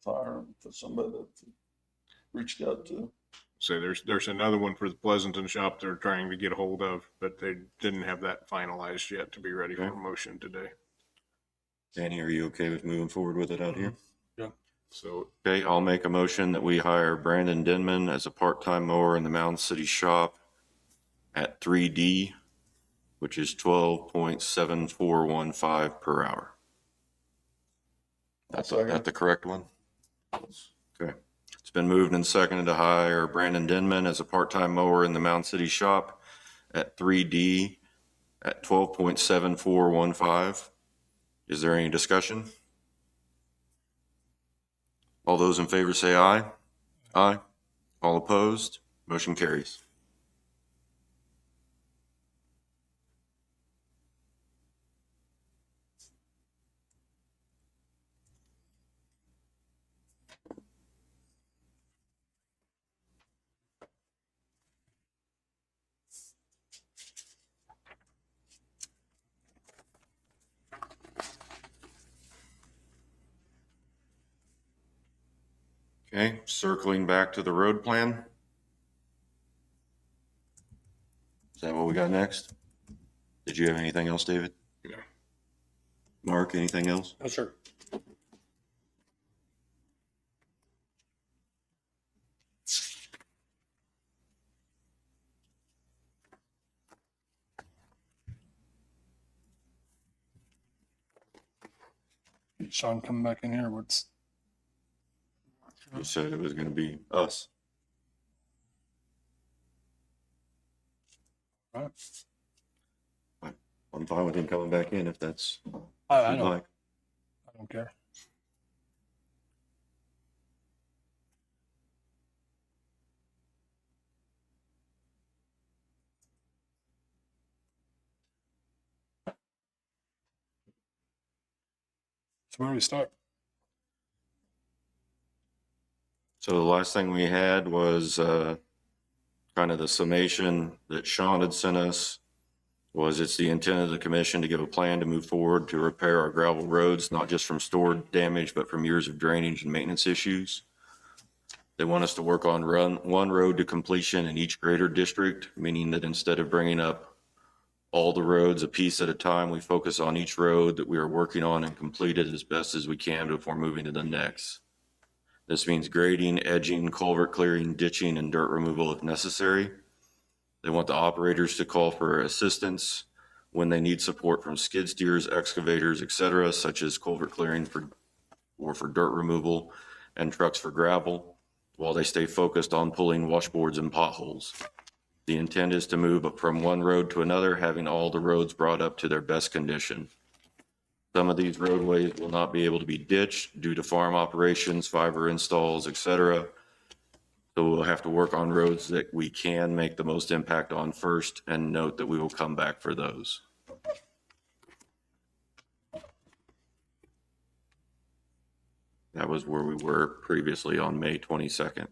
Fire for somebody that reached out to. So there's another one for the Pleasanton shop they're trying to get a hold of, but they didn't have that finalized yet to be ready for motion today. Danny, are you okay with moving forward with it out here? Yeah. So, Okay, I'll make a motion that we hire Brandon Denman as a part-time mower in the Mound City shop at 3D, which is 12.7415 per hour. That's the correct one? Okay. It's been moved and seconded to hire Brandon Denman as a part-time mower in the Mound City shop at 3D at 12.7415. Is there any discussion? All those in favor say aye. Aye. All opposed? Motion carries. Okay, circling back to the road plan. Is that what we got next? Did you have anything else, David? Yeah. Mark, anything else? No, sir. Sean coming back in here. What's You said it was going to be us. right? I'm fine with him coming back in if that's I what you'd don't. like. I don't care. So where do we start? So the last thing we had was kind of the summation that Sean had sent us. Was it's the intent of the commission to give a plan to move forward to repair our gravel roads, not just from stored damage, but from years of drainage and maintenance issues. They want us to work on one road to completion in each greater district, meaning that instead of bringing up all the roads a piece at a time, we focus on each road that we are working on and complete it as best as we can before moving to the next. This means grading, edging, culvert clearing, ditching, and dirt removal if necessary. They want the operators to call for assistance when they need support from skid steers, excavators, etc., such as culvert clearing for dirt removal and trucks for gravel, while they stay focused on pulling washboards and potholes. The intent is to move from one road to another, having all the roads brought up to their best condition. Some of these roadways will not be able to be ditched due to farm operations, fiber installs, etc. So we'll have to work on roads that we can make the most impact on first, and note that we will come back for those. That was where we were previously on May 22nd.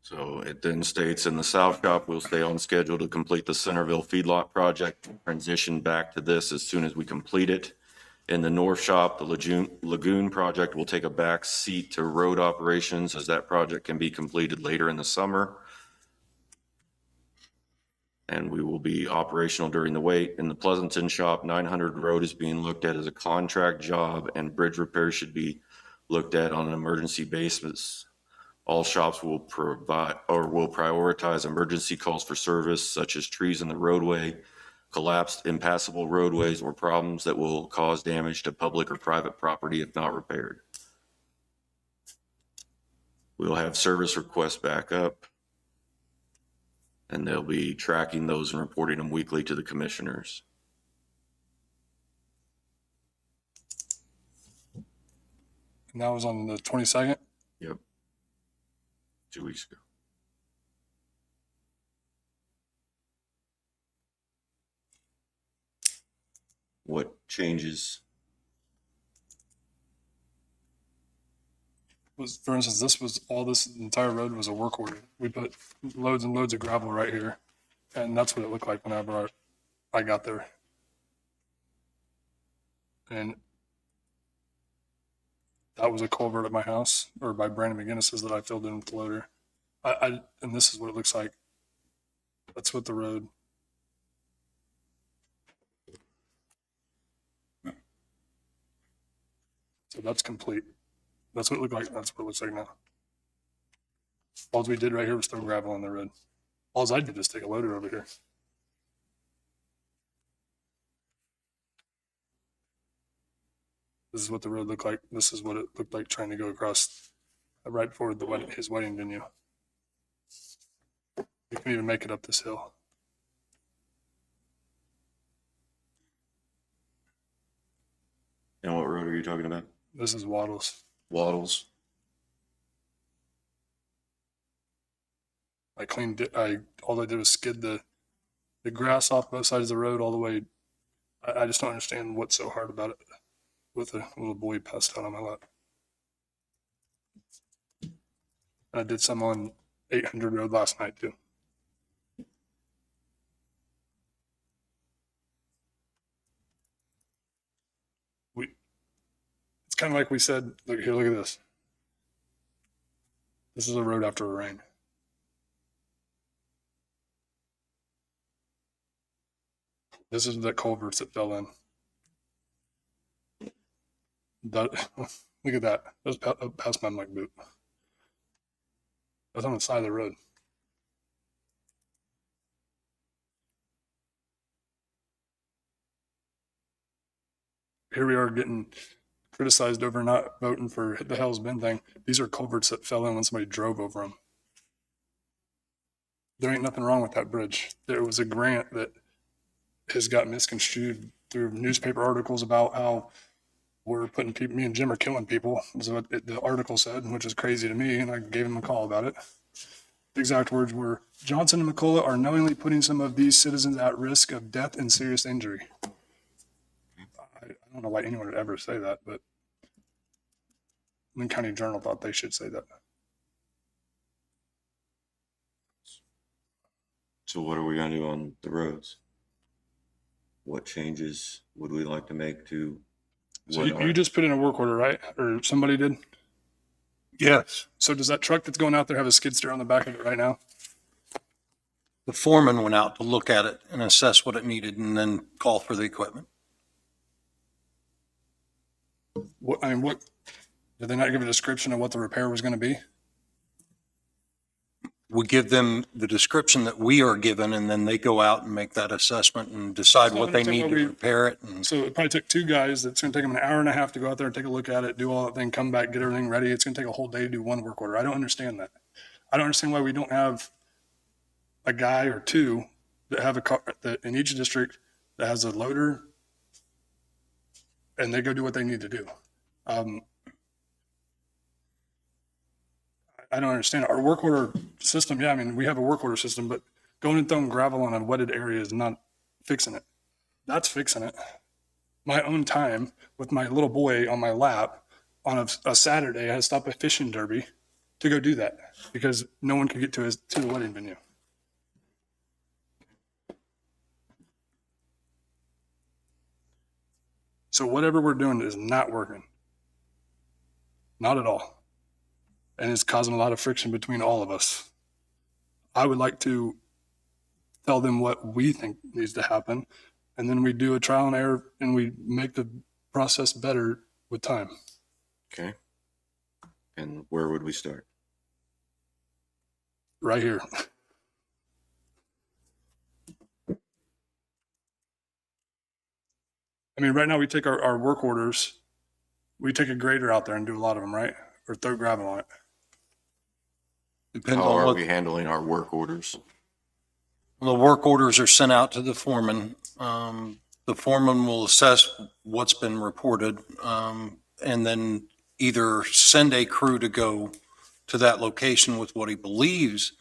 So it then states in the South Shop, we'll stay on schedule to complete the Centerville feedlot project, transition back to this as soon as we complete it. In the North Shop, the Lagoon project will take a back seat to road operations as that project can be completed later in the summer. And we will be operational during the wait. In the Pleasanton Shop, 900 Road is being looked at as a contract job, and bridge repairs should be looked at on an emergency basis. All shops will prioritize emergency calls for service, such as trees in the roadway, collapsed impassable roadways, or problems that will cause damage to public or private property if not repaired. We'll have service requests back up, and they'll be tracking those and reporting them weekly to the commissioners. And that was on the 22nd. Yep. 2 weeks ago. What changes? Was, for instance, this entire road was a work order. We put loads and loads of gravel right here. And that's what it looked like whenever I got there. And that was a culvert at my house, or by Brandon McGinnis's, that I filled in with the loader. And this is what it looks like. That's what the road. So that's complete. That's what it looked like. That's what it looks like now. All we did right here was throw gravel on the road. All I did was take a loader over here. This is what the road looked like. This is what it looked like trying to go across right before his wedding venue. You can even make it up this hill. And what road are you talking about? This is Waddles. Waddles. I cleaned it. All I did was skid the grass off both sides of the road all the way. I just don't understand what's so hard about it with a little boy passed out on my lap. I did some on 800 Road last night too. It's kind of like we said, look here, look at this. This is a road after a rain. This is the culverts that fell in. That, look at that. That was past my mic boot. That's on the side of the road. Here we are getting criticized over not voting for the Hell's Bend thing. These are culverts that fell in when somebody drove over them. There ain't nothing wrong with that bridge. There was a grant that has got misconstrued through newspaper articles about how we're putting people, me and Jim are killing people, is what the article said, which is crazy to me, and I gave him a call about it. exact words were, Johnson and McCullough are knowingly putting some of these citizens at risk of death and serious injury. I don't know why anyone would ever say that, but Linn County Journal thought they should say that. So what are we gonna do on the roads? What changes would we like to make to? So what you just put in a work order, right? Or somebody did? Yes. So does that truck that's going out there have a skid steer on the back of it right now? The foreman went out to look at it and assess what it needed and then call for the equipment. What, I mean, what, did they not give a description of what the repair was going to be? We give them the description that we are given, and then they go out and make that assessment and decide what they need to repair it. And So it probably took two guys. That's going to take them an hour and a half to go out there and take a look at it, do all that thing, come back, get everything ready. It's going to take a whole day to do one work order. I don't understand that. I don't understand why we don't have a guy or two that have a car that in each district that has a loader and they go do what they need to do. I don't understand our work order system. Yeah, I mean, we have a work order system, but going and throwing gravel on a wetted area is not fixing it. That's fixing it. My own time with my little boy on my lap on a Saturday, I had to stop a fishing derby to go do that because no one could get to the wedding venue. So whatever we're doing is not working. Not at all. And it's causing a lot of friction between all of us. I would like to tell them what we think needs to happen, and then we do a trial and error and we make the process better with time. Okay. And where would we start? Right here. I mean, right now we take our work orders, we take a grader out there and do a lot of them, right? Or throw gravel on it. depends How on are what we handling our work orders? the work orders are sent out to the foreman. The foreman will assess what's been reported, and then either send a crew to go to that location with what he believes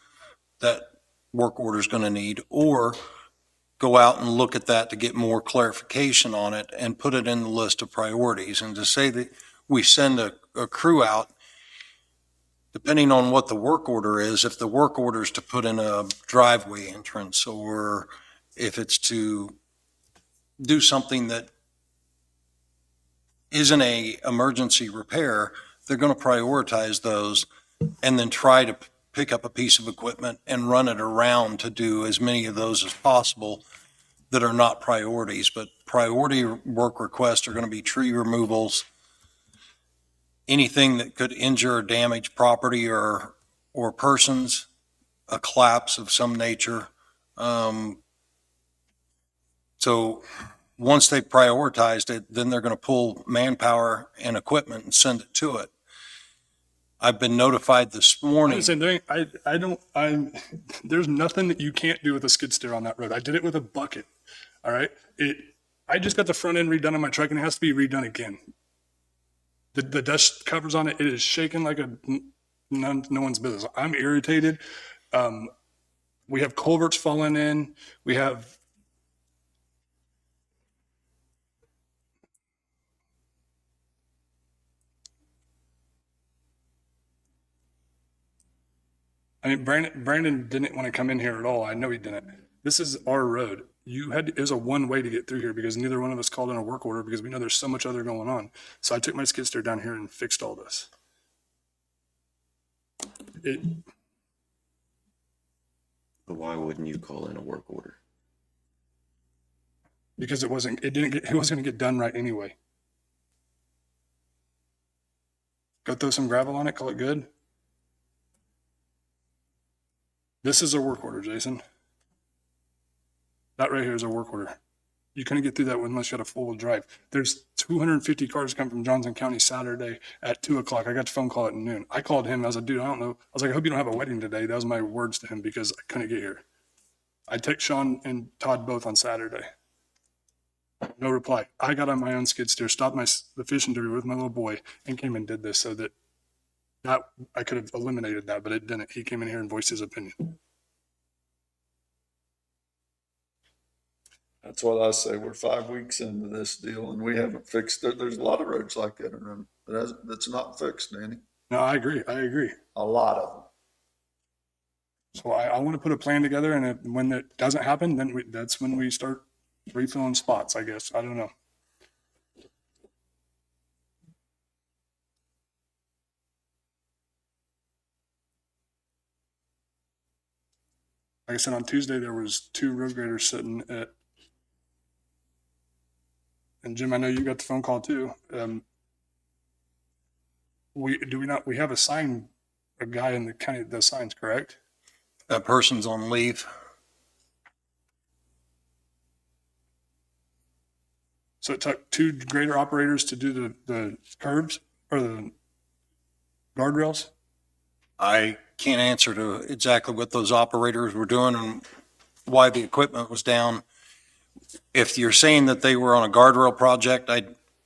that work order is going to need, or go out and look at that to get more clarification on it and put it in the list of priorities. And to say that we send a crew out, depending on what the work order is, if the work order is to put in a driveway entrance, or if it's to do something that isn't a emergency repair, they're going to prioritize those and then try to pick up a piece of equipment and run it around to do as many of those as possible that are not priorities. But priority work requests are going to be tree removals, anything that could injure or damage property or persons, a collapse of some nature. So once they've prioritized it, then they're going to pull manpower and equipment and send it to it. I've been notified this morning. Same thing. There's nothing that you can't do with a skid steer on that road. I did it with a bucket. All right. I just got the front end redone on my truck and it has to be redone again. The dust covers on it, it is shaking like no one's business. I'm irritated. We have culverts falling in. We have Brandon didn't want to come in here at all. I know he didn't. This is our road. It was a one way to get through here because neither one of us called in a work order because we know there's so much other going on. So I took my skid steer down here and fixed all this. But why wouldn't you call in a work order? Because it wasn't going to get done right anyway. Go throw some gravel on it, call it good. This is a work order, Jason. That right here is a work order. You couldn't get through that unless you had a full-wheel drive. There's 250 cars come from Johnson County Saturday at 2:00. I got the phone call at noon. I called him. I was like, dude, I don't know. I was like, I hope you don't have a wedding today. That was my words to him because I couldn't get here. I text Sean and Todd both on Saturday. No reply. I got on my own skid steer, stopped the fishing derby with my little boy, and came and did this so that That, I could have eliminated that, but it didn't. He came in here and voiced his opinion. That's what I say. We're 5 weeks into this deal and we haven't fixed it. There's a lot of roads like that around that's not fixed, Danny. No, I agree. I agree. A lot of them. So I want to put a plan together, and when that doesn't happen, then that's when we start refilling spots, I guess. I don't know. Like I said, on Tuesday, there was 2 road graders sitting at, and Jim, I know you got the phone call too. We have assigned a guy in the county that does signs, correct? That person's on leave. So it took 2 grader operators to do the curbs or the guardrails? I can't answer to exactly what those operators were doing and why the equipment was down. If you're saying that they were on a guardrail project,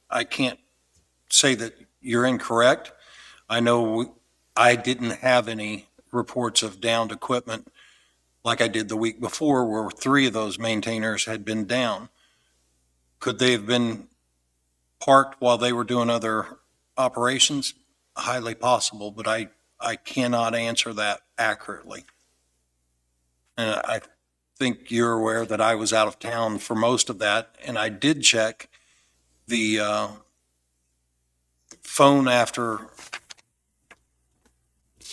I can't say that you're incorrect. I know I didn't have any reports of downed equipment like I did the week before, where 3 of those maintainers had been down. Could they have been parked while they were doing other operations? Highly possible, but I cannot answer that accurately. And I think you're aware that I was out of town for most of that, and I did check the phone after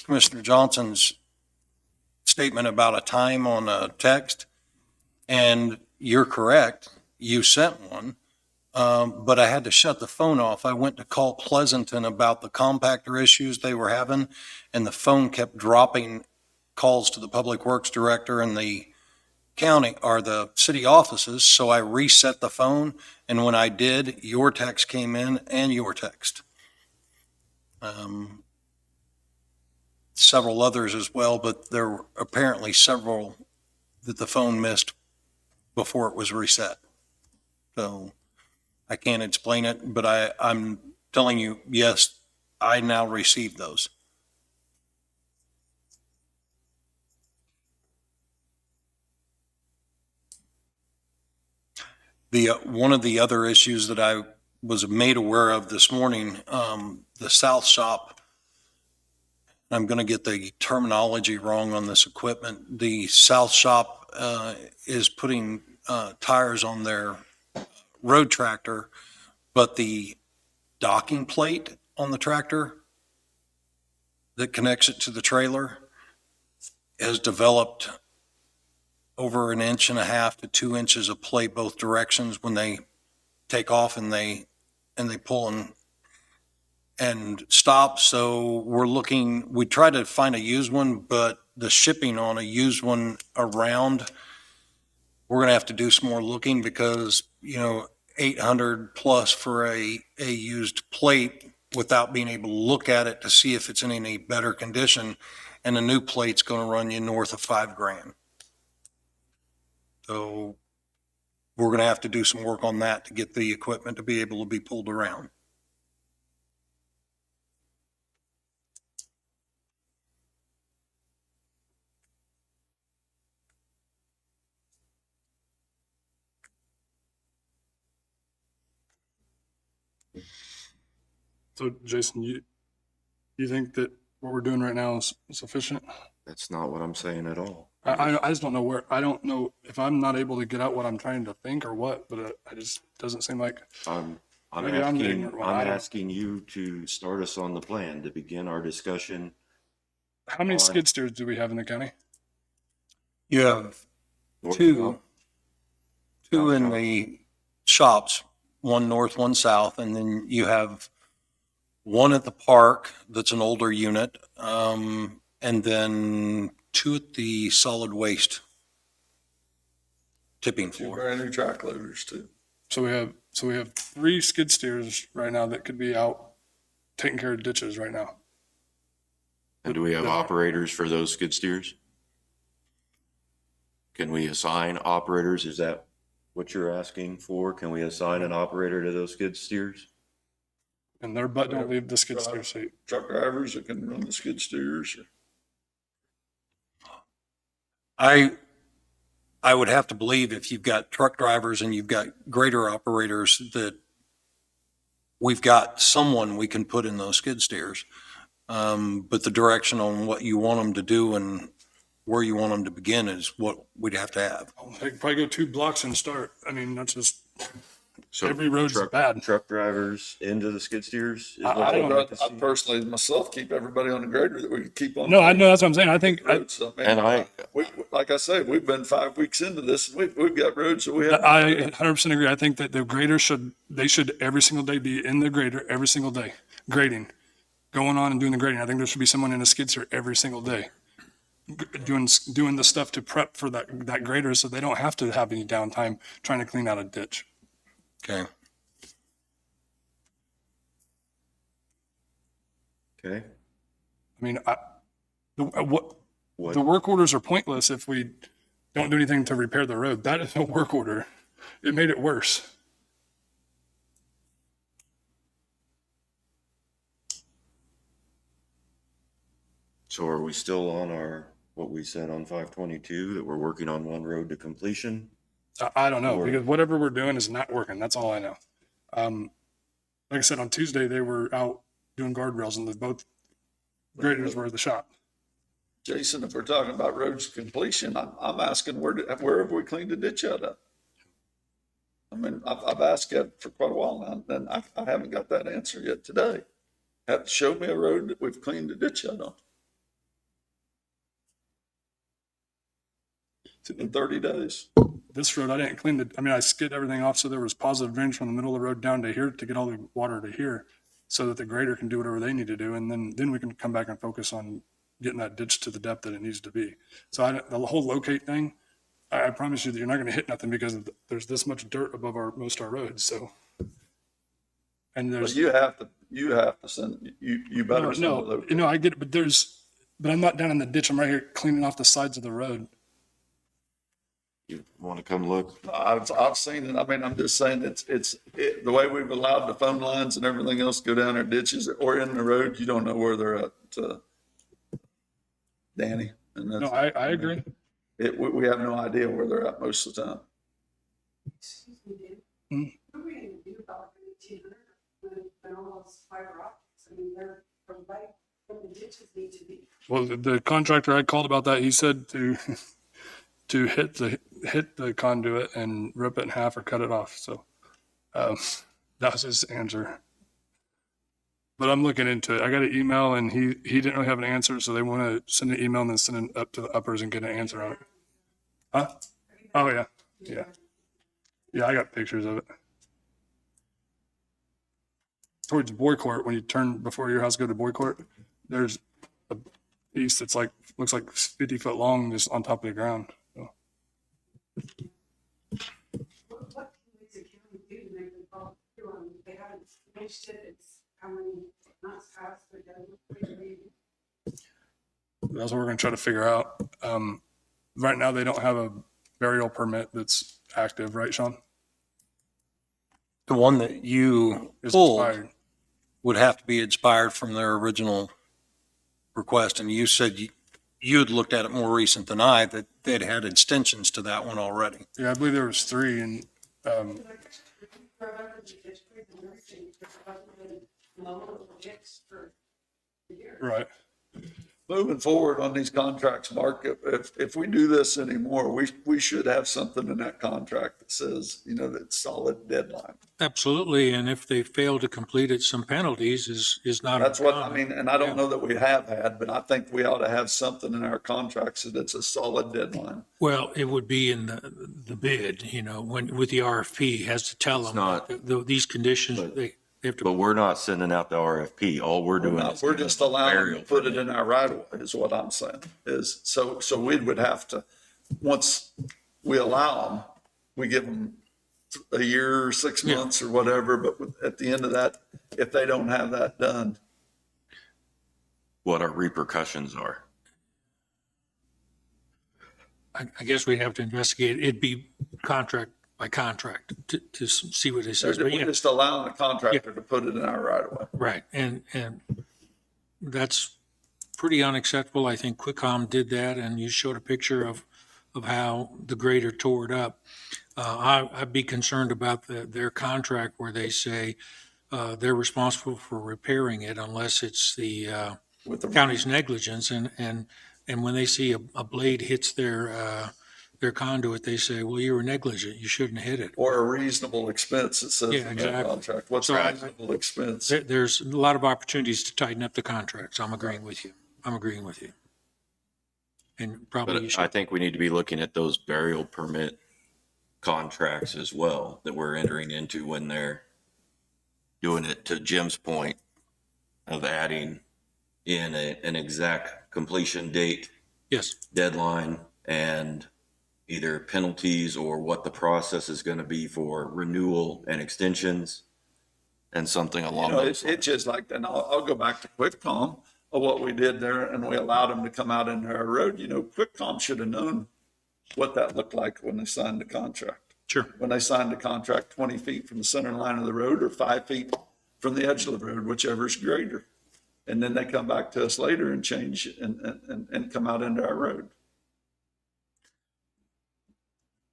Commissioner Johnson's statement about a time on a text, and you're correct, you sent one, but I had to shut the phone off. I went to call Pleasanton about the compactor issues they were having, and the phone kept dropping calls to the Public Works Director and the county or the city offices, so I reset the phone, and when I did, your text came in and your text. Several others as well, but there were apparently several that the phone missed before it was reset. So I can't explain it, but I'm telling you, yes, I now received those. One of the other issues that I was made aware of this morning, the South Shop, I'm going to get the terminology wrong on this equipment. The South Shop is putting tires on their road tractor, but the docking plate on the tractor that connects it to the trailer has developed over 1.5 to 2 inches of plate both directions when they take off and they pull and stop. So we tried to find a used one, but the shipping on a used one around, we're going to have to do some more looking because, $800 plus for a used plate without being able to look at it to see if it's in any better condition. And a new plate's going to run you north of $5,000. So we're going to have to do some work on that to get the equipment to be able to be pulled around. So Jason, you think that what we're doing right now is sufficient? That's not what I'm saying at all. I just don't know I don't know if I'm not able to get out what I'm trying to think or what, but it just doesn't seem like. I'm Maybe I'm getting it wrong. asking you to start us on the plan to begin our discussion. How many skid steers do we have in the county? You have two in the shops, one north, one south, and then you have one at the park that's an older unit, and then 2 at the solid waste tipping 2 floor. brand new track loaders too. So we have 3 skid steers right now that could be out taking care of ditches right now. And do we have operators for those skid steers? Can we assign operators? Is that what you're asking for? Can we assign an operator to those skid steers? And their butt don't leave the skid steer seat. Truck drivers that can run the skid steers. I would have to believe if you've got truck drivers and you've got grader operators that we've got someone we can put in those skid steers. But the direction on what you want them to do and where you want them to begin is what we'd have to have. They could probably go 2 blocks and start. I mean, that's just, So every road's truck- bad. Truck drivers into the skid steers? is I what don't they'd like to I see? personally, myself, keep everybody on the grader that we can keep on. no, I know, that's what I'm saying. I think, Roads. I mean, And like I say, we've been 5 weeks into this. We've got roads that we have. I 100% agree. I think that the grader should every single day be in the grader every single day, grading, going on and doing the grading. I think there should be someone in a skid steer every single day doing the stuff to prep for that grader so they don't have to have any downtime trying to clean out a ditch. Okay. Okay. I mean, what What? the work orders are pointless if we don't do anything to repair the road. That is a work order. It made it worse. So are we still on what we said on 522, that we're working on one road to completion? I don't know, Or- because whatever we're doing is not working. That's all I know. Like I said, on Tuesday, they were out doing guardrails and both graders were at the shop. Jason, if we're talking about roads completion, I'm asking where have we cleaned the ditch out of? I mean, I've asked that for quite a while now, and I haven't got that answer yet today. Have to show me a road that we've cleaned the ditch out of. In 30 days. This road, I didn't clean I skid everything off so there was positive drainage from the middle of the road down to here to get all the water to here so that the grader can do whatever they need to do. And then we can come back and focus on getting that ditch to the depth that it needs to be. So the whole locate thing, I promise you that you're not going to hit nothing because there's this much dirt above most of our roads. So, and But there's you have to send, you better send a locator. no, I get it, but I'm not down in the ditch. I'm right here cleaning off the sides of the road. You want to come look? I've seen it. I mean, I'm just saying the way we've allowed the phone lines and everything else to go down our ditches or in the road, you don't know where they're at, Danny. And No, I agree. we have no idea where they're at most of the time. Excuse me, Dave. Hmm? What are we gonna do about 1,800 when all those fiber optics, I mean, they're right where the ditches need to be. Well, the contractor I called about that, he said to hit the conduit and rip it in half or cut it off. So that was his answer. But I'm looking into it. I got an email and he didn't really have an answer, so they want to send an email and then send it up to the uppers and get an answer on it. Huh? Oh yeah, yeah, yeah. I got pictures of it. Towards Boy Court, when you turn before your house, go to Boy Court. There's a piece that's looks like 50 foot long, just on top of the ground. So. What can the county do to make them follow through on it? They haven't finished it, it's how many months passed, they're done. That's what we're going to try to figure out. Right now, they don't have a burial permit that's active, right, Sean? The one that you It's pulled expired. would have to be expired from their original request. And you said you had looked at it more recent than I, that they'd had extensions to that one already. Yeah, I believe there was 3, and right. Moving forward on these contracts, Mark, if we do this anymore, we should have something in that contract that says, that's solid deadline. Absolutely, and if they fail to complete it, some penalties is not That's what, I uncommon. mean, and I don't know that we have had, but I think we ought to have something in our contracts that it's a solid deadline. Well, it would be in the bid, when, with the RFP, has to tell It's them not- these conditions, but- they have to. But we're not sending out the RFP. All we're doing is. We're giving just them a allowing them burial to put it permit. in our right of way is what I'm saying, is, so we would have to, once we allow them, we give them a year, or 6 Yeah. months or whatever, but at the end of that, if they don't have that done, What our repercussions are. I guess we have to investigate. It'd be contract by contract to see what it says. We're But yeah, just allowing the contractor to put it in our right of way. right. And that's pretty unacceptable. I think Quickom did that, and you showed a picture of how the grader tore it up. I'd be concerned about their contract where they say they're responsible for repairing it unless it's the With the county's negligence. And when they see a blade hits their conduit, they say, well, you were negligent. You shouldn't hit it. or a reasonable expense, it says Yeah, in that exactly. contract. What's So a I- reasonable expense? There's a lot of opportunities to tighten up the contracts. I'm agreeing with you. And probably you But I should. think we need to be looking at those burial permit contracts as well that we're entering into when they're doing it, to Jim's point of adding in an exact completion date, Yes. deadline, and either penalties or what the process is going to be for renewal and extensions and something along those It's just like, and I'll go back to Quickom of what we did there, and we allowed them to come out into our road. Quickom should have known what that looked like when they signed the contract. Sure. When they signed the contract 20 feet from the center line of the road or 5 feet from the edge of the road, whichever is greater. And then they come back to us later and change and come out into our road.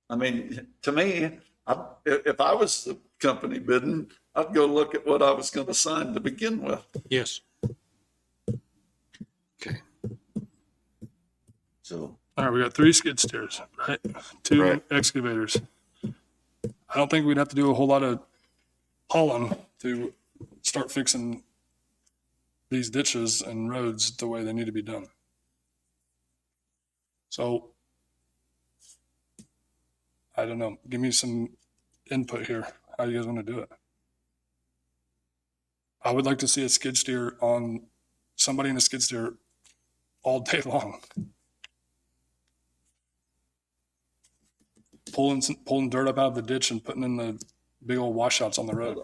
I mean, to me, if I was the company bidding, I'd go look at what I was going to sign to begin with. Yes. Okay. So, All right, we got 3 skid steers, right? 2 Right. excavators. I don't think we'd have to do a whole lot of hauling to start fixing these ditches and roads the way they need to be done. So, I don't know. Give me some input here. How you guys want to do it? I would like to see a skid steer on somebody in a skid steer all day long. Pulling dirt up out of the ditch and putting in the big old washouts on the road.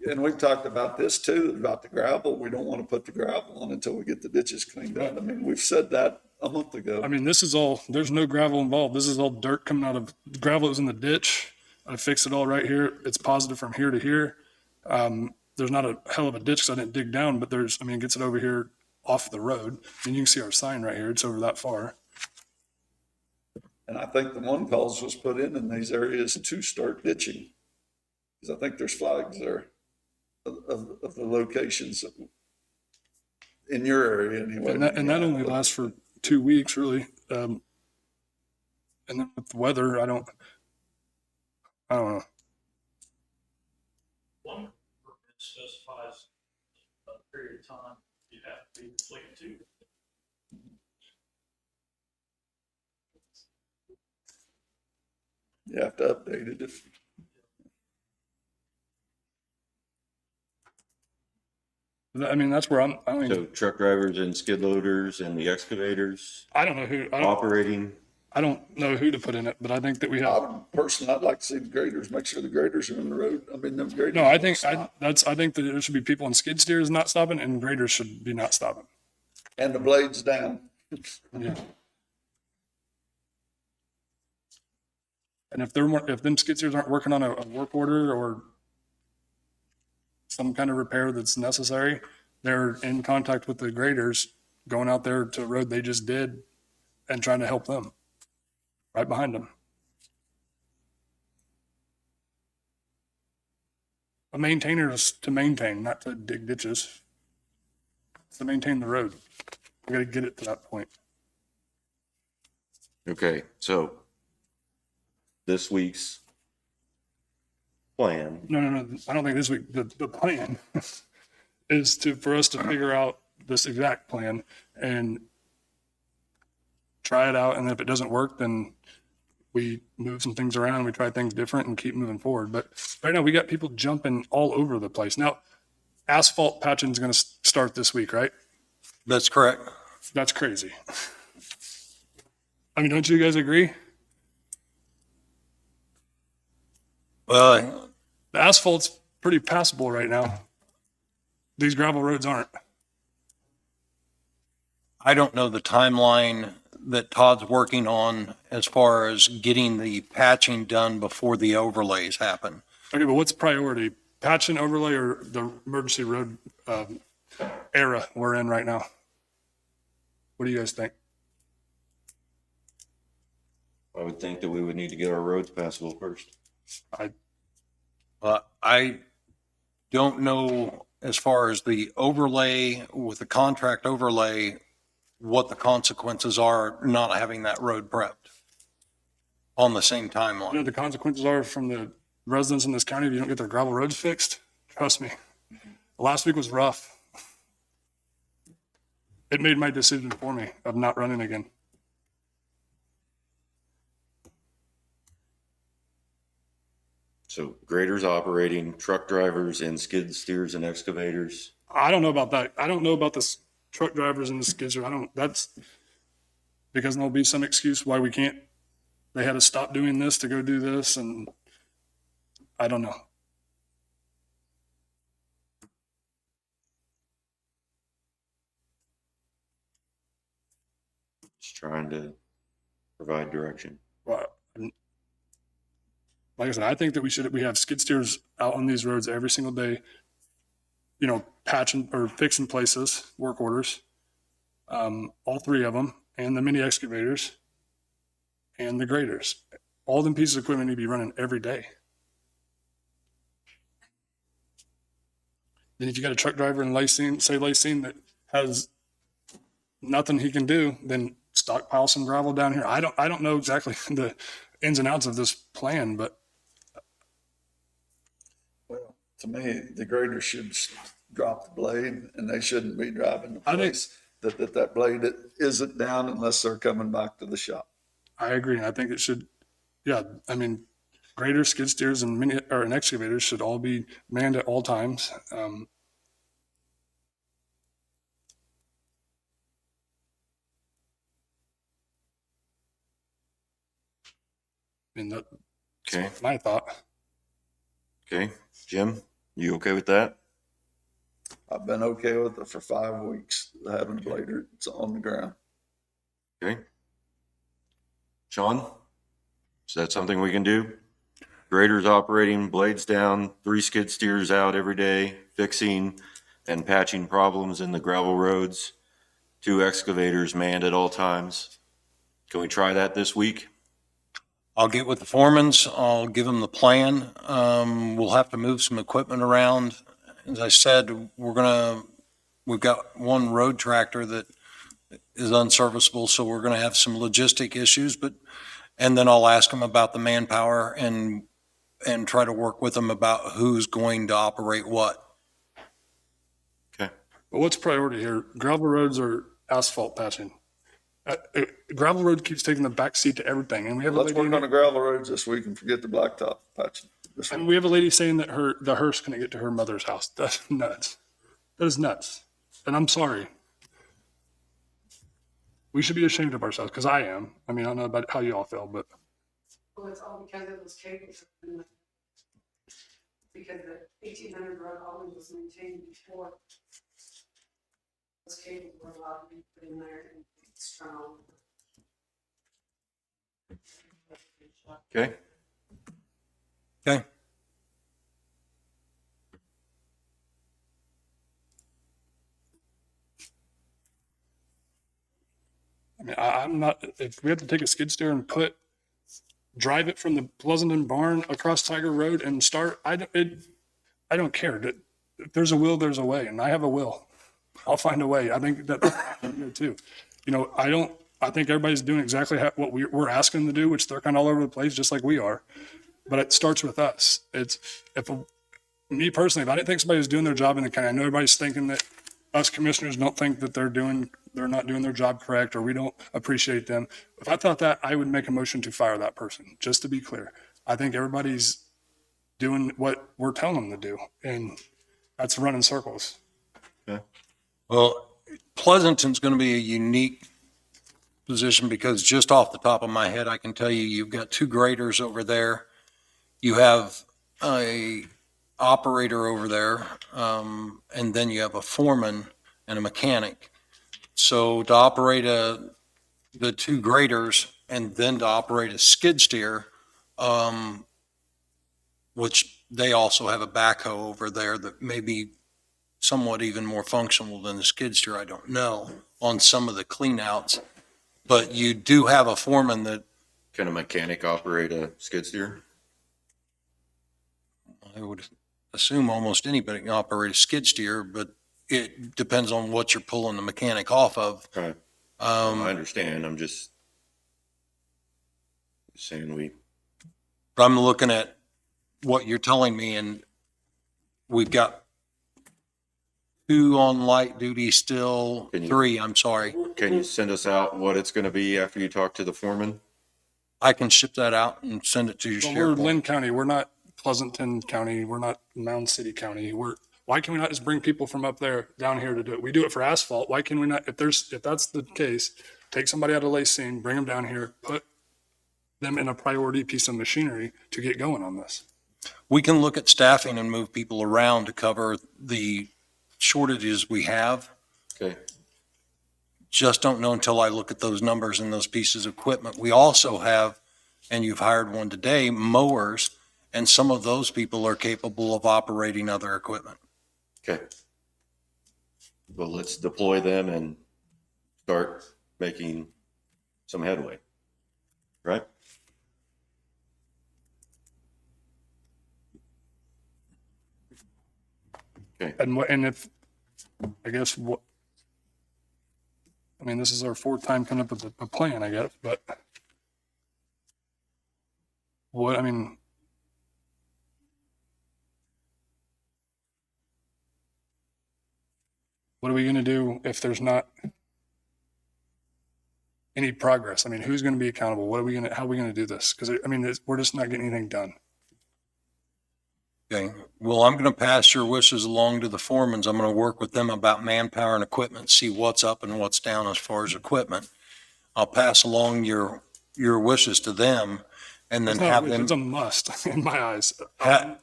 And we've talked about this too, about the gravel. We don't want to put the gravel on until we get the ditches cleaned out. I mean, we've said that a month ago. I mean, this is all, there's no gravel involved. This is all dirt coming out of, gravel is in the ditch. I fixed it all right here. It's positive from here to here. There's not a hell of a ditch because I didn't dig down, but there's, I mean, it gets it over here off the road. And you can see our sign right here. It's over that far. And I think the one calls was put in these areas to start ditching. Because I think there's flags there of the locations in your area anyway. And that only lasts for 2 weeks, really. And then with the weather, I don't know. One permit specifies a period of time you have to be completed to. You have to update it if. I mean, that's where so truck drivers and skid loaders and the excavators I don't know who, operating. I don't know who to put in it, but I think that we have. Personally, I'd like to see the graders, make sure the graders are on the road. I mean, them graders. No, I think I think that there should be people on skid steers not stopping and graders should be not stopping. And the blades down. Yeah. And if them skid steers aren't working on a work order or some kind of repair that's necessary, they're in contact with the graders going out there to a road they just did and trying to help them right behind them. A maintainer is to maintain, not to dig ditches. It's to maintain the road. We got to get it to that point. Okay, so this week's plan, No. I don't think this week, the plan is for us to figure out this exact plan and try it out. And if it doesn't work, then we move some things around. We try things different and keep moving forward. But right now we got people jumping all over the place. Now, asphalt patching is going to start this week, right? That's correct. That's crazy. I mean, don't you guys agree? Well, The asphalt's pretty passable right now. These gravel roads aren't. I don't know the timeline that Todd's working on as far as getting the patching done before the overlays happen. Okay, but what's priority? Patch and overlay or the emergency road era we're in right now? What do you guys think? I would think that we would need to get our roads passable first. I don't know as far as the overlay, with the contract overlay, what the consequences are not having that road prepped on the same You know timeline. what the consequences are from the residents in this county if you don't get their gravel roads fixed? Trust me. Last week was rough. It made my decision for me of not running again. So graders operating, truck drivers and skid steers and excavators. I don't know about that. I don't know about the truck drivers and the skids. That's because there'll be some excuse why we can't. They had to stop doing this to go do this, and I don't know. Just trying to provide direction. Well, like I said, I think that we have skid steers out on these roads every single day, patching or fixing places, work orders, all three of them, and the mini excavators and the graders. All them pieces of equipment need to be running every day. Then if you got a truck driver in Lacine that has nothing he can do, then stockpile some gravel down here. I don't know exactly the ins and outs of this plan, but Well, to me, the grader should drop the blade and they shouldn't be driving the I think- place that blade isn't down unless they're coming back to the shop. I agree. I think it should, yeah, I mean, graders, skid steers, and and excavators should all be manned at all times. And that's Okay, my thought. okay. Jim, you okay with that? I've been okay with it for 5 weeks, having a blader, it's on the ground. Okay. Sean, is that something we can do? Graders operating, blades down, 3 skid steers out every day, fixing and patching problems in the gravel roads, 2 excavators manned at all times. Can we try that this week? I'll get with the foremans, I'll give them the plan. We'll have to move some equipment around. As I said, we've got one road tractor that is unserviceable, so we're gonna have some logistic issues, and then I'll ask them about the manpower and try to work with them about who's going to operate what. Okay. But what's priority here? Gravel roads or asphalt patching? Gravel road keeps taking the back seat to everything, and we have a Let's lady. work on the gravel roads this week and forget the blacktop patching. this And week. we have a lady saying that the hearse couldn't get to her mother's house. That's nuts. That is nuts. And I'm sorry. We should be ashamed of ourselves, because I am. I mean, I don't know about how you all feel, but Well, it's all because of those cables. Because the 1800 road always was maintained before. Those cables were allowed to be put in there and strong. Okay. Okay? I mean, I'm not, if we have to take a skid steer and drive it from the Pleasanton barn across Tiger Road and start, I don't care. If there's a will, there's a way, and I have a will. I'll find a way. I think that too. I think everybody's doing exactly what we're asking them to do, which they're kind of all over the place, just like we are. But it starts with us. Me personally, if I didn't think somebody was doing their job in the county, I know everybody's thinking that us commissioners don't think that they're not doing their job correct, or we don't appreciate them. If I thought that, I would make a motion to fire that person, just to be clear. I think everybody's doing what we're telling them to do, and that's running circles. Well, Pleasanton's going to be a unique position because just off the top of my head, I can tell you, you've got 2 graders over there. You have a operator over there, and then you have a foreman and a mechanic. So to operate a the two graders and then to operate a skid steer, which they also have a backhoe over there that may be somewhat even more functional than the skid steer, I don't know, on some of the cleanouts. But you do have a foreman that Can a mechanic operate a skid steer? I would assume almost anybody can operate a skid steer, but it depends on what you're pulling the mechanic off of. Okay. I understand. I'm just saying But I'm looking at what you're telling me, and we've got two on light duty still, Can you- three, I'm sorry. can you send us out what it's going to be after you talk to the foreman? I can ship that out and send it to your But we're sheriff. Linn County, we're not Pleasanton County, we're not Mound City County. Why can we not just bring people from up there down here to do it? We do it for asphalt. Why can we not, if that's the case, take somebody out of Lacine, bring them down here, put them in a priority piece of machinery to get going on this. We can look at staffing and move people around to cover the shortages we have. Okay. Just don't know until I look at those numbers and those pieces of equipment. We also have, and you've hired one today, mowers, and some of those people are capable of operating other equipment. Okay. Well, let's deploy them and start making some headway. Right? And if, I guess what, I mean, this is our fourth time coming up with a plan, I guess, but what, I mean, what are we going to do if there's not any progress? I mean, who's going to be accountable? How are we going to do this? Because I mean, we're just not getting anything done. Okay, well, I'm going to pass your wishes along to the foremans. I'm going to work with them about manpower and equipment, see what's up and what's down as far as equipment. I'll pass along your wishes to them and then have them. It's a must in my eyes.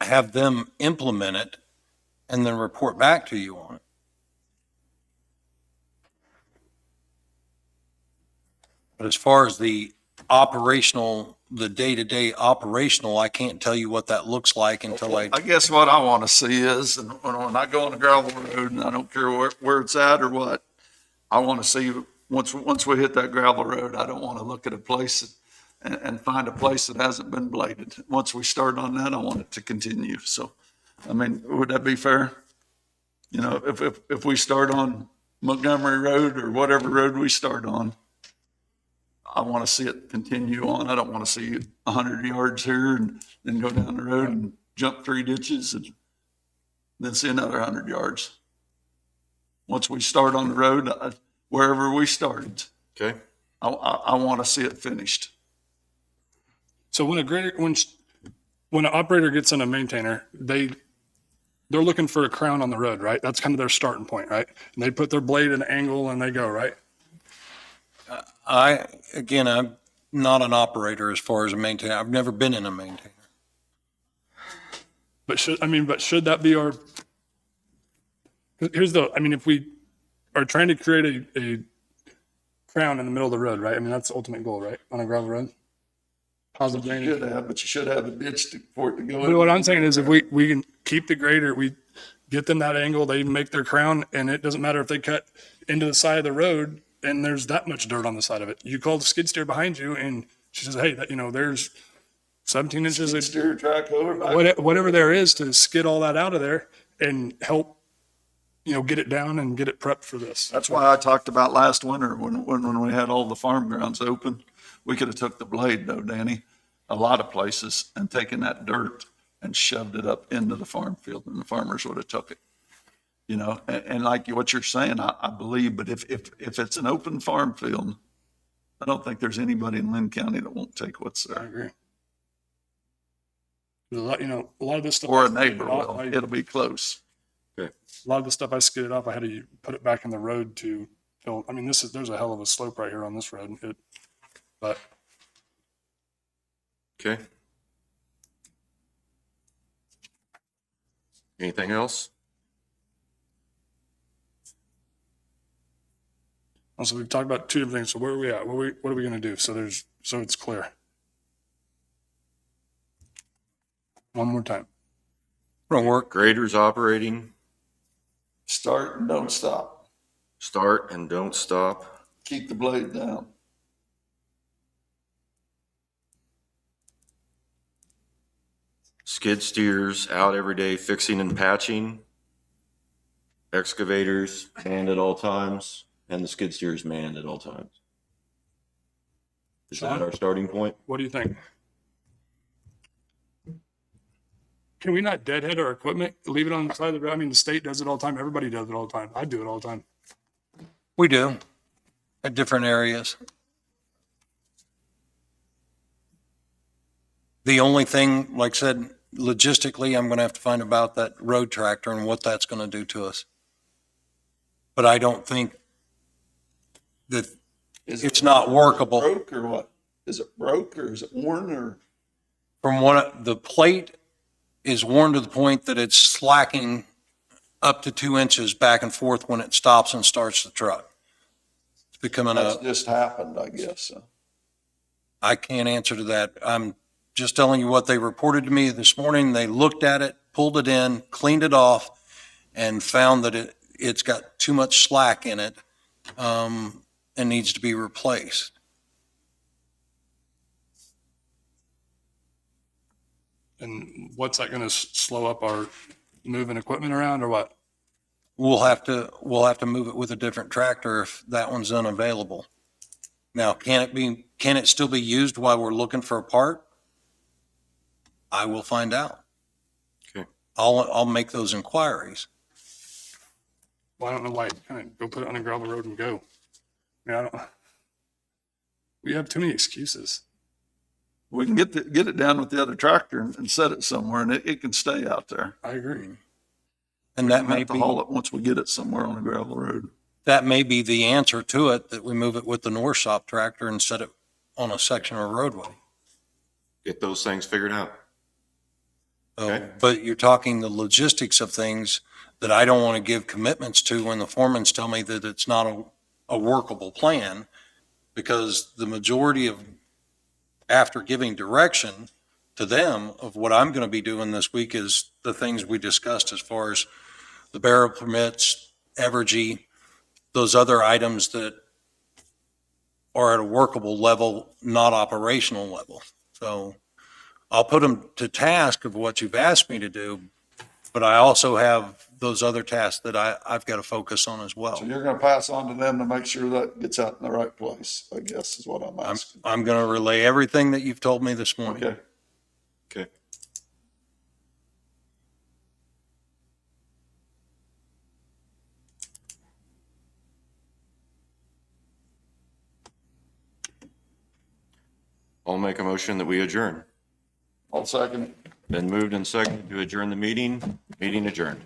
Have them implement it and then report back to you on it. But as far as the operational, the day-to-day operational, I can't tell you what that looks like until I guess what I want to see is, and when I go on a gravel road, and I don't care where it's at or what, I want to see, once we hit that gravel road, I don't want to look at a place and find a place that hasn't been bladed. Once we start on that, I want it to continue. So, I mean, would that be fair? You know, if we start on Montgomery Road or whatever road we start on, I want to see it continue on. I don't want to see 100 yards here and then go down the road and jump 3 ditches and then see another 100 yards. Once we start on the road, wherever we started, Okay. I want to see it finished. So when an operator gets in a maintainer, they're looking for a crown on the road, right? That's kind of their starting point, right? And they put their blade at an angle and they go, right? I'm not an operator as far as a maintainer. I've never been in a maintainer. But should that be our, if we are trying to create a crown in the middle of the road, right? I mean, that's the ultimate goal, right? On a gravel road. Positive drainage. But you should have a ditch for it to go But in. what I'm saying is if we can keep the grader, we get them that angle, they make their crown, and it doesn't matter if they cut into the side of the road and there's that much dirt on the side of it. You call the skid steer behind you and she says, hey, there's 17 inches of Steer track over. whatever there is to skid all that out of there and help, get it down and get it prepped for this. That's why I talked about last winter when we had all the farm grounds open. We could have took the blade though, Danny, a lot of places and taken that dirt and shoved it up into the farm field and the farmers would have took it. And like what you're saying, I believe, but if it's an open farm field, I don't think there's anybody in Linn County that won't take what's I there. agree. A lot of this stuff. Or a neighbor will. It'll be close. A lot of the stuff I skidded off, I had to put it back in the road to fill. I mean, there's a hell of a slope right here on this road. But Okay. Anything else? Also, we've talked about two different things. So where are we at? What are we going to do? So it's clear. One more time. Gonna work. Graders operating, Start and don't stop. start and don't stop. Keep the blade down. Skid steers out every day fixing and patching. Excavators manned at all times, and the skid steers manned at all times. Is that our starting point? What do you think? Can we not deadhead our equipment, leave it on the side of the road? I mean, the state does it all the time. Everybody does it all the time. I do it all the time. We do at different areas. The only thing, like I said, logistically, I'm going to have to find about that road tractor and what that's going to do to us. But I don't think that it's not workable. Broke or what? Is it broke or is it worn or? From what the plate is worn to the point that it's slacking up to 2 inches back and forth when it stops and starts the truck. It's becoming That's just happened, I guess. I can't answer to that. I'm just telling you what they reported to me this morning. They looked at it, pulled it in, cleaned it off, and found that it's got too much slack in it, and needs to be replaced. And what's that going to slow up our moving equipment around or what? We'll have to move it with a different tractor if that one's unavailable. Now, can it still be used while we're looking for a part? I will find out. Okay. I'll make those inquiries. Well, I don't know why. Kind of go put it on a gravel road and go. I mean, we have too many excuses. We can get it down with the other tractor and set it somewhere and it can stay out there. I agree. And We that don't may have to be, haul it once we get it somewhere on a gravel road. that may be the answer to it, that we move it with the North Shop tractor and set it on a section of roadway. Get those things figured out. Okay. But you're talking the logistics of things that I don't want to give commitments to when the foremans tell me that it's not a workable plan, because the majority of, after giving direction to them of what I'm going to be doing this week, is the things we discussed as far as the barrel permits, Evergy, those other items that are at a workable level, not operational level. So I'll put them to task of what you've asked me to do, but I also have those other tasks that I've got to focus on as well. So you're going to pass on to them to make sure that gets out in the right place, I guess is what I'm asking. I'm going to relay everything that you've told me this morning. Okay. Okay. I'll make a motion that we adjourn. I'll second it. Been moved and seconded to adjourn the meeting. Meeting adjourned.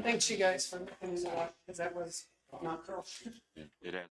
Thanks you guys for looking at that, because that was not cool. It had